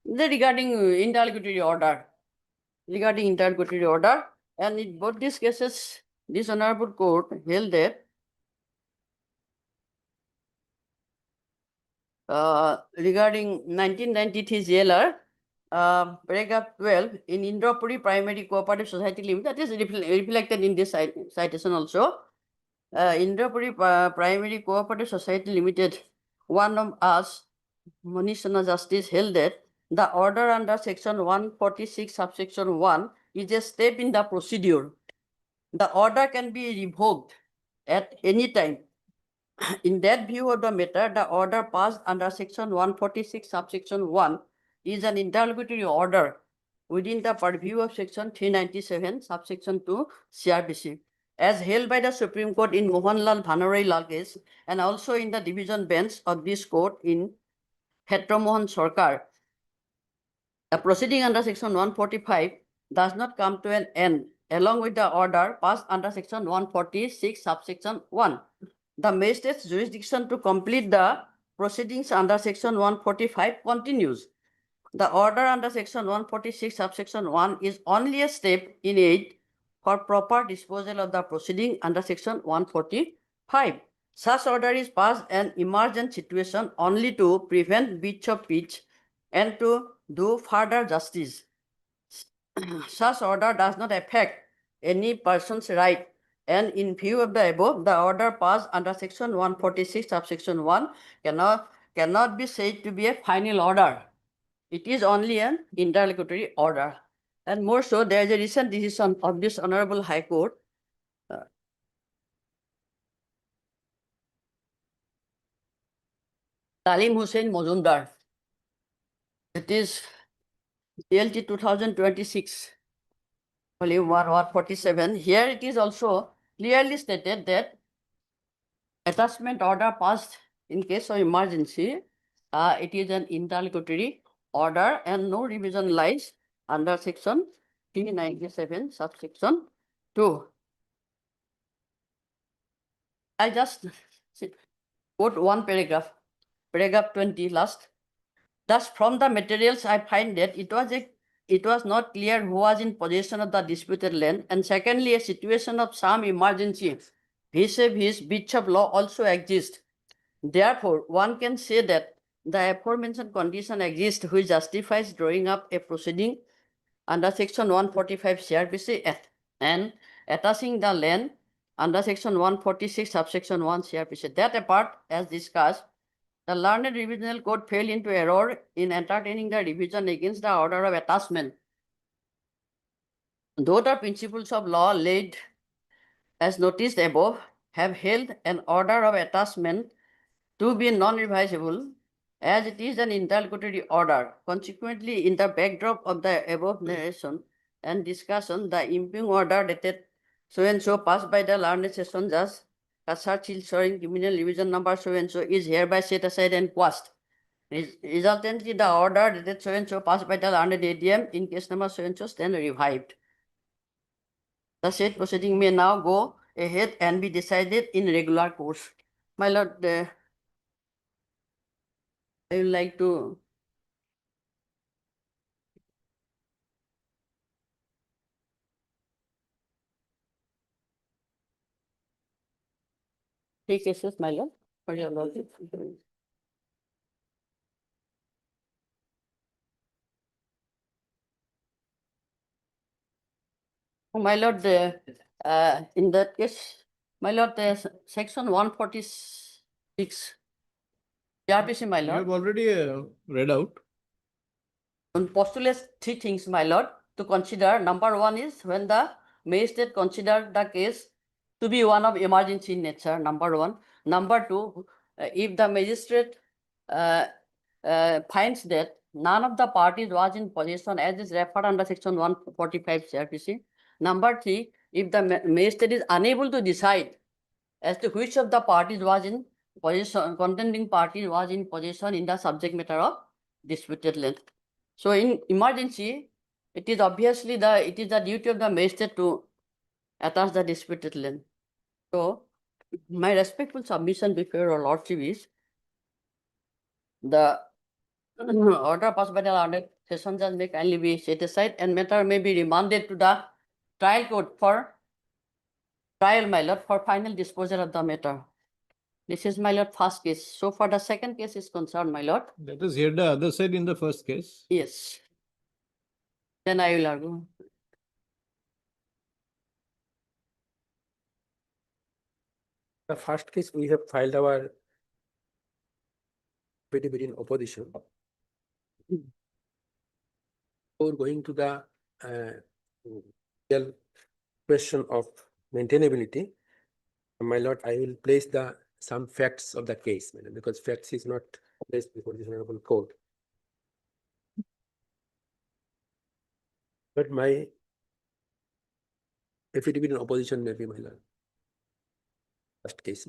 regarding interlocutory order. Regarding interlocutory order, and in both these cases, this honorable court held that regarding 1993 GLR, paragraph 12 in Indrapuri Primary Cooperative Society Limited, that is reflected in this citation also. Indrapuri Primary Cooperative Society Limited, one of us, Manishana Justice, held that the order under section 146 subsection 1 is a step in the procedure. The order can be revoked at any time. In that view of the matter, the order passed under section 146 subsection 1 is an interlocutory order within the purview of section 397 subsection 2 CRPC, as held by the Supreme Court in Mohanlal Bhanare Lal case and also in the division bench of this court in Hetro Mohan Sarkar. The proceeding under section 145 does not come to an end along with the order passed under section 146 subsection 1. The magistrate's jurisdiction to complete the proceedings under section 145 continues. The order under section 146 subsection 1 is only a step in aid for proper disposal of the proceeding under section 145. Such order is passed an emergent situation only to prevent breach of peace and to do further justice. Such order does not affect any person's right, and in view of the above, the order passed under section 146 subsection 1 cannot be said to be a final order. It is only an interlocutory order. And more so, there is a recent decision of this Honorable High Court, Talim Hussain Mozumdar. It is CLT 2026, volume 147. Here it is also clearly stated that attachment order passed in case of emergency, it is an interlocutory order and no revision lies under section 397 subsection 2. I just quote one paragraph, paragraph 20 last. Thus, from the materials, I find that it was not clear who was in possession of the disputed land, and secondly, a situation of some emergency vis-a-vis breach of law also exists. Therefore, one can say that the aforementioned condition exists which justifies drawing up a proceeding under section 145 CRPC and attaching the land under section 146 subsection 1 CRPC. That apart, as discussed, The learned revisional court fell into error in entertaining the revision against the order of attachment. Though the principles of law laid as noticed above have held an order of attachment to be non-revisable, as it is an interlocutory order. Consequently, in the backdrop of the above narration and discussion, the impugn order dated so-and-so passed by the learned session judge, Kasar showing criminal revision number so-and-so is hereby set aside and quashed. Resultantly, the order dated so-and-so passed by the learned ADM in case number so-and-so stand revived. The said proceeding may now go ahead and be decided in regular course. My lord, I would like to three cases, my lord, for your lordship. Oh, my lord, in that case, my lord, section 146 PRPC, my You have lord, already read out. postulates three things, my lord, to consider. Number one is when the magistrate consider the case to be one of emergency in nature, number one. Number two, if the magistrate finds that none of the parties was in possession as is referred under section 145 CRPC. Number three, if the magistrate is unable to decide as to which of the parties was in possession, contending parties was in possession in the subject matter of disputed land. So in emergency, it is obviously the duty of the magistrate to attach the disputed land. So my respectful submission before your lordship is the order passed by the learned session judge may kindly be set aside and matter may be remanded to the trial court for trial, my lord, for final disposal of the matter. This is, my lord, first case. So far the second case is concerned, my lord. Let us hear the other side in the first case. Yes. Then I will argue. The first case, we have filed our affidavit in opposition. Before going to the real question of maintainability, my lord, I will place some facts of the case, because facts is not placed before this honorable court. But my affidavit in opposition may be, my lord. First case.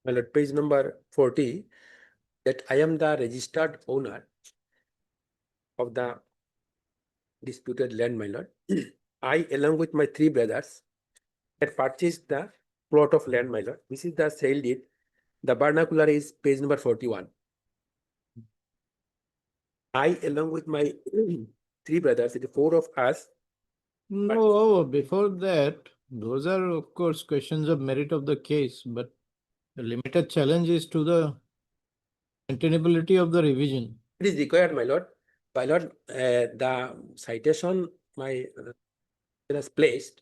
My lord, page number 40, that I am the registered owner of the disputed land, my lord. I, along with my three brothers, had purchased the plot of land, my lord. This is the sale deed. The vernacular is page number 41. I, along with my three brothers, the four of us. No, before that, those are of course questions of merit of the case, but the limited challenge is to the maintainability of the revision. It is required, my lord. My lord, the citation my has placed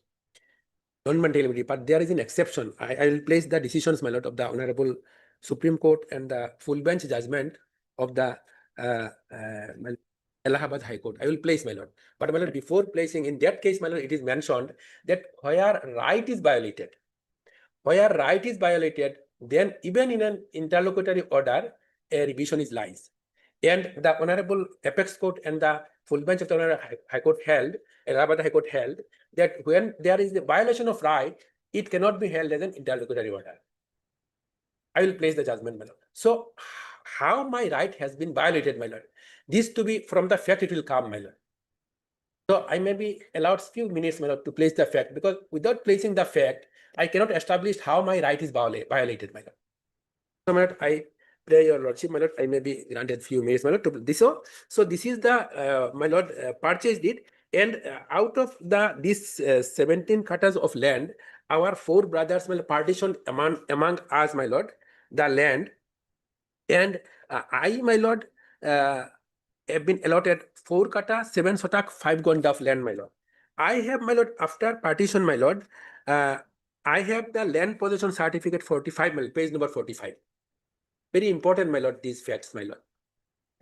non-maintainability, but there is an exception. I will place the decisions, my lord, of the Honorable Supreme Court and the full bench judgment of the Allahabad High Court. I will place, my lord. But my lord, before placing, in that case, my lord, it is mentioned that where right is violated, then even in an interlocutory order, a revision is lies. And the Honorable Apex Court and the full bench of the Honorable High Court held, Allahabad High Court held, that when there is a violation of right, it cannot be held as an interlocutory order. I will place the judgment, my lord. So, how my right has been violated, my lord? This to be from the fact it will come, my lord. So I may be allowed few minutes, my lord, to place the fact, because without placing the fact, I cannot establish how my right is violated, my lord. So, my lord, I pray your lordship, my lord, I may be granted few minutes, my lord, to this. So this is the, my lord, purchase deed. And out of this 17 cutters of land, our 4 brothers, my lord, partitioned among us, my lord, the land. And I, my lord, have been allotted 4 kata, 7 sotak, 5 gonda of land, my lord. I have, my lord, after partition, my lord, I have the land possession certificate 45, my lord, page number 45. Very important, my lord, these facts, my lord.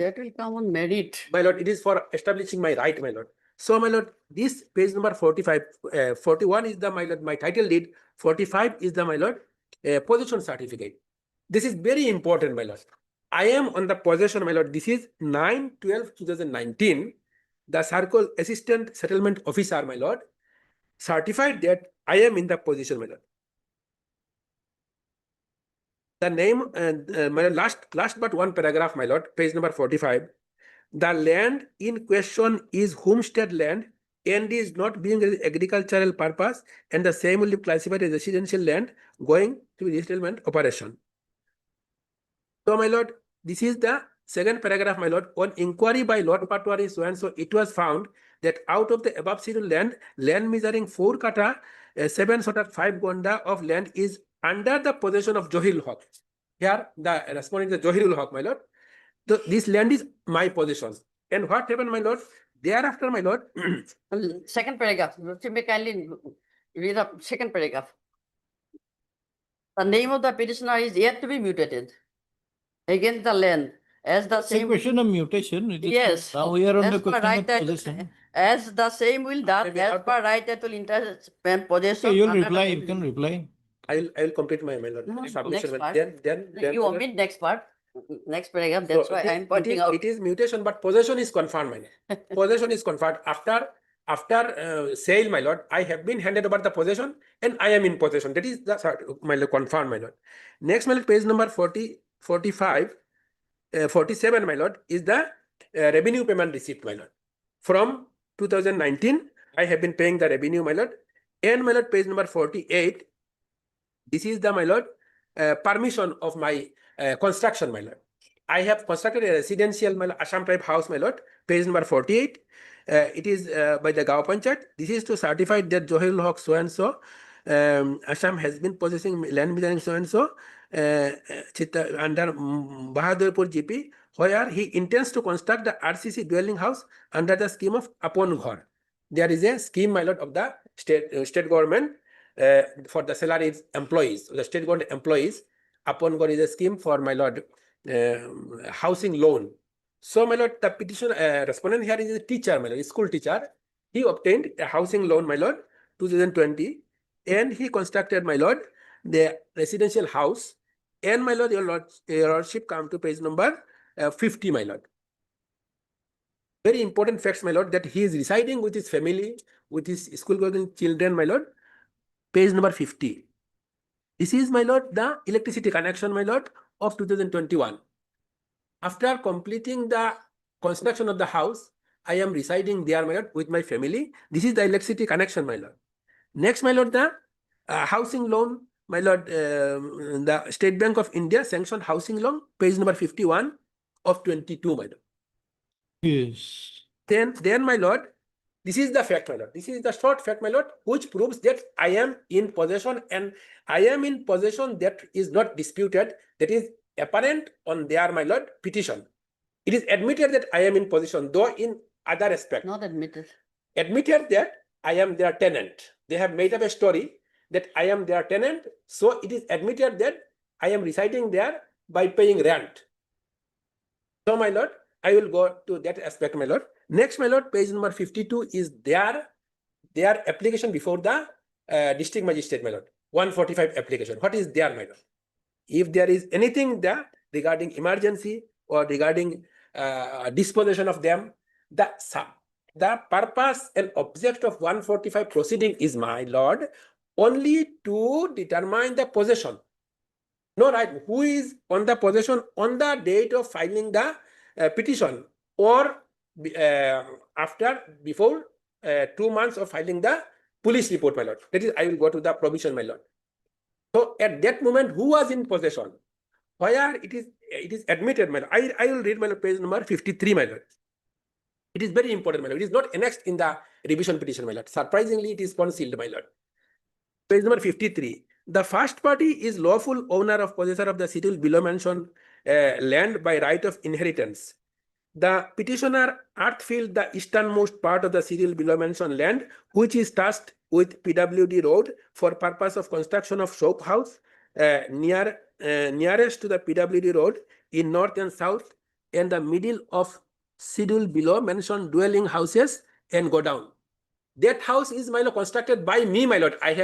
That will come on merit. My lord, it is for establishing my right, my lord. So, my lord, this page number 45, 41 is the, my lord, my title deed, 45 is the, my lord, possession certificate. This is very important, my lord. I am on the possession, my lord. This is 9/12/2019. The Circle Assistant Settlement Officer, my lord, certified that I am in the possession, my lord. The name, my last but one paragraph, my lord, page number 45. The land in question is homestead land and is not being agricultural purpose, and the same will be classified as residential land going to resettlement operation. So, my lord, this is the second paragraph, my lord. On inquiry by Lord Patwari, so and so, it was found that out of the above scheduled land measuring 4 kata, 7 sotak, 5 gonda of land is under the possession of Johirul Haq. Here, the respondent is Johirul Haq, my lord. So, this land is my possession. And what happened, my lord? Thereafter, my lord. Second paragraph. You may kindly read the second paragraph. The name of the petitioner is yet to be mutated against the land as the It's a same. question of mutation. It is- Yes. Now we are on As the per question right of that- possession. As the same will that, Maybe as out per right that will interest possession. Okay, you'll under the reply, same- you can reply. I will complete my lord. No, Submission. next part. Then You my lord. omit next part, next paragraph, that's So why it is- I'm pointing out. It is mutation, but possession is confirmed, my lord. Possession is confirmed after sale, my lord. I have been handed over the possession and I am in possession. That is the, my lord, confirmed, my lord. Next, my lord, page number 40, 45, 47, my lord, is the revenue payment receipt, my lord. From 2019, I have been paying the revenue, my lord. And my lord, page number 48, this is the, my lord, permission of my construction, my lord. I have constructed a residential, my lord, Assam type house, my lord, page number 48. It is by the Gao Panchat. This is to certify that Johirul Haq so and so, Assam has been possessing land measuring so and so under Bahadurpur GP, where he intends to construct the RCC dwelling house under the scheme of Apon Ghar. There is a scheme, my lord, of the state government for the salaried employees, the state government employees. Upon God is a scheme for, my lord, housing loan. So, my lord, the petition respondent here is a teacher, my lord, a school teacher. He obtained a housing loan, my lord, 2020, and he constructed, my lord, the residential house. And, my lord, your lordship, come to page number 50, my lord. Very important facts, my lord, that he is residing with his family, with his school-going children, my lord. Page number 50. This is, my lord, the electricity connection, my lord, of 2021. After completing the construction of the house, I am residing there, my lord, with my family. This is the electricity connection, my lord. Next, my lord, the housing loan, my lord, the State Bank of India sanctioned housing loan, page number 51 of 22, my lord. Yes. Then, my lord, this is the fact, my lord. This is the short fact, my lord, which proves that I am in possession, and I am in possession that is not disputed, that is apparent on their, my lord, petition. It is admitted that I am in possession, though in other aspect. Not admitted. Admitted that I am their tenant. They have made up a story that I am their tenant, so it is admitted that I am residing there by paying rent. So, my lord, I will go to that aspect, my lord. Next, my lord, page number 52 is their application before the district magistrate, my lord. 145 application. What is there, my lord? If there is anything there regarding emergency or regarding disposition of them, the purpose and object of 145 proceeding is, my lord, only to determine the possession. No, right? Who is on the possession on the date of filing the petition, or before 2 months of filing the police report, my lord. That is, I will go to the provision, my lord. So at that moment, who was in possession? where it is admitted, my lord. I will read, my lord, page number 53, my lord. It is very important, my lord. It is not annexed in the revision petition, my lord. Surprisingly, it is concealed, my lord. Page number 53. The first party is lawful owner of possessor of the schedule below mentioned land by right of inheritance. The petitioner earthfilled the easternmost part of the schedule below mentioned land, which is touched with PWD road for purpose of construction of soap house nearest to the PWD road in north and south, and the middle of schedule below mentioned dwelling houses and go down. That house is, my lord, constructed by me, my lord. I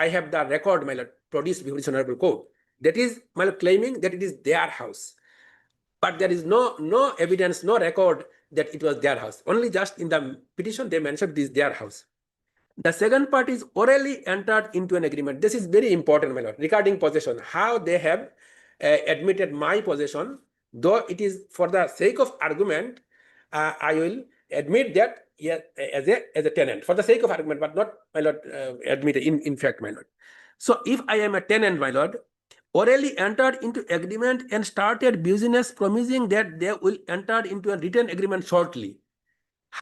have the record, my lord, produced before this honorable court. That is, my lord, claiming that it is their house. But there is no evidence, no record that it was their house. Only just in the petition they mentioned this their house. The second part is orally entered into an agreement. This is very important, my lord, regarding possession. How they have admitted my possession, though it is for the sake of argument, I will admit that as a tenant for the sake of argument, but not, my lord, admitted in fact, my lord. So if I am a tenant, my lord, orally entered into agreement and started business promising that they will enter into a written agreement shortly.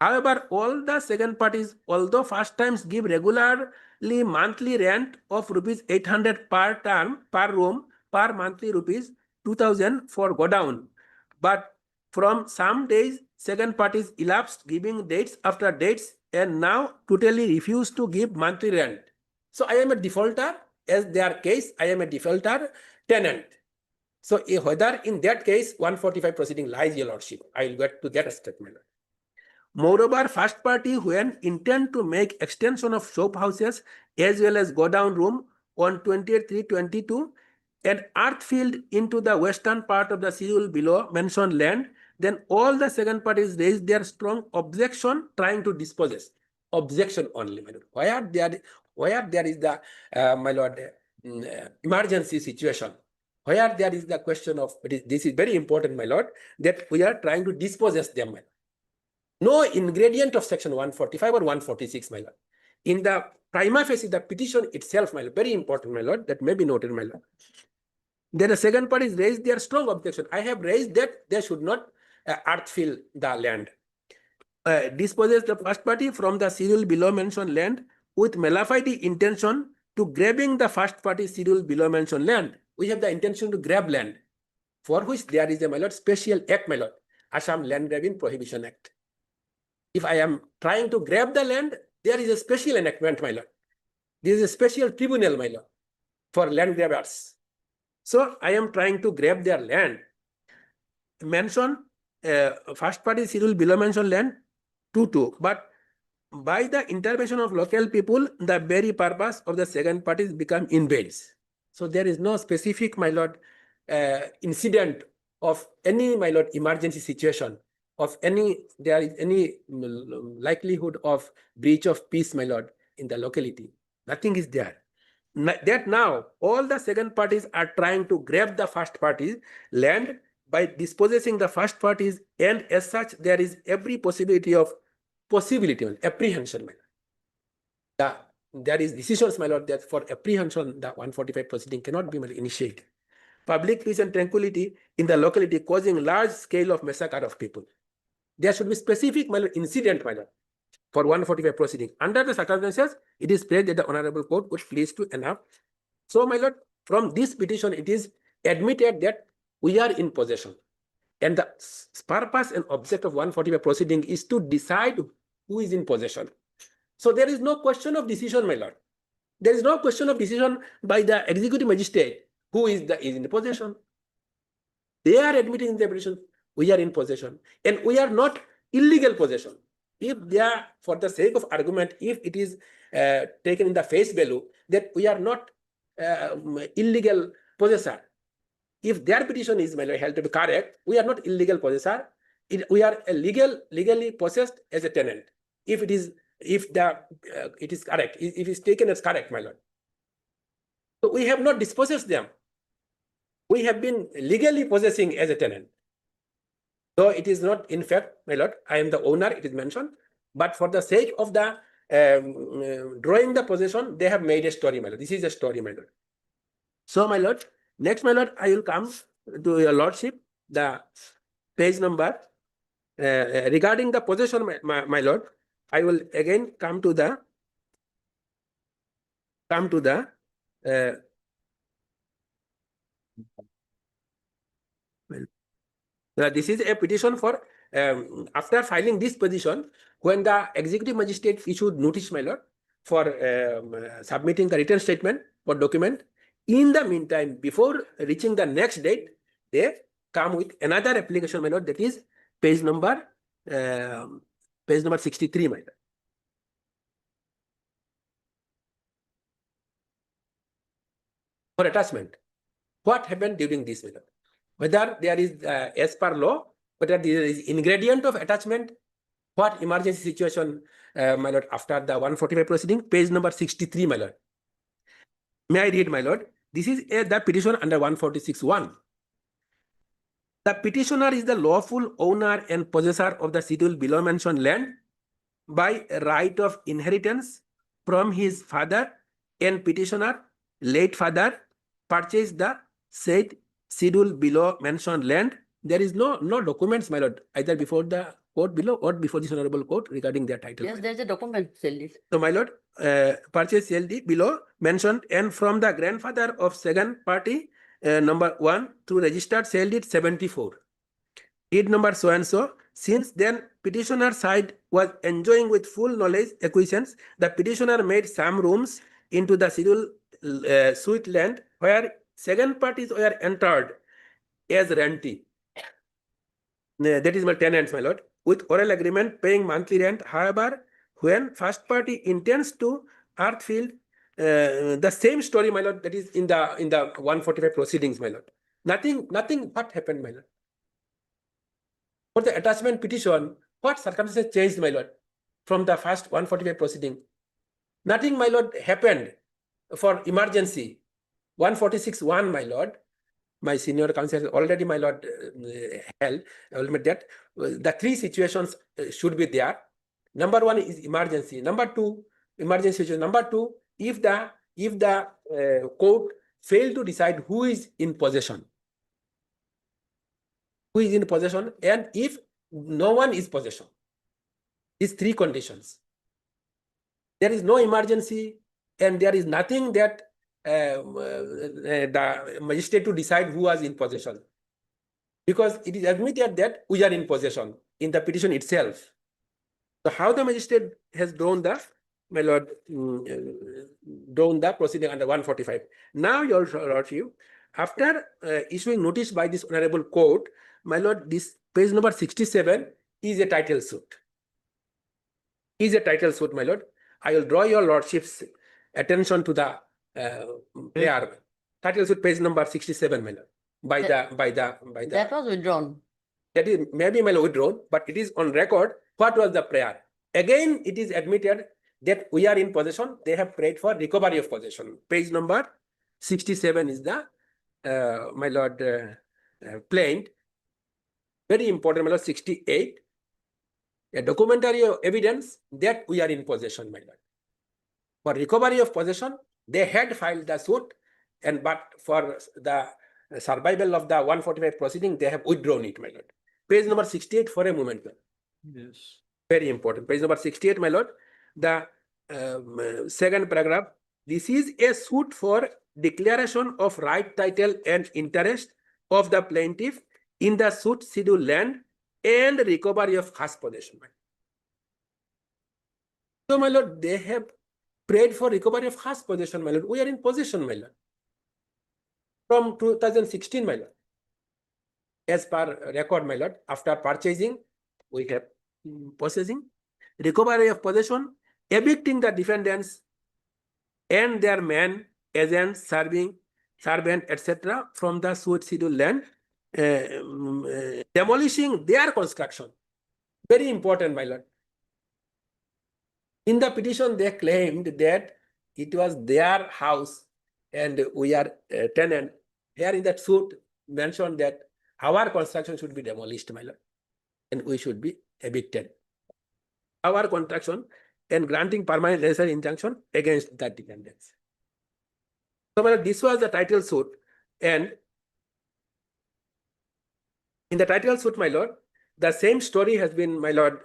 However, all the second parties, although first times give regularly monthly rent of rupees 800 per term, per room, per monthly rupees 2000 for go down. But from some days, second parties elapsed giving dates after dates and now totally refuse to give monthly rent. So I am a defaulter. As their case, I am a defaulter tenant. So whether in that case 145 proceeding lies, your lordship, I will get to that statement. Moreover, first party when intend to make extension of soap houses as well as go down room on 28/3/22 and earth filled into the western part of the schedule below mentioned land, then all the second parties raised their strong objection trying to dispossess. Objection only, my lord. Where there is the, my lord, emergency situation, where there is the question of, this is very important, my lord, that we are trying to dispossess them, my lord. No ingredient of section 145 or 146, my lord. In the prima facie, the petition itself, my lord, very important, my lord, that may be noted, my lord. Then the second part is raised their strong objection. I have raised that they should not earth fill the land. Dispossess the first party from the schedule below mentioned land with malafide intention to grabbing the first party schedule below mentioned land. We have the intention to grab land, for which there is a, my lord, special act, my lord, Assam Land Grabbing Prohibition Act. If I am trying to grab the land, there is a special enactment, my lord. There is a special tribunal, my lord, for land grabbers. So I am trying to grab their land. Mention first party schedule below mentioned land 2-2. But by the intervention of local people, the very purpose of the second parties become invades. So there is no specific, my lord, incident of any, my lord, emergency situation of any, there is any likelihood of breach of peace, my lord, in the locality. Nothing is there. That now all the second parties are trying to grab the first party's land by dispossessing the first parties, and as such there is every possibility of apprehension, my lord. There is decisions, my lord, that for apprehension the 145 proceeding cannot be initiated. Public peace and tranquility in the locality causing large scale of massacre of people. There should be specific, my lord, incident, my lord, for 145 proceeding. Under the circumstances, it is prayed that the honorable court would please to enact. So, my lord, from this petition, it is admitted that we are in possession. And the purpose and object of 145 proceeding is to decide who is in possession. So there is no question of decision, my lord. There is no question of decision by the executive magistrate who is in the possession. They are admitting in the petition, we are in possession, and we are not illegal possession. If they are, for the sake of argument, if it is taken in the face value that we are not illegal possessor, if their petition is held to be correct, we are not illegal possessor. We are legally possessed as a tenant. If it is, it is correct, if it is taken as correct, my lord. So we have not dispossessed them. We have been legally possessing as a tenant. Though it is not, in fact, my lord, I am the owner, it is mentioned, but for the sake of the drawing the possession, they have made a story, my lord. This is a story, my lord. So, my lord, next, my lord, I will come to your lordship, the page number regarding the possession, my lord, I will again come to the this is a petition for after filing this petition, when the executive magistrate issued notice, my lord, for submitting the written statement for document. In the meantime, before reaching the next date, they come with another application, my lord, that is page number 63, my lord. For attachment. What happened during this, my lord? Whether there is, as per law, whether there is ingredient of attachment, what emergency situation, my lord, after the 145 proceeding, page number 63, my lord. May I read, my lord? This is the petition under 146(1). The petitioner is the lawful owner and possessor of the scheduled below mentioned land by right of inheritance from his father, and petitioner, late father, purchased the said scheduled below mentioned land. There is no documents, my lord, either before the court below or before this honorable court regarding their title. Yes, there's a document, Sally. So, my lord, purchase LD below mentioned, and from the grandfather of second party, number 1, through registered sale deed 74. Deed number so and so. Since then, petitioner side was enjoying with full knowledge acquisitions, the petitioner made some rooms into the scheduled suite land where second parties were entered as rentee. That is my tenants, my lord, with oral agreement paying monthly rent. However, when first party intends to earthfield, the same story, my lord, that is in the 145 proceedings, my lord. Nothing. What happened, my lord? For the attachment petition, what circumstances changed, my lord, from the first 145 proceeding? Nothing, my lord, happened for emergency. 146(1), my lord. My senior counsel already, my lord, held that the three situations should be there. Number 1 is emergency. Number 2, emergency situation. Number 2, if the court failed to decide who is in possession, and if no one is possession. These three conditions. There is no emergency, and there is nothing that the magistrate to decide who was in possession, because it is admitted that we are in possession in the petition itself. So how the magistrate has drawn the, my lord, drawn the proceeding under 145. Now, your lordship, after issuing notice by this honorable court, my lord, this page number 67 is a title suit. My lord. I will draw your lordship's attention to the title suit, page number 67, my lord. By the That was withdrawn. That is maybe, my lord, withdrawn, but it is on record. What was the prayer? Again, it is admitted that we are in possession. They have prayed for recovery of possession. Page number 67 is the my lord plaint. Very important, my lord. 68. A documentary evidence that we are in possession, my lord. For recovery of possession, they had filed the suit, but for the survival of the 145 proceeding, they have withdrawn it, my lord. Page number 68 for a moment. Yes. Very important. Page number 68, my lord. The second paragraph. This is a suit for declaration of right, title, and interest of the plaintiff in the suit scheduled land and recovery of first possession. So, my lord, they have prayed for recovery of first possession, my lord. We are in possession, my lord. From 2016, my lord. As per record, my lord, after purchasing, we have possessing, recovery of possession, evicting the defendants and their men, agents, servant, etc. from the suit scheduled land, demolishing their construction. Very important, my lord. In the petition, they claimed that it was their house and we are a tenant. Here in that suit mentioned that our construction should be demolished, my lord, and we should be evicted. Our construction and granting permanent necessary injunction against that defendants. So, my lord, this was the title suit, and In the title suit, my lord, the same story has been, my lord,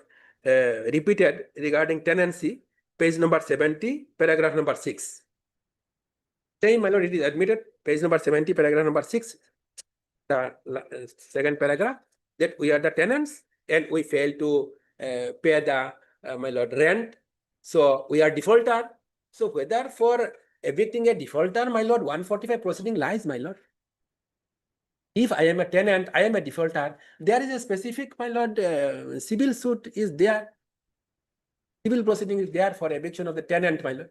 repeated regarding tenancy, page number 70, paragraph number 6. Same, my lord, it is admitted, page number 70, paragraph number 6, the second paragraph, that we are the tenants and we fail to pay the, my lord, rent. So we are defaulter. So whether for evicting a defaulter, my lord, 145 proceeding lies, my lord. If I am a tenant, I am a defaulter, there is a specific, my lord, civil suit is there. Civil proceeding is there for eviction of the tenant, my lord.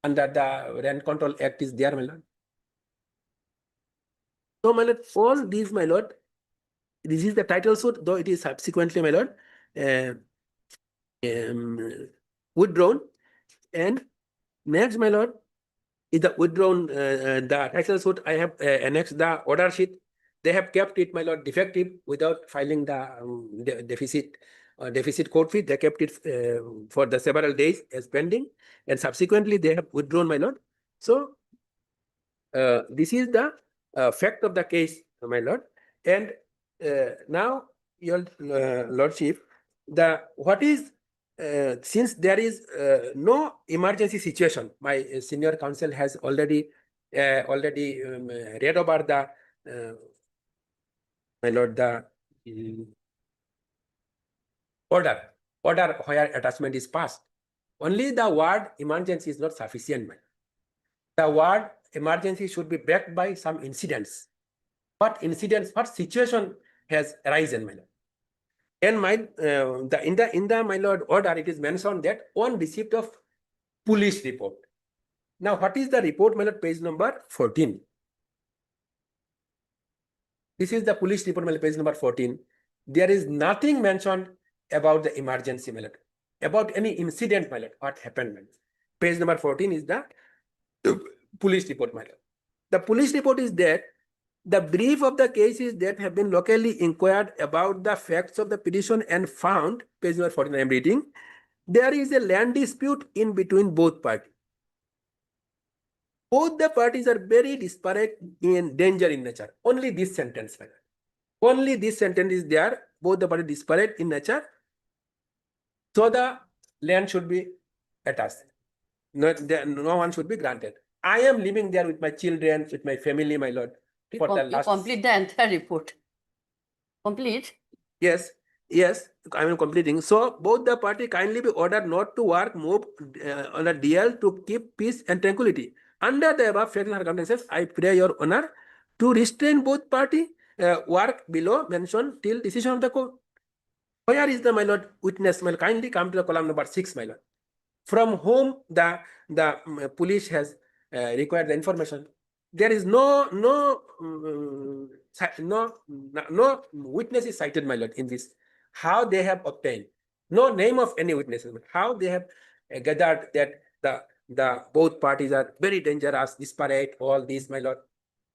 Under the Rent Control Act is there, my lord. So, my lord, all these, my lord, this is the title suit, though it is subsequently, my lord, withdrawn. And next, my lord, is the withdrawn, the title suit. I have annexed the order sheet. They have kept it, my lord, defective without filing the deficit court fee. They kept it for the several days as pending, and subsequently they have withdrawn, my lord. So this is the fact of the case, my lord. And now, your lordship, what is since there is no emergency situation, my senior counsel has already read over the my lord, the order where attachment is passed. Only the word emergency is not sufficient, man. The word emergency should be backed by some incidents. What incidents, what situation has arisen, my lord? And my in the my lord order, it is mentioned that on receipt of police report. Now, what is the report, my lord? Page number 14. This is the police report, my lord, page number 14. There is nothing mentioned about the emergency, my lord, about any incident, my lord, what happened, my lord. Page number 14 is the police report, my lord. The police report is that the brief of the cases that have been locally inquired about the facts of the petition and found, page number 14 I am reading, there is a land dispute in between both parties. Both the parties are very disparate in danger in nature. Only this sentence, my lord. Only this sentence is there. Both the parties disparate in nature. So the land should be attached. No one should be granted. I am living there with my children, with my family, my lord. You complete the entire report. Complete? Yes, I am completing. So both the party kindly be ordered not to work, move on a DL to keep peace and tranquility. Under the above facts and circumstances, I pray your honor to restrain both party work below mentioned till decision of the court. Where is the, my lord, witness? My lord, kindly come to the column number 6, my lord. From whom the police has required the information. There is no witness is cited, my lord, in this. How they have obtained, no name of any witnesses, but how they have gathered that the both parties are very dangerous, disparate, all these, my lord.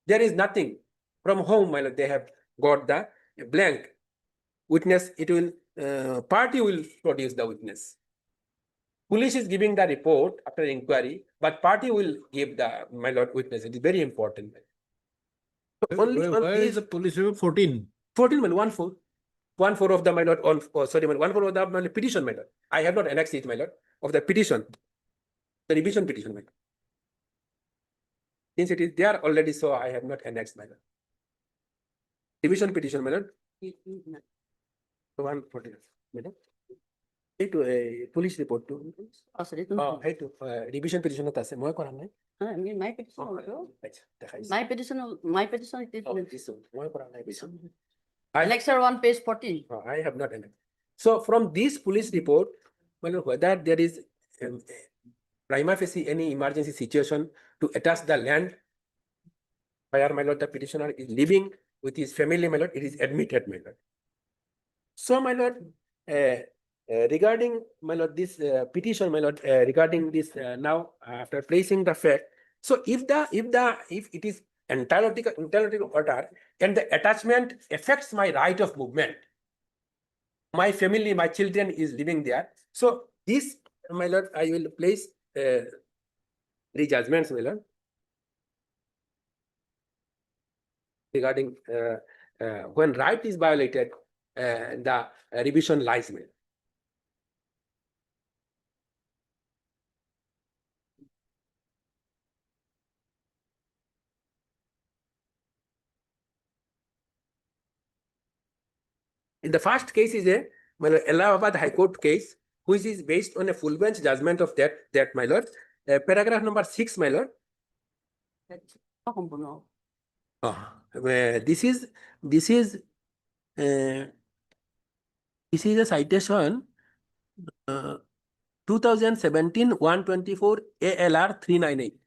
There is nothing. From whom, my lord, they have got the blank witness. It will party will produce the witness. Police is giving the report after inquiry, but party will give the, my lord, witness. It is very important. So only Where is the police report? 14. 14, my lord, 1/4. 1/4 of the, my lord, on, sorry, my lord, 1/4 of the, my lord, petition, my lord. I have not annexed it, my lord, of the petition, the revision petition, my lord. Since it is there already, so I have not annexed, my lord. Revision petition, my lord. 140, my lord. Hey to a police report to. Hey to revision petition of the more Koran. I mean, my petition also. My petition it is. Annexure 1, page 14. I have not annexed. So from this police report, well, whether there is prima facie any emergency situation to attach the land where, my lord, the petitioner is living with his family, my lord, it is admitted, my lord. So, my lord, regarding, my lord, this petition, my lord, regarding this now after placing the fact. So if it is entirely order and the attachment affects my right of movement, my family, my children is living there. So this, my lord, I will place three judgments, my lord, regarding when right is violated, the revision lies made. In the first case is a Allahabad High Court case, which is based on a full bench judgment of that my lord. Paragraph number 6, my lord. This is a citation 2017-124 ALR 398.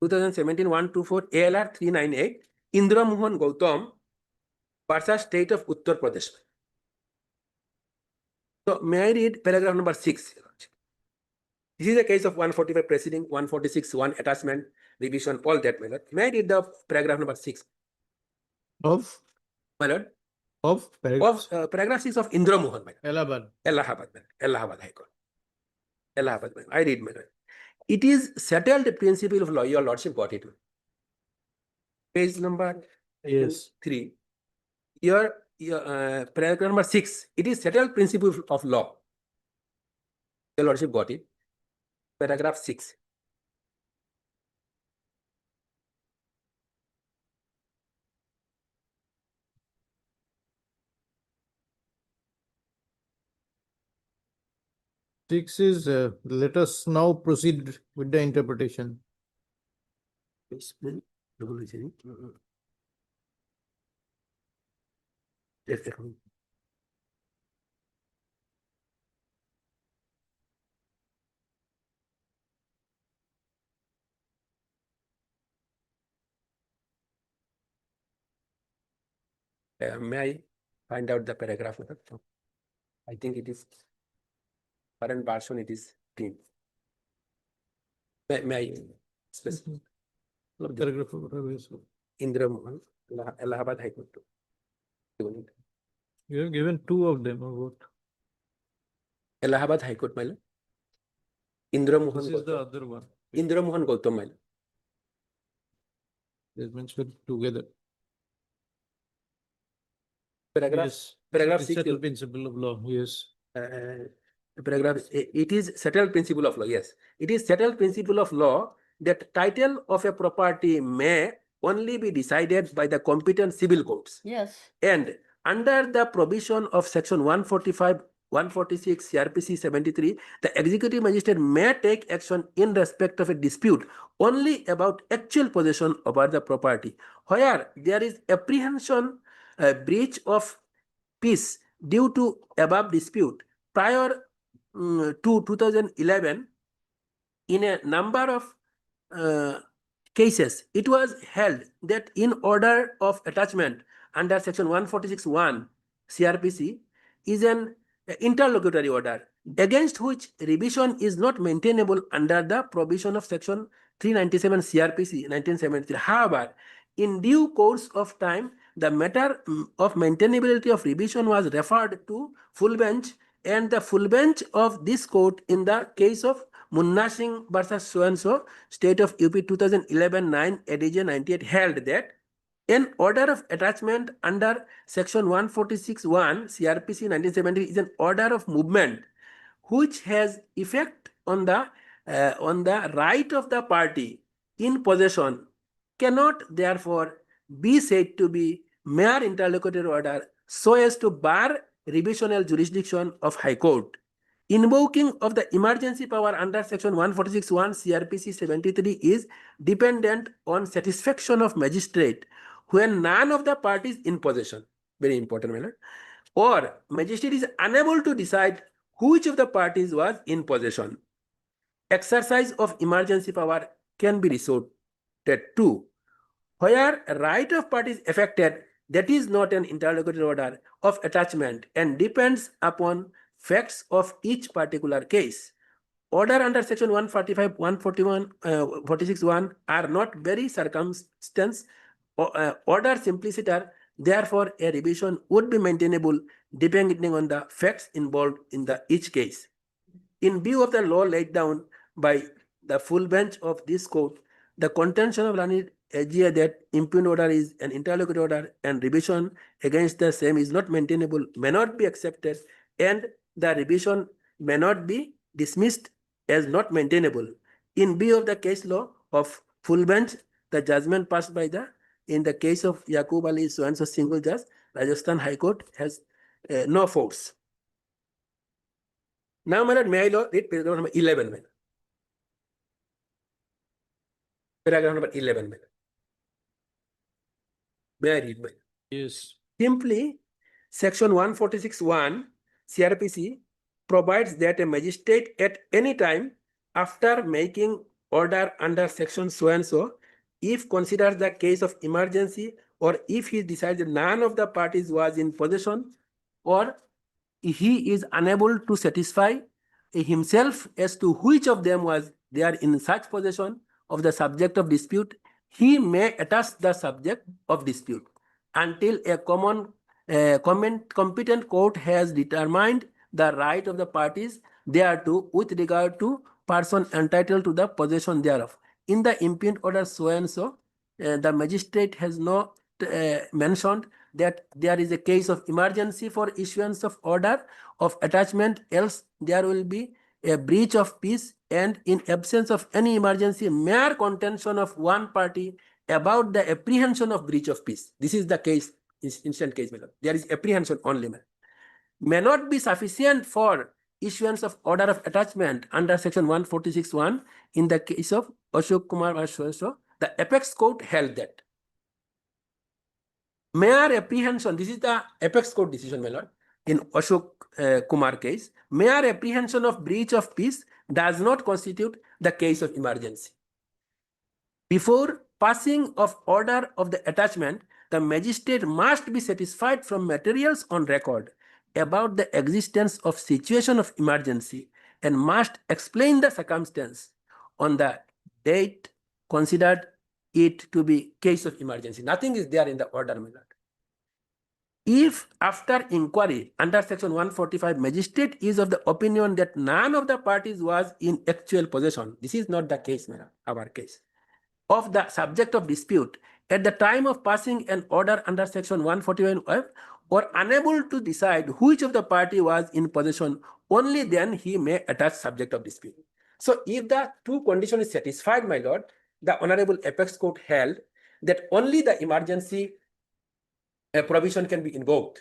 2017-124 ALR 398 Indra Mohan Gautam versus State of Uttar Pradesh. So may I read paragraph number 6? This is a case of 145 proceeding, 146, 1 attachment, revision, all that, my lord. May I read the paragraph number 6? Of? My lord? Of? Paragraph 6 of Indra Mohan, my lord. Allahabad. Allahabad High Court. Allahabad, my lord. I read, my lord. It is settled principle of law. Your lordship got it. Page number Yes. 3. Your paragraph number 6. It is settled principle of law. Your lordship got it. Paragraph 6. Six is, let us now proceed with the interpretation. May I find out the paragraph? I think it is current version. It is 10. May I specify? Paragraph, whatever is. Indra Mohan, Allahabad High Court. You have given two of them, or what? Allahabad High Court, my lord. Indra Mohan. This is the other one. Indra Mohan Gautam, my lord. This means we're together. Paragraph, Yes. paragraph It's 6. settled principle of law, yes. Paragraph, it is settled principle of law. Yes, it is settled principle of law that title of a property may only be decided by the competent civil courts. Yes. And under the provision of section 145, 146 CRPC 73, the executive magistrate may take action in respect of a dispute only about actual possession over the property, where there is apprehension, breach of peace due to above dispute. Prior to 2011, in a number of cases, it was held that in order of attachment under section 146(1) CRPC is an interlocutory order against which revision is not maintainable under the provision of section 397 CRPC 1973. However, in due course of time, the matter of maintainability of revision was referred to full bench, and the full bench of this court in the case of Munna Singh versus so-and-so, State of UP 2011-9, edition 98 held that an order of attachment under section 146(1) CRPC 1970 is an order of movement which has effect on the right of the party in possession, cannot therefore be said to be mere interlocutory order so as to bar revisional jurisdiction of High Court. Invoking of the emergency power under section 146(1) CRPC 73 is dependent on satisfaction of magistrate when none of the parties in possession, very important manner, or magistrate is unable to decide which of the parties was in possession. Exercise of emergency power can be resorted to. Where right of parties affected, that is not an interlocutory order of attachment and depends upon facts of each particular case. Order under section 145, 141, 46(1) are not very circumstance order simpliciter. Therefore, a revision would be maintainable depending on the facts involved in each case. In view of the law laid down by the full bench of this court, the contention of adhere that impugned order is an interlocutory order and revision against the same is not maintainable, may not be accepted, and the revision may not be dismissed as not maintainable. In view of the case law of full bench, the judgment passed by in the case of Yaqub Ali so-and-so single judge, Rajasthan High Court has no force. Now, my lord, may I read paragraph number 11, my lord. Paragraph number 11, my lord. May I read, my lord? Yes. Simply, section 146(1) CRPC provides that a magistrate at any time after making order under section so and so, if considers the case of emergency or if he decides that none of the parties was in possession or he is unable to satisfy himself as to which of them was there in such possession of the subject of dispute, he may attach the subject of dispute until a competent court has determined the right of the parties thereto with regard to person entitled to the possession thereof. In the impugned order so and so, the magistrate has not mentioned that there is a case of emergency for issuance of order of attachment, else there will be a breach of peace, and in absence of any emergency, mere contention of one party about the apprehension of breach of peace. This is the case, instant case, there is apprehension only, may not be sufficient for issuance of order of attachment under section 146(1). In the case of Ashok Kumar or so, the apex court held that mere apprehension, this is the apex court decision, my lord, in Ashok Kumar case, mere apprehension of breach of peace does not constitute the case of emergency. Before passing of order of the attachment, the magistrate must be satisfied from materials on record about the existence of situation of emergency and must explain the circumstance on the date considered it to be case of emergency. Nothing is there in the order, my lord. If after inquiry under section 145, magistrate is of the opinion that none of the parties was in actual possession, this is not the case, my lord, our case, of the subject of dispute at the time of passing an order under section 141 or unable to decide which of the party was in possession, only then he may attach subject of dispute. So if the two conditions is satisfied, my lord, the Honorable Apex Court held that only the emergency provision can be invoked.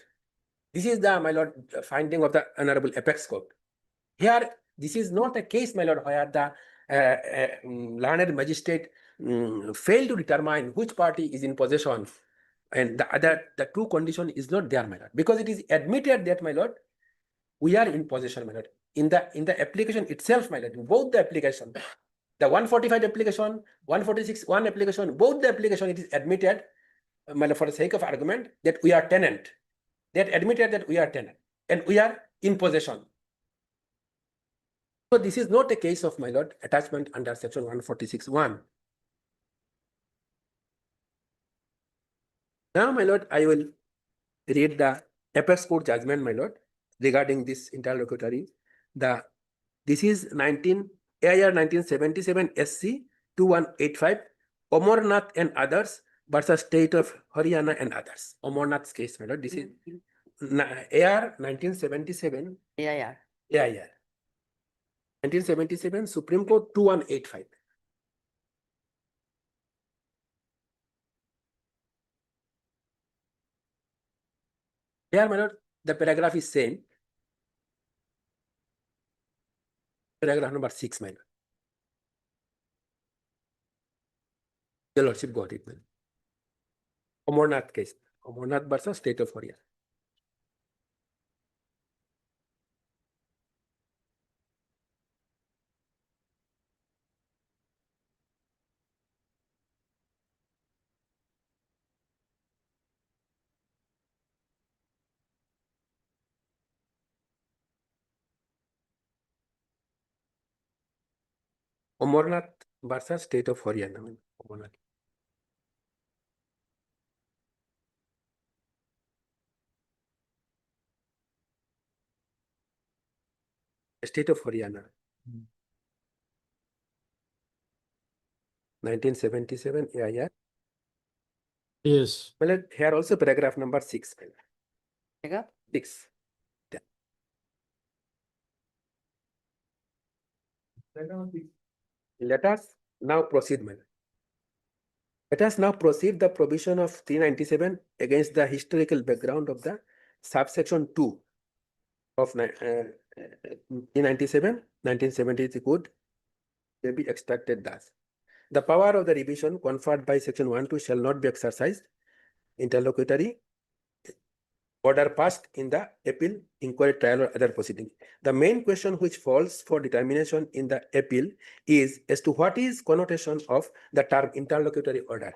This is the, my lord, finding of the Honorable Apex Court. Here, this is not a case, my lord, where the learned magistrate failed to determine which party is in possession, and the two condition is not there, my lord, because it is admitted that, my lord, we are in possession, my lord. In the application itself, my lord, both the application, the 145 application, 146(1) application, both the application, it is admitted, my lord, for the sake of argument, that we are tenant. That admitted that we are tenant and we are in possession. So this is not a case of, my lord, attachment under section 146(1). Now, my lord, I will read the Apex Court judgment, my lord, regarding this interlocutory. This is AIR 1977 SC 2185, Amarnath and others versus State of Haryana and others. Amarnath's case, my lord. This is AR 1977. AIR. 1977, Supreme Court 2185. Here, my lord, the paragraph is same. Paragraph number 6, my lord. Your lordship got it, man. Amarnath case. Amarnath versus State of Haryana. Amarnath versus State of Haryana. Amarnath. State of Haryana. 1977 AIR Yes. My lord, here also paragraph number 6. My lord. Paragraph? 6. Let us now proceed, my lord. Let us now proceed the provision of 397 against the historical background of the subsection 2 of 397, 1973 code may be extracted thus. The power of the revision conferred by section 1(2) shall not be exercised. Interlocutory order passed in the appeal, inquiry, trial, or other proceeding. The main question which falls for determination in the appeal is as to what is connotation of the term interlocutory order.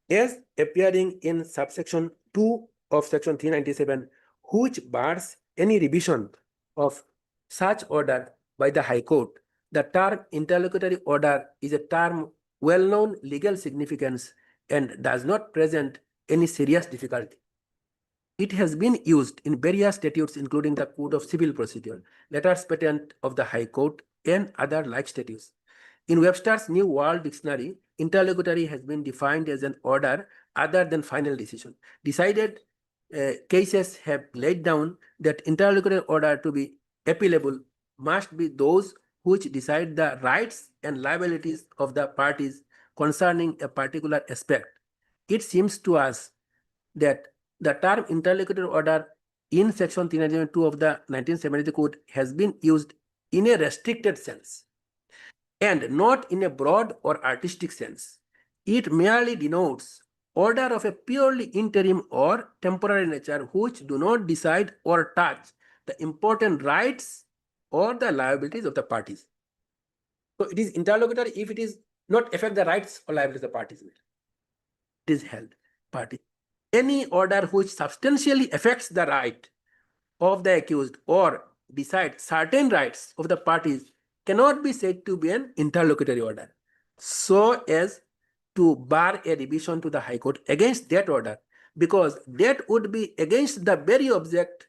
As appearing in subsection 2 of section 397, which bars any revision of such order by the High Court, the term interlocutory order is a term well-known legal significance and does not present any serious difficulty. It has been used in various statutes, including the Code of Civil Procedure, letters patent of the High Court, and other like statutes. In Webster's New World Dictionary, interlocutory has been defined as an order other than final decision. Decided cases have laid down that interlocutory order to be appealable must be those which decide the rights and liabilities of the parties concerning a particular aspect. It seems to us that the term interlocutory order in section 392 of the 1973 code has been used in a restricted sense and not in a broad or artistic sense. It merely denotes order of a purely interim or temporary nature which do not decide or touch the important rights or the liabilities of the parties. So it is interlocutory if it is not affect the rights or liabilities of the parties. It is held party. Any order which substantially affects the right of the accused or decides certain rights of the parties cannot be said to be an interlocutory order, so as to bar a revision to the High Court against that order, because that would be against the very object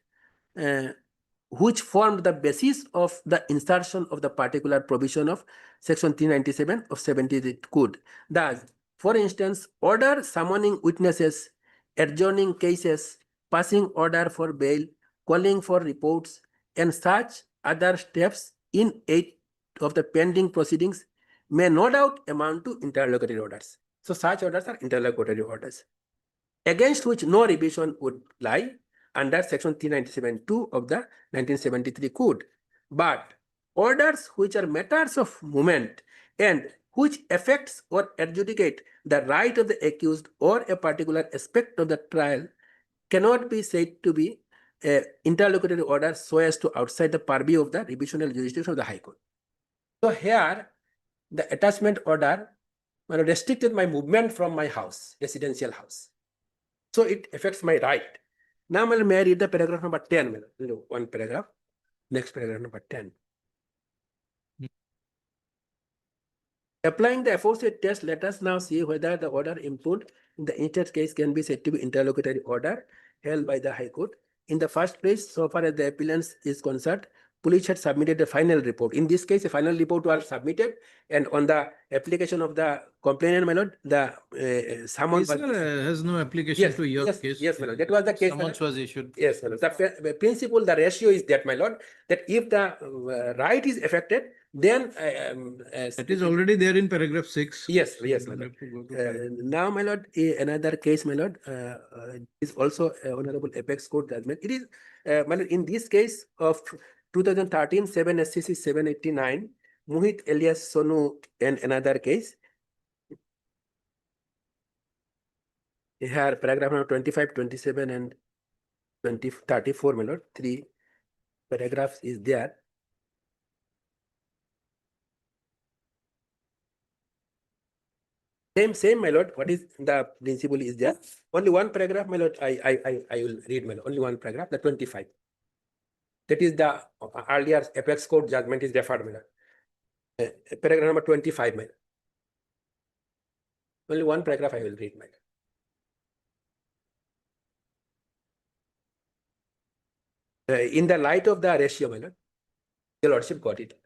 which formed the basis of the insertion of the particular provision of section 397 of 73 code. Thus, for instance, order summoning witnesses, adjourning cases, passing order for bail, calling for reports, and such other steps in aid of the pending proceedings may no doubt amount to interlocutory orders. So such orders are interlocutory orders, against which no revision would lie under section 397(2) of the 1973 code. But orders which are matters of moment and which affects or adjudicate the right of the accused or a particular aspect of the trial cannot be said to be an interlocutory order so as to outside the purview of the revisional jurisdiction of the High Court. So here, the attachment order restricted my movement from my house, residential house. So it affects my right. Now may I read the paragraph number 10, one paragraph. Next paragraph number 10. Applying the aforesaid test, let us now see whether the order impugned in the instant case can be said to be interlocutory order held by the High Court. In the first place, so far as the appellant is concerned, police had submitted a final report. In this case, a final report was submitted, and on the application of the complainant, my lord, the summons This has no application to your case. Yes, my lord. That was the case. Summons was issued. Yes, my lord. The principle, the ratio is that, my lord, that if the right is affected, then That is already there in paragraph 6. yes, So yes, you my have lord. to go to paragraph Now, my lord, another case, my lord, is also Honorable Apex Court judgment. It is, my lord, in this case of 2013 7 SCC 789, Mohit alias Sonu, and another case. Here, paragraph number 25, 27, and 34, my lord, 3 paragraphs is there. Same, my lord. What is the principle is there? Only one paragraph, my lord. I will read, my lord. Only one paragraph, the 25. That is the earlier Apex Court judgment is referred, my lord. Paragraph number 25, my lord. Only one paragraph I will read, my lord. In the light of the ratio, my lord, the lordship got it.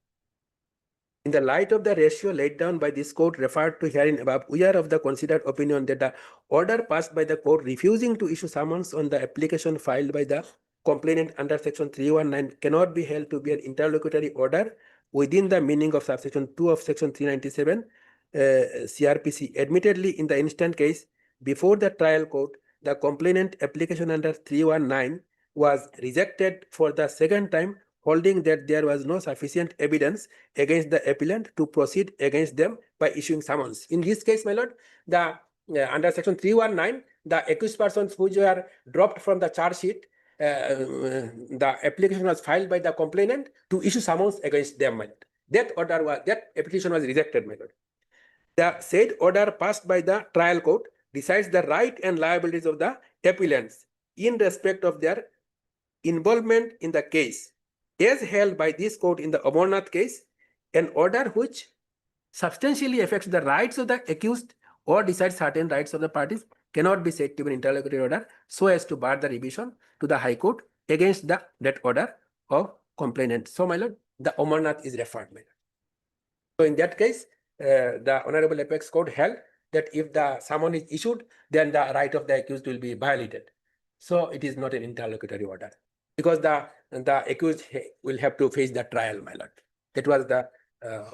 In the light of the ratio laid down by this court referred to herein above, we are of the considered opinion that the order passed by the court refusing to issue summons on the application filed by the complainant under section 319 cannot be held to be an interlocutory order within the meaning of subsection 2 of section 397 CRPC. Admittedly, in the instant case, before the trial court, the complainant application under 319 was rejected for the second time, holding that there was no sufficient evidence against the appellant to proceed against them by issuing summons. In this case, my lord, the under section 319, the accused persons which were dropped from the charge sheet, the application was filed by the complainant to issue summons against them, my lord. That application was rejected, my lord. The said order passed by the trial court decides the right and liabilities of the appellants in respect of their involvement in the case, as held by this court in the Amarnath case, an order which substantially affects the rights of the accused or decides certain rights of the parties cannot be said to be an interlocutory order so as to bar the revision to the High Court against that order of complainant. So, my lord, the Amarnath is referred, my lord. So, in that case, the Honorable Apex Court held that if the summon is issued, then the right of the accused will be violated. So, it is not an interlocutory order because the accused will have to face the trial, my lord. That was the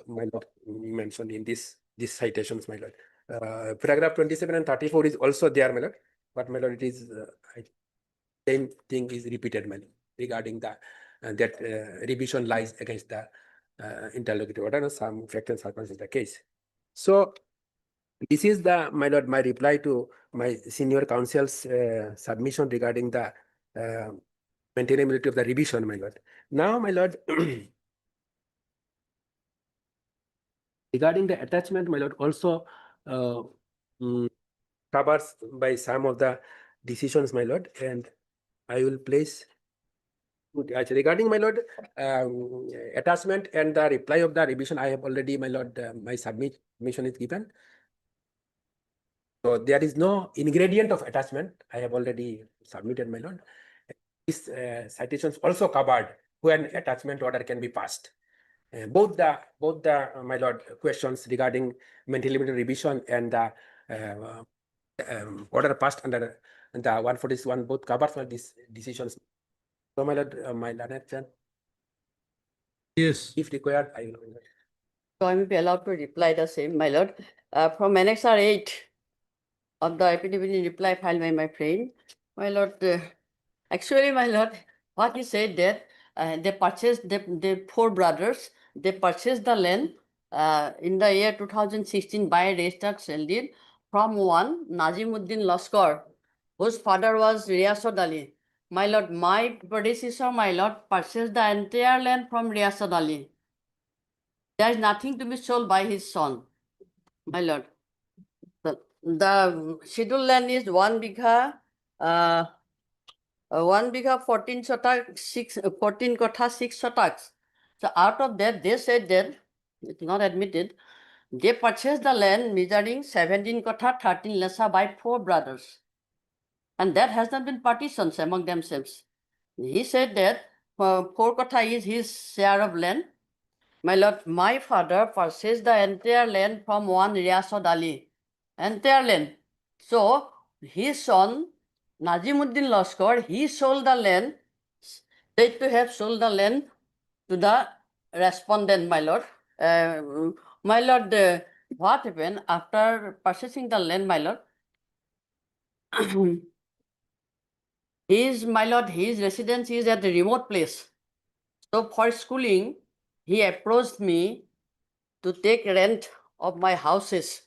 my lord mentioned in this citations, my lord. Paragraph 27 and 34 is also there, my lord. But my lord, it is same thing is repeated, my lord, regarding the that revision lies against the interlocutory order and some fact and circumstance is the case. So this is the, my lord, my reply to my senior counsel's submission regarding the maintainability of the revision, my lord. Now, my lord, regarding the attachment, my lord, also covers by some of the decisions, my lord, and I will place regarding, my lord, attachment and the reply of the revision. I have already, my lord, my submission is given. So there is no ingredient of attachment. I have already submitted, my lord. These citations also covered when attachment order can be passed. Both the my lord questions regarding maintainability revision and the order passed under the 141 both covers for these decisions. So, my lord, my learned friend. Yes. If required, I will. So I may be allowed to reply the same, my lord. From Annexure 8 of the epidemic reply filed by my friend, my lord, actually, my lord, what he said that they purchased, the four brothers, they purchased the land in the year 2016 by a registered sale deed from one Nazimuddin Laskar, whose father was Riyasad Ali. My lord, my predecessor, my lord, purchased the entire land from Riyasad Ali. There is nothing to be sold by his son, my lord. The scheduled land is 1 bigha, 1 bigha 14 shatak, 14 kotha 6 shataks. So out of that, they said that it's not admitted. They purchased the land measuring 17 kotha 13 lesa by four brothers, and that has not been partitioned among themselves. He said that 4 kotha is his share of land. My lord, my father purchased the entire land from one Riyasad Ali, entire land. So his son, Nazimuddin Laskar, he sold the land, said to have sold the land to the respondent, my lord. My lord, what happened after purchasing the land, my lord? My lord, his residence is at a remote place. So for schooling, he approached me to take rent of my houses.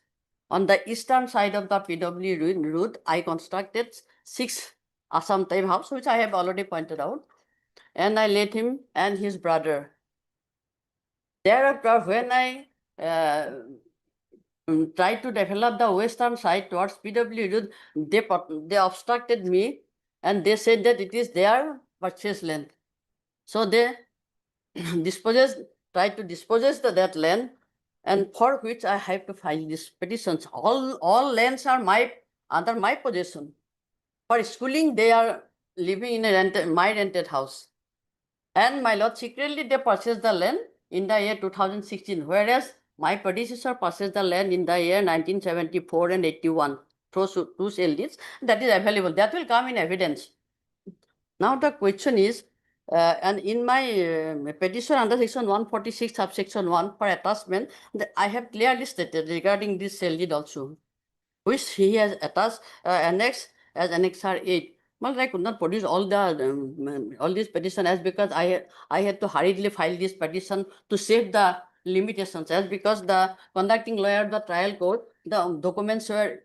On the eastern side of the PW route, I constructed 6 Assam type house, which I have already pointed out, and I let him and his brother. Thereafter, when I tried to develop the western side towards PW route, they obstructed me, and they said that it is their purchase land. So they tried to dispose that land, and for which I have to file these petitions. All lands are under my possession. For schooling, they are living in my rented house. And my lord, secretly they purchased the land in the year 2016, whereas my predecessor purchased the land in the year 1974 and 81 through two sale deeds. That is available. That will come in evidence. Now the question is, and in my petition under section 146 subsection 1 for attachment, I have clearly stated regarding this sale deed also, which he has attached annex as annexer 8. Well, I could not produce all these petition as because I had to hurriedly file this petition to save the limitations, as because the conducting lawyer of the trial court, the documents were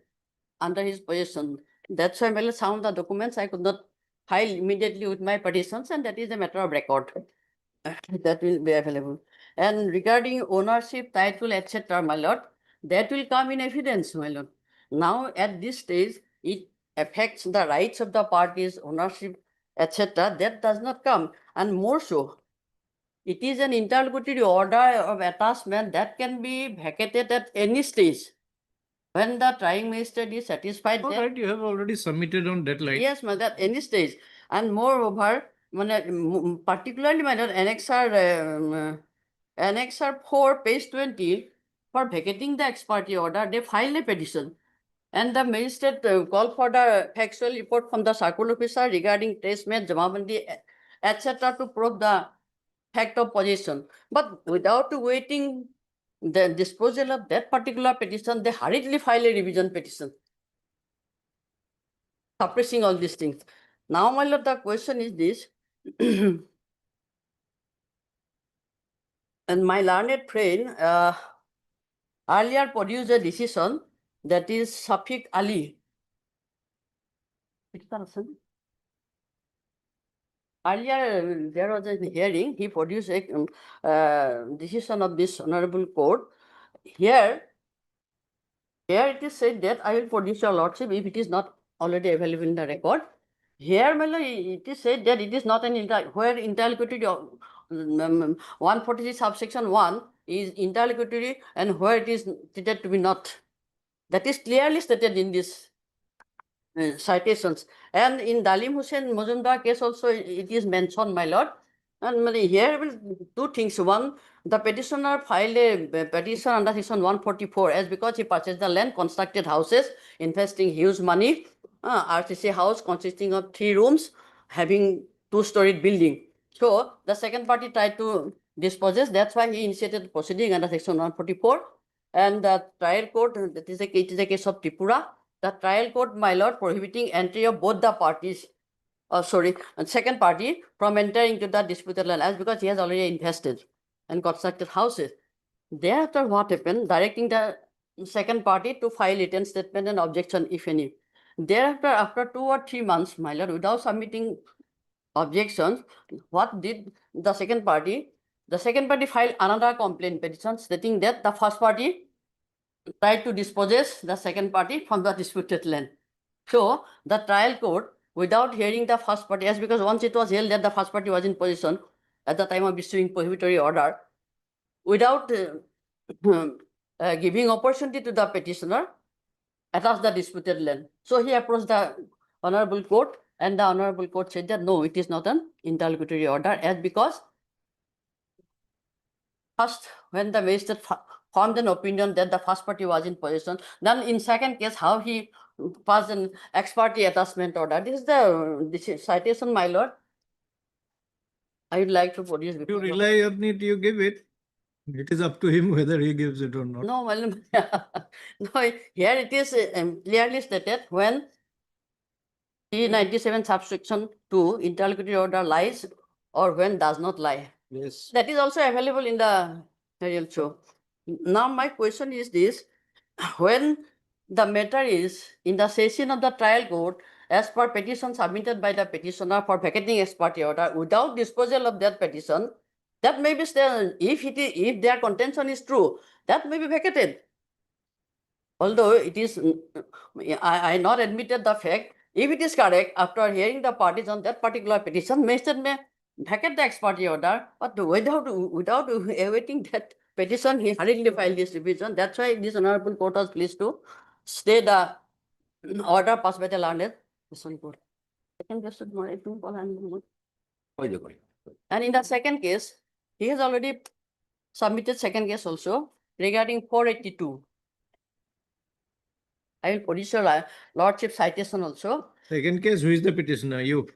under his possession. That's why some of the documents I could not file immediately with my petitions, and that is a matter of record. That will be available. And regarding ownership, title, etc., my lord, that will come in evidence, my lord. Now, at this stage, it affects the rights of the parties, ownership, etc. That does not come. And more so, it is an interlocutory order of attachment that can be vacated at any stage. When the trying magistrate is satisfied All that, right, you have already submitted on deadline. yes, madam, at any stage. And moreover, particularly, madam, Annexer 4, page 20, for vacating the ex parte order, they filed a petition. And the magistrate called for the factual report from the circle officer regarding testament, jamabandi, etc. to prove the fact of possession. But without waiting the disposal of that particular petition, they hurriedly filed a revision petition, suppressing all these things. Now, my lord, the question is this. And my learned friend earlier produced a decision, that is Shafiq Ali. Earlier, there was a hearing, he produced a decision of this honorable court. Here it is said that I will produce your lordship if it is not already available in the record. Here, my lord, it is said that it is not an where interlocutory 146 subsection 1 is interlocutory and where it is stated to be not. That is clearly stated in this citations. And in Dalim Hussain Muzumdar case also it is mentioned, my lord. And here will two things. One, the petitioner filed a petition under section 144 as because he purchased the land, constructed houses, investing huge money, RCC house consisting of 3 rooms, having 2-storied building. So the second party tried to dispossess. That's why he initiated proceeding under section 144. And the trial court, it is a case of Tripura. The trial court, my lord, prohibiting entry of both the parties, and second party from entering into the disputed land, as because he has already invested and constructed houses. Thereafter, what happened? Directing the second party to file written statement and objection, if any. Thereafter, after 2 or 3 months, my lord, without submitting objections, what did the second party? The second party filed another complaint petition stating that the first party tried to dispossess the second party from the disputed land. So the trial court, without hearing the first party, as because once it was held that the first party was in possession at the time of issuing prohibitory order, without giving opportunity to the petitioner, attached the disputed land. So he approached the honorable court, and the honorable court said that no, it is not an interlocutory order, as because first, when the magistrate formed an opinion that the first party was in possession, then in second case, how he passed an ex parte attachment order. This is citation, my lord. I would like to produce. If you rely on it, you give it. It is up to him whether he gives it or not. No, well, no, here it is clearly stated when 397 subsection 2 interlocutory order lies or when does not lie. Yes. That is also available in the real show. Now my question is this: when the matter is in the session of the trial court, as per petition submitted by the petitioner for vacating ex parte order, without disposal of that petition, that may be still, if their contention is true, that may be vacated. Although it is, I not admitted the fact, if it is correct, after hearing the parties on that particular petition, magistrate may vacate the ex parte order, but without awaiting that petition, he hurriedly filed this revision. That's why this honorable court was pleased to stay the order passed by the learned court. And in the second case, he has already submitted second case also regarding 482. I will produce your lordship citation also. Second case, who is the petitioner? You.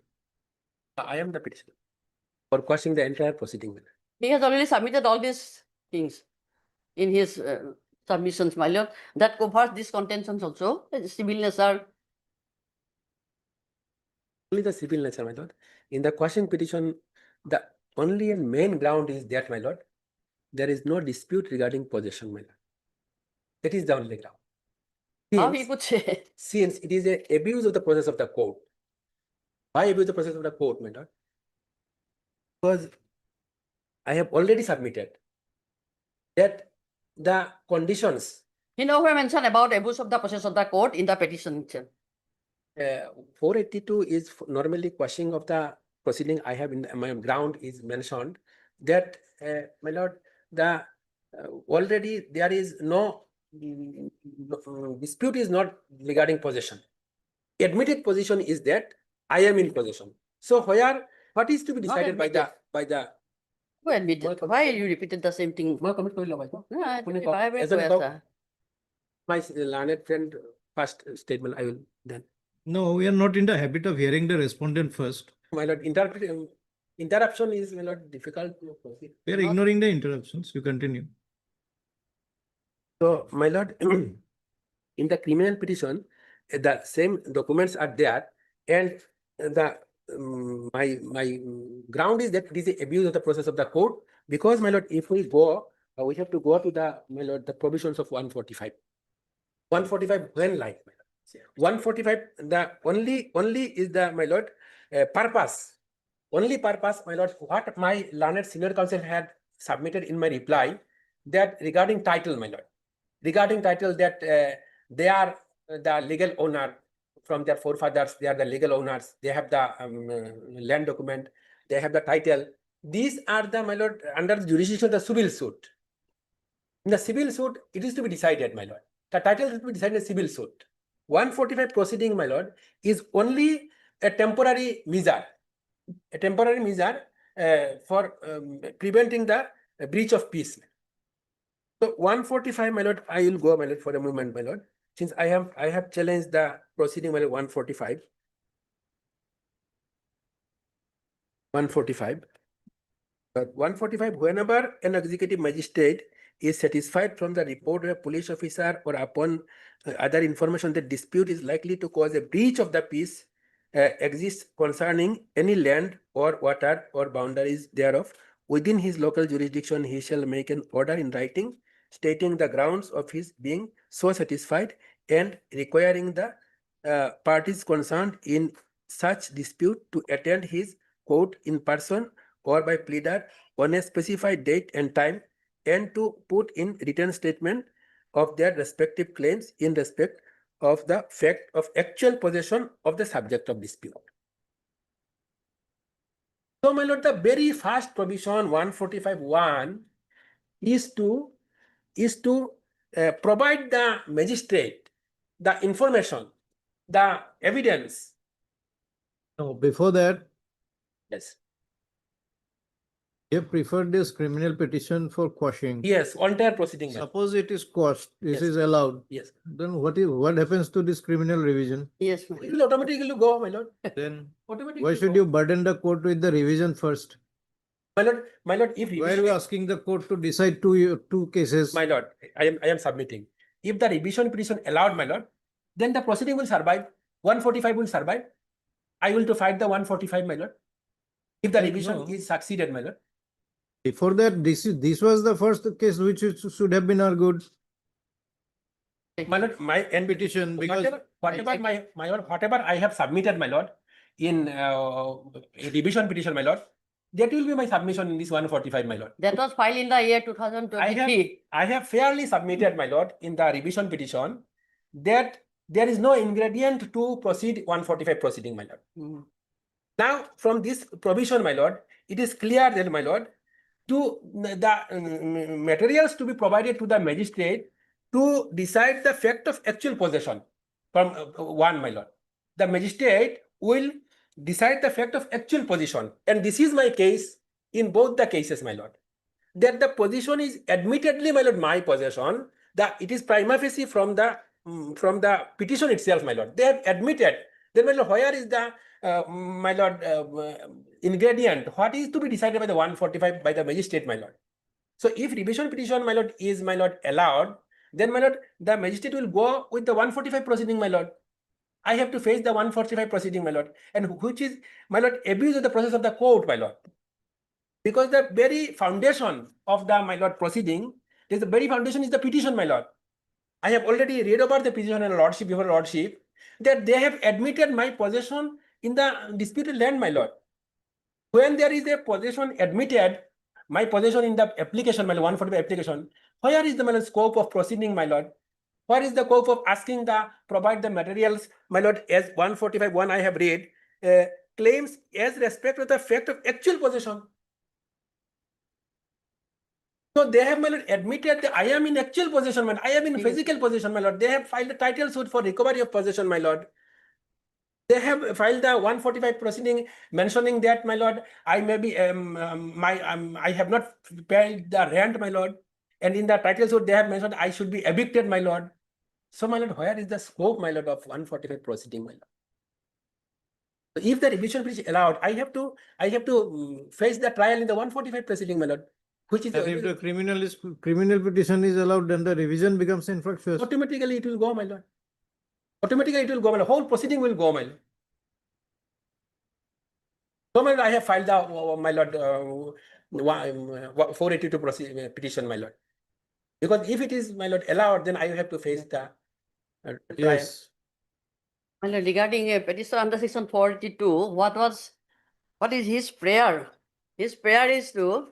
I am the petitioner for quashing the entire proceeding. He has already submitted all these things in his submissions, my lord. That covers these contentions also, civil nature. Only the civil nature, my lord. In the quashing petition, the only and main ground is that, my lord, there is no dispute regarding possession, my lord. That is the only ground. How he could say? Since it is a abuse of the process of the court. Why abuse the process of the court, my lord? Because I have already submitted that the conditions He nowhere mentioned about abuse of the process of the court in the petition itself. 482 is normally quashing of the proceeding. I have in my ground is mentioned that, my lord, the already there is no dispute is not regarding possession. Admitted position is that I am in possession. So what is to be decided by the Who admitted? Why you repeated the same thing? my comment কৰিলে বাইদেউ? My learned friend first statement I will then. No, we are not in the habit of hearing the respondent first. My lord, interruption is, my lord, difficult to proceed. We are ignoring the interruptions. You continue. So, my lord, in the criminal petition, the same documents are there, and the my ground is that it is a abuse of the process of the court, because, my lord, if we go, we have to go to the, my lord, the provisions of 145. 145 when like, my lord. 145, the only is the, my lord, purpose. Only purpose, my lord, what my learned senior counsel had submitted in my reply, that regarding title, my lord. Regarding title, that they are the legal owner from their forefathers, they are the legal owners, they have the land document, they have the title. These are the, my lord, under the jurisdiction of the civil suit. In the civil suit, it is to be decided, my lord. The title is to be decided in civil suit. 145 proceeding, my lord, is only a temporary measure. A temporary measure for preventing the breach of peace. So 145, my lord, I will go, my lord, for a moment, my lord. Since I have challenged the proceeding, my lord, 145. 145. But 145, whenever an executive magistrate is satisfied from the report of a police officer or upon other information that dispute is likely to cause a breach of the peace exists concerning any land or water or boundaries thereof, within his local jurisdiction, he shall make an order in writing stating the grounds of his being so satisfied and requiring the parties concerned in such dispute to attend his court in person or by pleader on a specified date and time, and to put in written statement of their respective claims in respect of the fact of actual possession of the subject of dispute. So, my lord, the very first provision 145(1) is to provide the magistrate the information, the evidence. No, before that, Yes. you have preferred this criminal petition for quashing. Yes, entire proceeding. Suppose it is quashed, this Yes. is allowed. Yes. Then what happens to this criminal revision? Yes, It will automatically go, my lord. Then Automatically why should go. you burden the court with the revision first? My lord, if Why are you asking the court to decide two cases? my lord, I am submitting. If the revision petition allowed, my lord, then the proceeding will survive. 145 will survive. I will to fight the 145, my lord. If the revision No. is succeeded, my lord. Before that, this was the first case which should have been argued. My lord, my and Petition, because whatever my lord, whatever I have submitted, my lord, in a revision petition, my lord, that will be my submission in this 145, my lord. That was filed in the year 2023. I have fairly submitted, my lord, in the revision petition that there is no ingredient to proceed 145 proceeding, my lord. Now, from this provision, my lord, it is clear that, my lord, to the materials to be provided to the magistrate to decide the fact of actual possession from one, my lord. The magistrate will decide the fact of actual possession, and this is my case in both the cases, my lord. that the position is admittedly, my lord, my possession, that it is prima facie from the petition itself, my lord. They have admitted. Then, my lord, where is the my lord ingredient? What is to be decided by the 145 by the magistrate, my lord? So if revision petition, my lord, is, my lord, allowed, then, my lord, the magistrate will go with the 145 proceeding, my lord. I have to face the 145 proceeding, my lord, and which is, my lord, abuse of the process of the court, my lord. Because the very foundation of the, my lord, proceeding, is the very foundation is the petition, my lord. I have already read about the petition and lordship before lordship, that they have admitted my possession in the disputed land, my lord. When there is a possession admitted, my possession in the application, my lord, 145 application, where is the, my lord, scope of proceeding, my lord? What is the scope of asking the provide the materials, my lord, as 145(1) I have read, claims as respect to the fact of actual possession. So they have, my lord, admitted that I am in actual possession, my lord. I am in physical possession, my lord. They have filed a title suit for recovery of possession, my lord. They have filed the 145 proceeding mentioning that, my lord, I may be I have not paid the rent, my lord. And in the title suit, they have mentioned I should be evicted, my lord. So, my lord, where is the scope, my lord, of 145 proceeding, my lord? So if the revision is allowed, I have to face the trial in the 145 proceeding, my lord, which is And if the criminal petition is allowed, then the revision becomes infructuous. automatically it will go, my lord. Automatically it will go, my lord. Whole proceeding will go, my lord. So, my lord, I have filed the, my lord, 482 petition, my lord. Because if it is, my lord, allowed, then I have to face the trial. Yes. And regarding a petition under section 482, what is his prayer? His prayer is to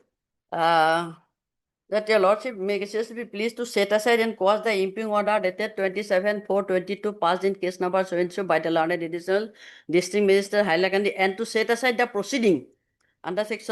that your lordship may be pleased to set aside and quash the impugn order dated 27/4/22 passed in case number 72 by the learned additional district magistrate Hailakandi, and to set aside the proceeding under case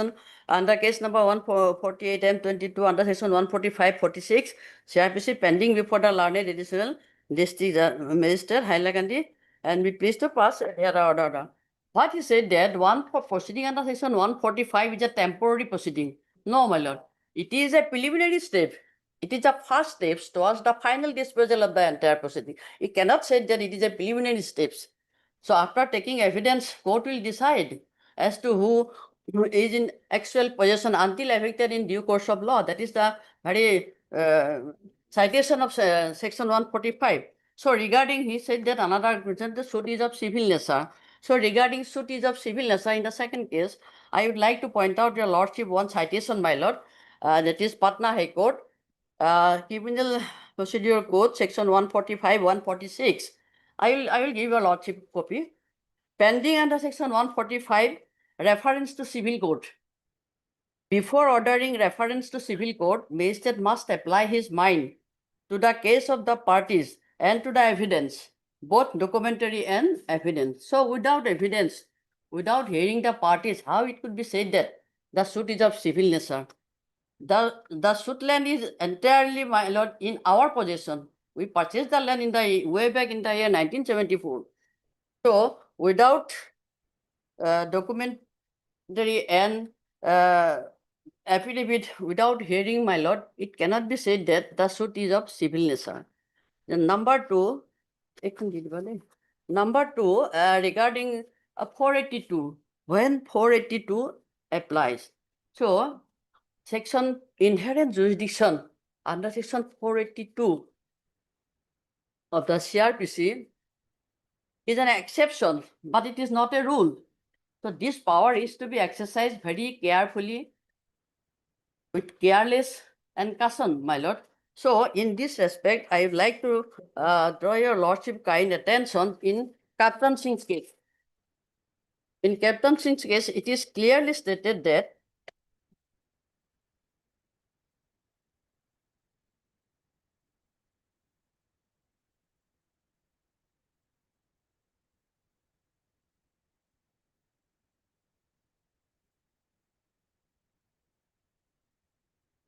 number 148/22 under section 145/46 CRPC pending before the learned additional district magistrate Hailakandi, and be pleased to pass here order. What he said that one for proceeding under section 145 is a temporary proceeding. No, my lord. It is a preliminary step. It is a first step towards the final disposal of the entire proceeding. You cannot say that it is a preliminary steps. So after taking evidence, court will decide as to who is in actual possession until evicted in due course of law. That is the very citation of section 145. So regarding, he said that another reason the suit is of civil nature. So regarding suit is of civil nature, in the second case, I would like to point out your lordship one citation, my lord, that is Patna High Court, Criminal Procedure Code, section 145, 146. I will give your lordship copy. Pending under section 145, reference to civil court. Before ordering reference to civil court, magistrate must apply his mind to the case of the parties and to the evidence, both documentary and evidence. So without evidence, without hearing the parties, how it could be said that the suit is of civil nature? The suit land is entirely, my lord, in our possession. We purchased the land in the way back in the year 1974. So without documentary and affidavit, without hearing, my lord, it cannot be said that the suit is of civil nature. Then number two, regarding 482, when 482 applies. So section inherent jurisdiction under section 482 of the CRPC is an exception, but it is not a rule. So this power is to be exercised very carefully, with careless and caution, my lord. So in this respect, I would like to draw your lordship kind attention in Captain Singh's case. In Captain Singh's case, it is clearly stated that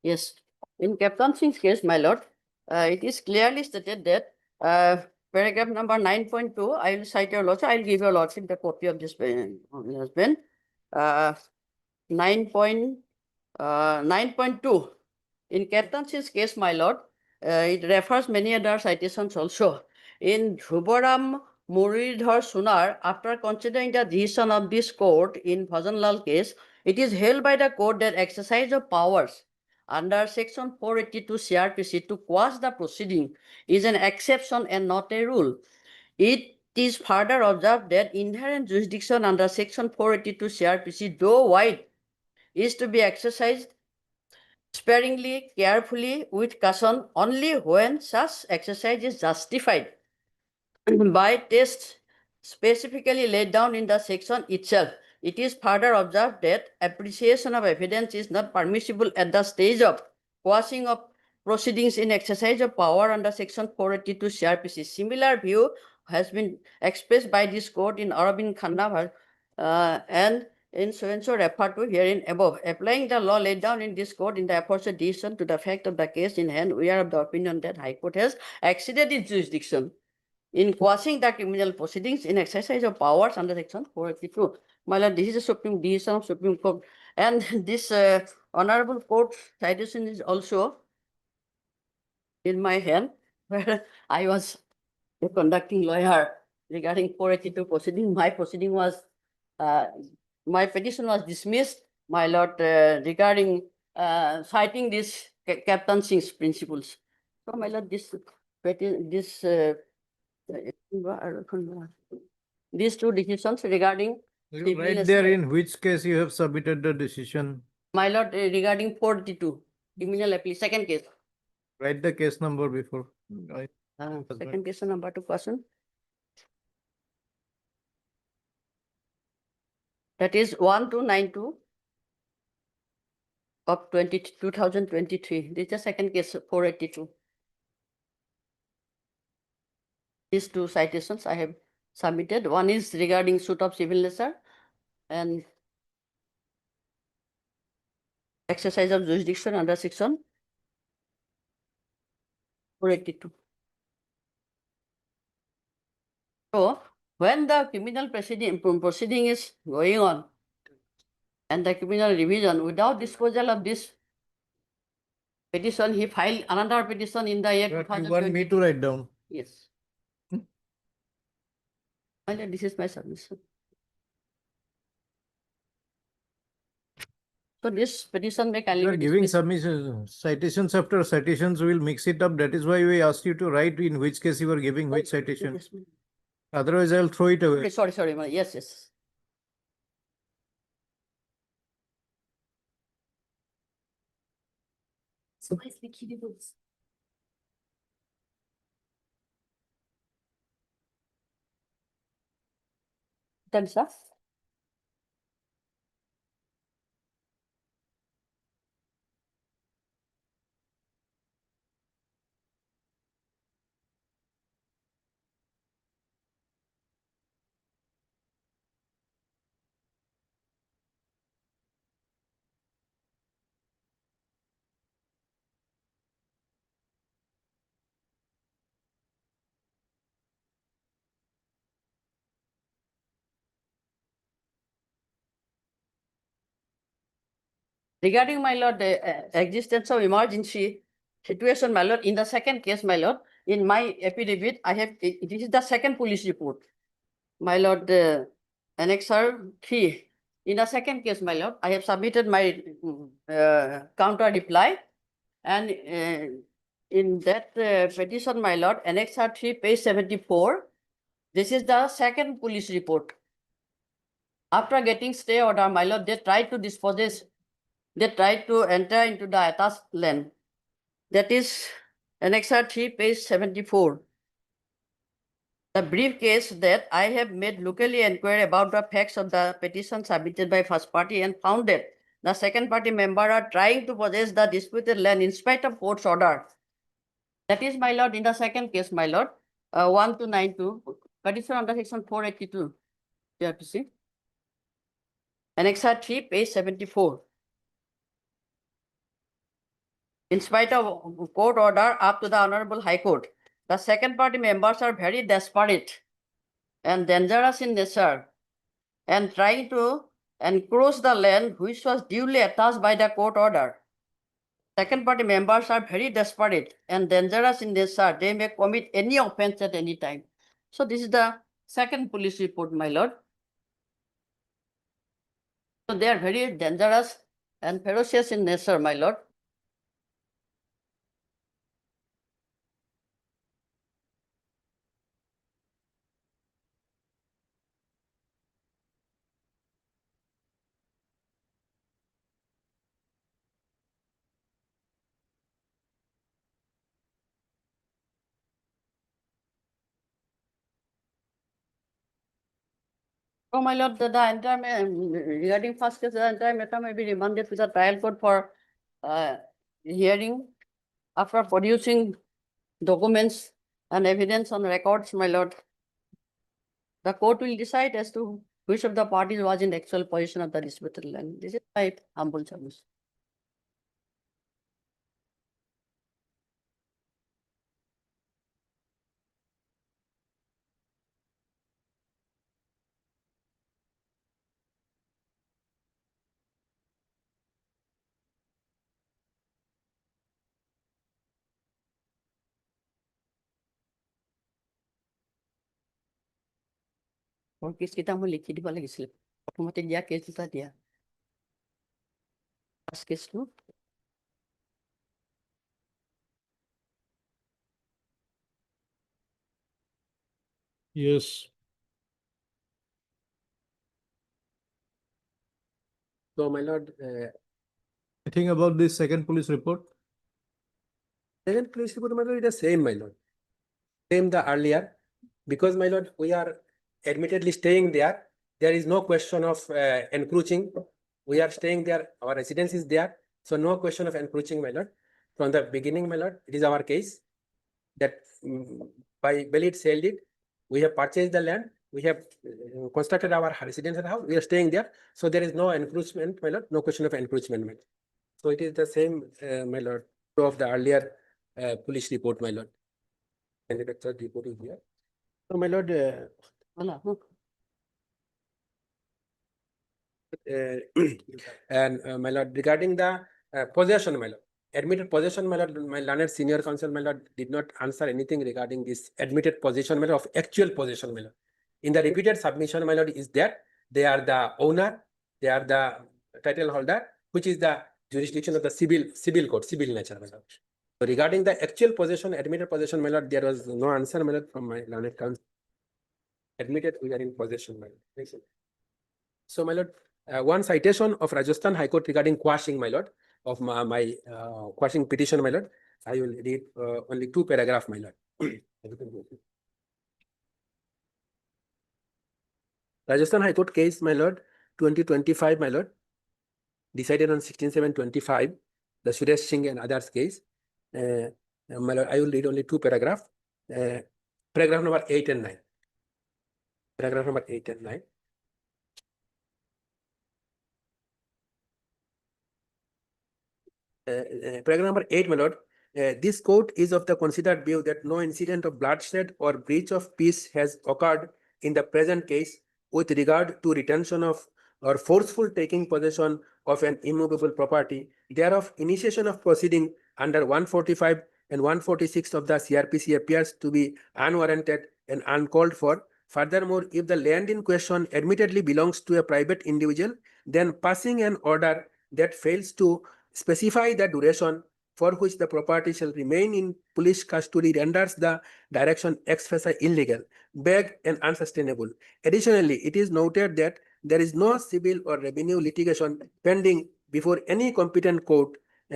yes, in Captain Singh's case, my lord, it is clearly stated that paragraph number 9.2, I will cite your lordship, I will give your lordship the copy of this husband. 9.2, In captaincy's case, my lord, it refers many other citations also. In Dhruvaram Muridhar Sunar, after considering the decision of this court in Bhajanlal case, it is held by the court that exercise of powers under section 482 CRPC to quash the proceeding is an exception and not a rule. It is further observed that inherent jurisdiction under section 482 CRPC, though wide, is to be exercised sparingly, carefully, with caution, only when such exercise is justified by tests specifically laid down in the section itself. It is further observed that appreciation of evidence is not permissible at the stage of quashing of proceedings in exercise of power under section 482 CRPC. Similar view has been expressed by this court in Arvind Khanna and in so referred to herein above. Applying the law laid down in this court in the aforesaid decision to the fact of the case in hand, we are of the opinion that High Court has exceeded its jurisdiction in quashing the criminal proceedings in exercise of powers under section 482. My lord, this is a Supreme decision of Supreme Court, and this honorable court citation is also in my hand, where I was a conducting lawyer regarding 482 proceeding. My proceeding was, my petition was dismissed, my lord, regarding citing this Captain Singh's principles. So, my lord, these two decisions regarding Right there, in which case you have submitted the decision? my lord, regarding 482 criminal appeal, second case. Write the case number before. Second case number 2 person. That is 1292 of 2023. This is the second case, 482. These two citations I have submitted. One is regarding suit of civil nature and exercise of jurisdiction under section 482. So, when the criminal proceeding is going on and the criminal revision, without disposal of this petition, he filed another petition in the year What you want me to write down? Yes. This is my submission. So this petition may kindly You are be giving dismissed. submissions, citations after citations, we will mix it up. That is why we asked you to write in which case you are giving which citation. Yes, ma'am. Otherwise, I will throw it away. Okay, sorry, ma'am. Yes, yes. So why is Vicky rules? Then, sir. Regarding, my lord, the existence of emergency situation, my lord, in the second case, my lord, in my affidavit, I have, this is the second police report. My lord, Annexer 3. In the second case, my lord, I have submitted my counter reply, and in that petition, my lord, Annexer 3, page 74, this is the second police report. After getting stay order, my lord, they tried to dispossess, they tried to enter into the attached land. That is Annexer 3, page 74. The brief case that I have made locally inquiry about the facts of the petition submitted by first party and found that the second party member are trying to possess the disputed land in spite of court's order. That is, my lord, in the second case, my lord, 1292, petition under section 482. You have to see. Annexer 3, page 74. In spite of court order up to the Honorable High Court, the second party members are very desperate and dangerous in nature and trying to encroach the land which was duly attached by the court order. second party members are very desperate and dangerous in nature. They may commit any offense at any time. So this is the second police report, my lord. So they are very dangerous and ferocious in nature, my lord. Oh, my lord, the entire, regarding first case, the entire matter may be remanded to the trial court for hearing after producing documents and evidence on records, my lord. The court will decide as to which of the parties was in actual possession of the disputed land. This is my humble service. और किसकिটা মই লিখি দিব লাগিছিল প্ৰথমতে দিয়া case দুটা দিয়া first কেছটো Yes. So, my lord, Anything about this second police report? second police report, my lord, is the same, my lord. Same the earlier, because, my lord, we are admittedly staying there. There is no question of encroaching. We are staying there. Our residence is there. So no question of encroaching, my lord. From the beginning, my lord, it is our case that by valid sale deed, we have purchased the land. We have constructed our residential house. We are staying there. So there is no encroachment, my lord. No question of encroachment, my lord. So it is the same, my lord, of the earlier police report, my lord. Manufactured report is here. So, my lord, and my lord, regarding the possession, my lord, admitted possession, my lord, my learned senior counsel, my lord, did not answer anything regarding this admitted possession, my lord, of actual possession, my lord. In the repeated submission, my lord, is that they are the owner, they are the title holder, which is the jurisdiction of the civil court, civil nature, my lord. So regarding the actual possession, admitted possession, my lord, there was no answer, my lord, from my learned counsel. Admitted we are in possession, my lord. So, my lord, one citation of Rajasthan High Court regarding quashing, my lord, of my quashing petition, my lord. I will read only two paragraphs, my lord. Rajasthan High Court case, my lord, 2025, my lord, decided on 16/7/25, the Suresh Singh and others case. My lord, I will read only two paragraphs. Paragraph number 8 and 9. Paragraph number 8 and 9. Paragraph number 8, my lord. This court is of the considered view that no incident of bloodshed or breach of peace has occurred in the present case with regard to retention of or forceful taking possession of an immovable property, thereof initiation of proceeding under 145 and 146 of the CRPC appears to be unwarranted and uncalled for. Furthermore, if the land in question admittedly belongs to a private individual, then passing an order that fails to specify the duration for which the property shall remain in police custody renders the direction ex officio illegal, vague, and unsustainable. Additionally, it is noted that there is no civil or revenue litigation pending before any competent court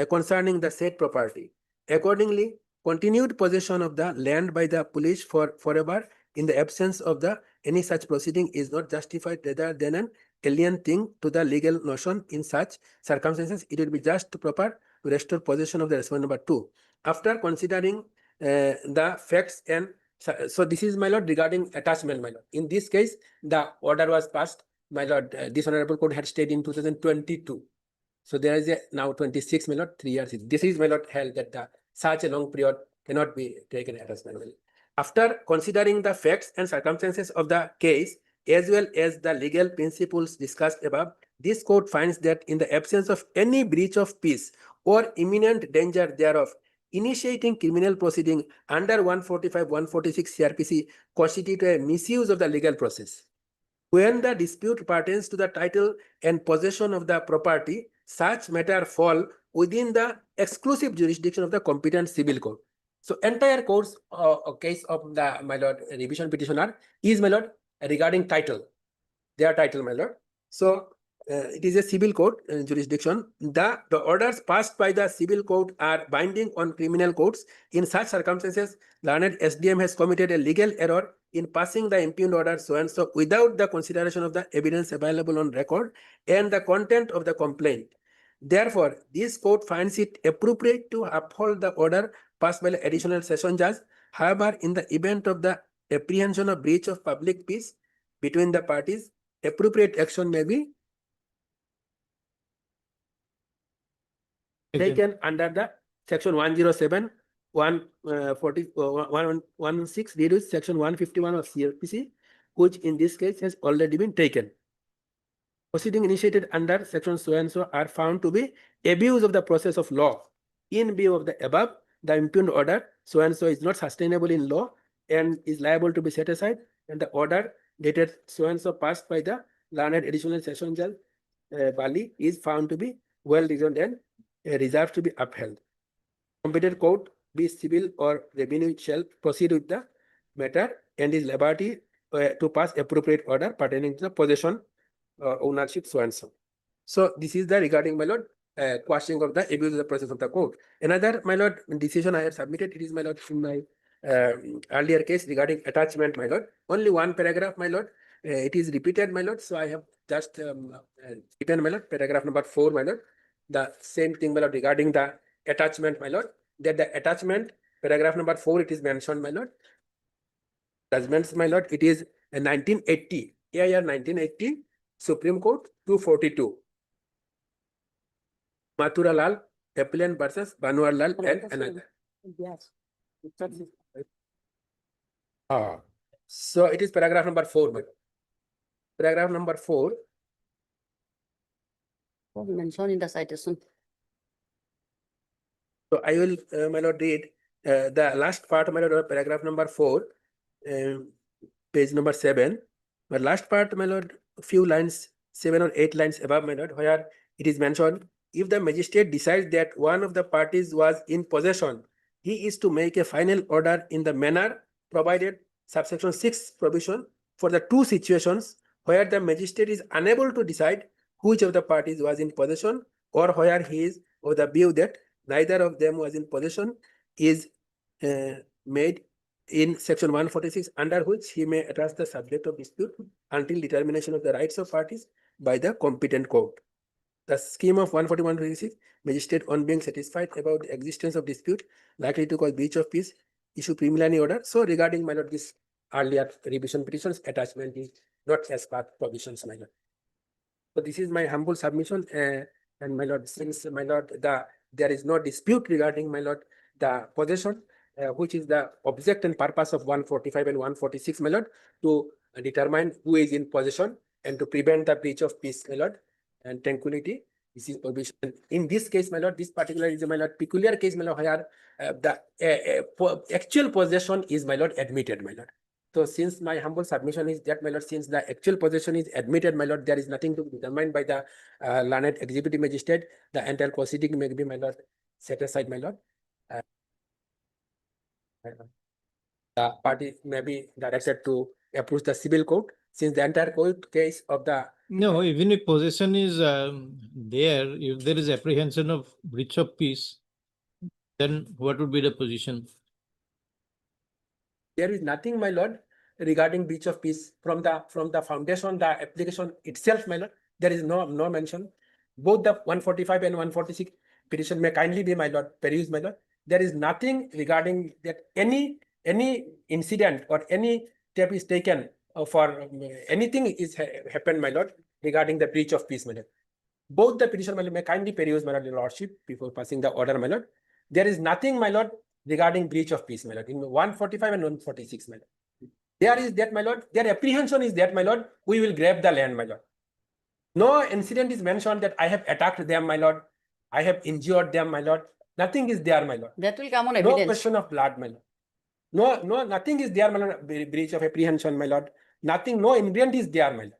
concerning the said property. Accordingly, continued possession of the land by the police forever in the absence of any such proceeding is not justified rather than an alien thing to the legal notion. In such circumstances, it will be just proper to restore possession of the respondent number 2. After considering the facts and so this is, my lord, regarding attachment, my lord. In this case, the order was passed, my lord. This honorable court had stayed in 2022. So there is a now 26, my lord, 3 years. This is, my lord, held that such a long period cannot be taken as, my lord. After considering the facts and circumstances of the case, as well as the legal principles discussed above, this court finds that in the absence of any breach of peace or imminent danger thereof, initiating criminal proceeding under 145, 146 CRPC constitute a misuse of the legal process. When the dispute pertains to the title and possession of the property, such matter fall within the exclusive jurisdiction of the competent civil court. So entire case of the, my lord, revision petitioner is, my lord, regarding title, their title, my lord. So it is a civil court jurisdiction. The orders passed by the civil court are binding on criminal courts. In such circumstances, learned SDM has committed a legal error in passing the impugned order so and so without the consideration of the evidence available on record and the content of the complaint. Therefore, this court finds it appropriate to uphold the order passed by the additional session judge. However, in the event of the apprehension of breach of public peace between the parties, appropriate action may be taken under the section 107, 116 reduced section 151 of CRPC, which in this case has already been taken. Proceeding initiated under section so and so are found to be abuse of the process of law. In view of the above, the impugned order so and so is not sustainable in law and is liable to be set aside, and the order dated so and so passed by the learned additional session judge Bali is found to be well reasoned and reserved to be upheld. Competent court, be civil or revenue, shall proceed with the matter and is liberty to pass appropriate order pertaining to the possession, ownership, so and so. So this is the regarding, my lord, quashing of the abuse of the process of the court. Another, my lord, decision I have submitted, it is, my lord, in my earlier case regarding attachment, my lord. Only one paragraph, my lord. It is repeated, my lord. So I have just written, my lord, paragraph number 4, my lord. The same thing, my lord, regarding the attachment, my lord. That the attachment, paragraph number 4, it is mentioned, my lord. Judgments, my lord, it is 1980, year 1980, Supreme Court 242. Mathura Lal, appellant versus Banwar Lal and another. Yes. So it is paragraph number 4, my lord. Paragraph number 4. Mentioned in the citation. So I will, my lord, read the last part, my lord, of paragraph number 4, page number 7. But last part, my lord, few lines, 7 or 8 lines above, my lord, where it is mentioned, if the magistrate decides that one of the parties was in possession, he is to make a final order in the manner provided subsection 6 provision for the two situations where the magistrate is unable to decide which of the parties was in possession, or where he is of the view that neither of them was in possession, is made in section 146, under which he may attach the subject of dispute until determination of the rights of parties by the competent court. The scheme of 141-26, magistrate, on being satisfied about the existence of dispute likely to cause breach of peace, issue preliminary order. So regarding, my lord, this earlier revision petitions, attachment is not as part provisions, my lord. So this is my humble submission, and my lord, since, my lord, there is no dispute regarding, my lord, the possession, which is the object and purpose of 145 and 146, my lord, to determine who is in possession and to prevent the breach of peace, my lord, and tranquility. This is provision. In this case, my lord, this particular is, my lord, peculiar case, my lord, where the actual possession is, my lord, admitted, my lord. So since my humble submission is that, my lord, since the actual possession is admitted, my lord, there is nothing to be determined by the learned executive magistrate. The entire proceeding may be, my lord, set aside, my lord. The party may be directed to approach the civil court, since the entire court case of the No, even if possession is there, if there is apprehension of breach of peace, then what would be the position? there is nothing, my lord, regarding breach of peace from the foundation, the application itself, my lord. There is no mention. Both the 145 and 146 petition may kindly be, my lord, perused, my lord. There is nothing regarding that any incident or any step is taken for anything is happened, my lord, regarding the breach of peace, my lord. Both the petition, my lord, may kindly peruse, my lord, your lordship, before passing the order, my lord. There is nothing, my lord, regarding breach of peace, my lord, in 145 and 146, my lord. There is that, my lord, their apprehension is that, my lord, we will grab the land, my lord. No incident is mentioned that I have attacked them, my lord. I have injured them, my lord. Nothing is there, my lord. That will come on No evidence. question of blood, my lord. No, nothing is there, my lord. Breach of apprehension, my lord. Nothing, no ingredient is there, my lord.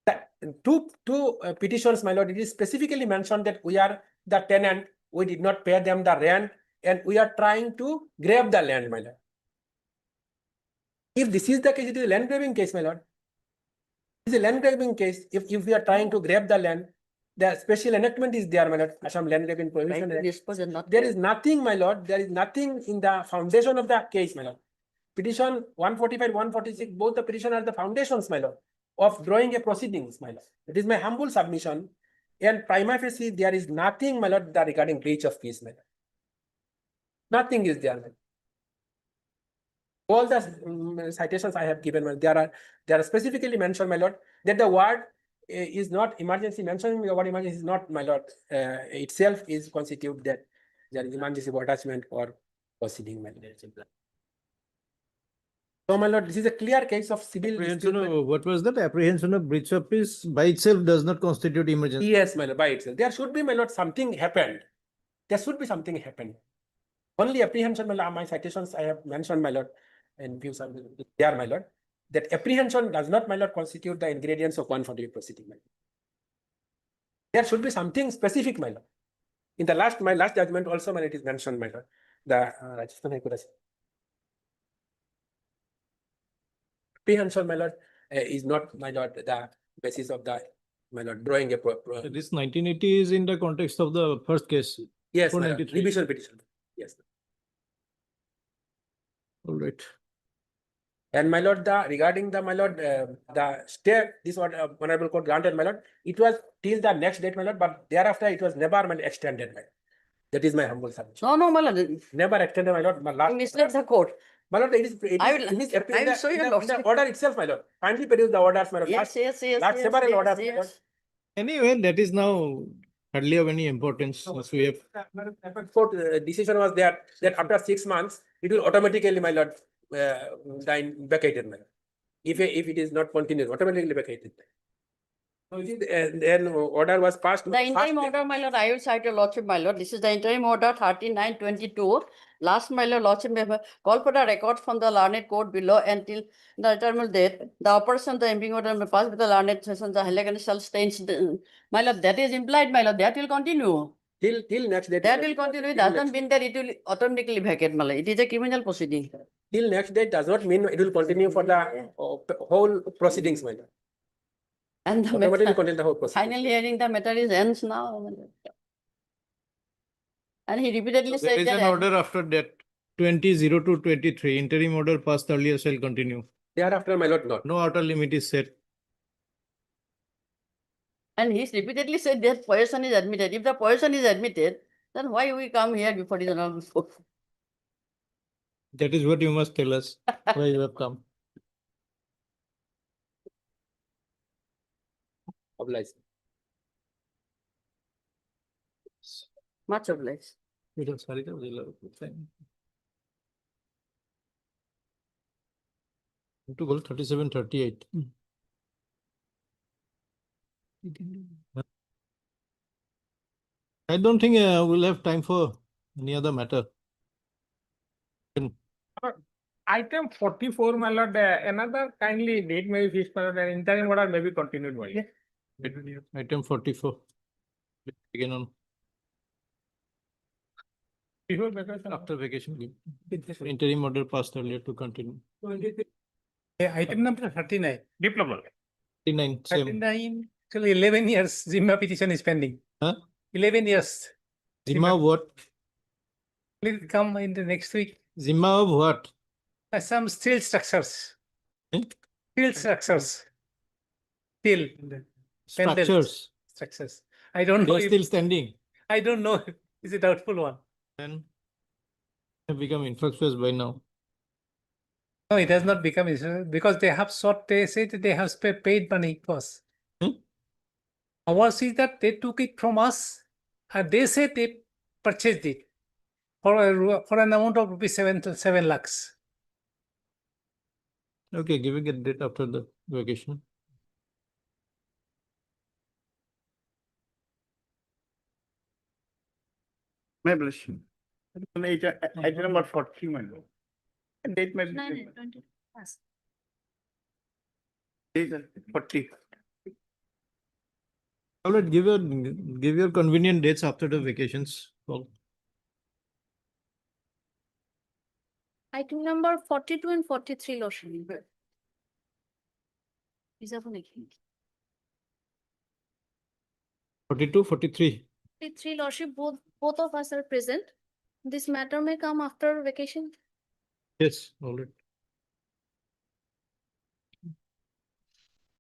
That two petitions, my lord, it is specifically mentioned that we are the tenant, we did not pay them the rent, and we are trying to grab the land, my lord. If this is the case, it is a land grabbing case, my lord. It is a land grabbing case. If we are trying to grab the land, the special enactment is there, my lord. Assam Land Grabbing Prohibition Right to Act. dispose and not There is nothing, my lord. There is nothing in the foundation of the case, my lord. Petition 145, 146, both the petition are the foundations, my lord, of drawing a proceedings, my lord. It is my humble submission. And prima facie, there is nothing, my lord, that regarding breach of peace, my lord. Nothing is there, my lord. All the citations I have given, my lord, there are specifically mentioned, my lord, that the word is not emergency. Mentioning the word emergency is not, my lord, itself is constitute that there is emergency attachment or proceeding, my lord. So, my lord, this is a clear case of civil Apprehension dispute. of, what was that? Apprehension of breach of peace by itself does not constitute emergency. Yes, my lord, by itself. There should be, my lord, something happened. There should be something happened. Only apprehension, my lord, my citations I have mentioned, my lord, and views are there, my lord, that apprehension does not, my lord, constitute the ingredients of 148 proceeding, my lord. There should be something specific, my lord. In the my last judgment also, my lord, it is mentioned, my lord, the Rajasthan High Court apprehension, my lord, is not, my lord, the basis of the, my lord, drawing a This 1980 is in the context of the first case. yes, my lord, 493. revision petition. Yes. All right. And my lord, regarding the, my lord, the stay, this what honorable court granted, my lord, it was till the next date, my lord, but thereafter it was never, my lord, extended, my lord. That is my humble submission. No, my lord. Never extended, my lord. My last, You misled the court. my lord, it is I will- in this I will show you in lordship. the order itself, my lord. Kindly produce the orders, my lord. Yes, yes, Several orders, my lord. Anyway, that is now hardly of any importance since we have. Court decision was that after 6 months, it will automatically, my lord, vacated, my lord. If it is not continued, automatically vacated. So it is, then order was passed. The interim order, my lord, I will cite your lordship, my lord. This is the interim order 3922. Last, my lord, lordship may call for the record from the learned court below until the terminal date. The operation, the imping order may pass with the learned session, the Heligan shall stay in. My lord, that is implied, my lord, that will continue. Till next date. That will continue. It doesn't mean that it will automatically vacate, my lord. It is a criminal proceeding. Till next date does not mean it will continue for the whole proceedings, my lord. And the Automatically matter, continue the whole proceedings. final hearing, the matter is ends now. my lord. And he repeatedly There said is that. an order after that. 20-02-23 interim order passed earlier shall continue. Thereafter, my lord, not. No outer limit is set. And he's repeatedly said that possession is admitted. If the possession is admitted, then why we come here before the honorable court? That is what you must tell us why you have come. Obliged. Much obliged. To go 3738. I don't think we'll have time for any other matter. Item 44, my lord, another kindly date may be fixed, my lord, and interim order may be continued, my lord. Item 44. Begin on Before vacation. after vacation leave. Interim order passed earlier to continue. Item number 39, diploma. 39, same. 39, till 11 years, Zimma petition is pending. Huh? 11 years. Zimma of what? Will it come in the next week? Zimma of what? Some steel structures. Eh? Steel structures. Steel. Structures. Structures. I don't know. They're still standing. I don't know. Is it doubtful one? Then have become infructuous by now. No, it has not become issue because they have sought, they say that they have paid money first. Ours is that they took it from us and they say they purchased it for an amount of rupees 7 lakhs. Okay, giving a date after the vacation. My blessing. Item number 40, my lord. And date may be. 20. Yes. Date 40. All right, give your convenient dates after the vacations. Well, Item number 42 and 43, Lordship. These are for next week. 42, 43. 43, Lordship, both of us are present. This matter may come after vacation. Yes, all right.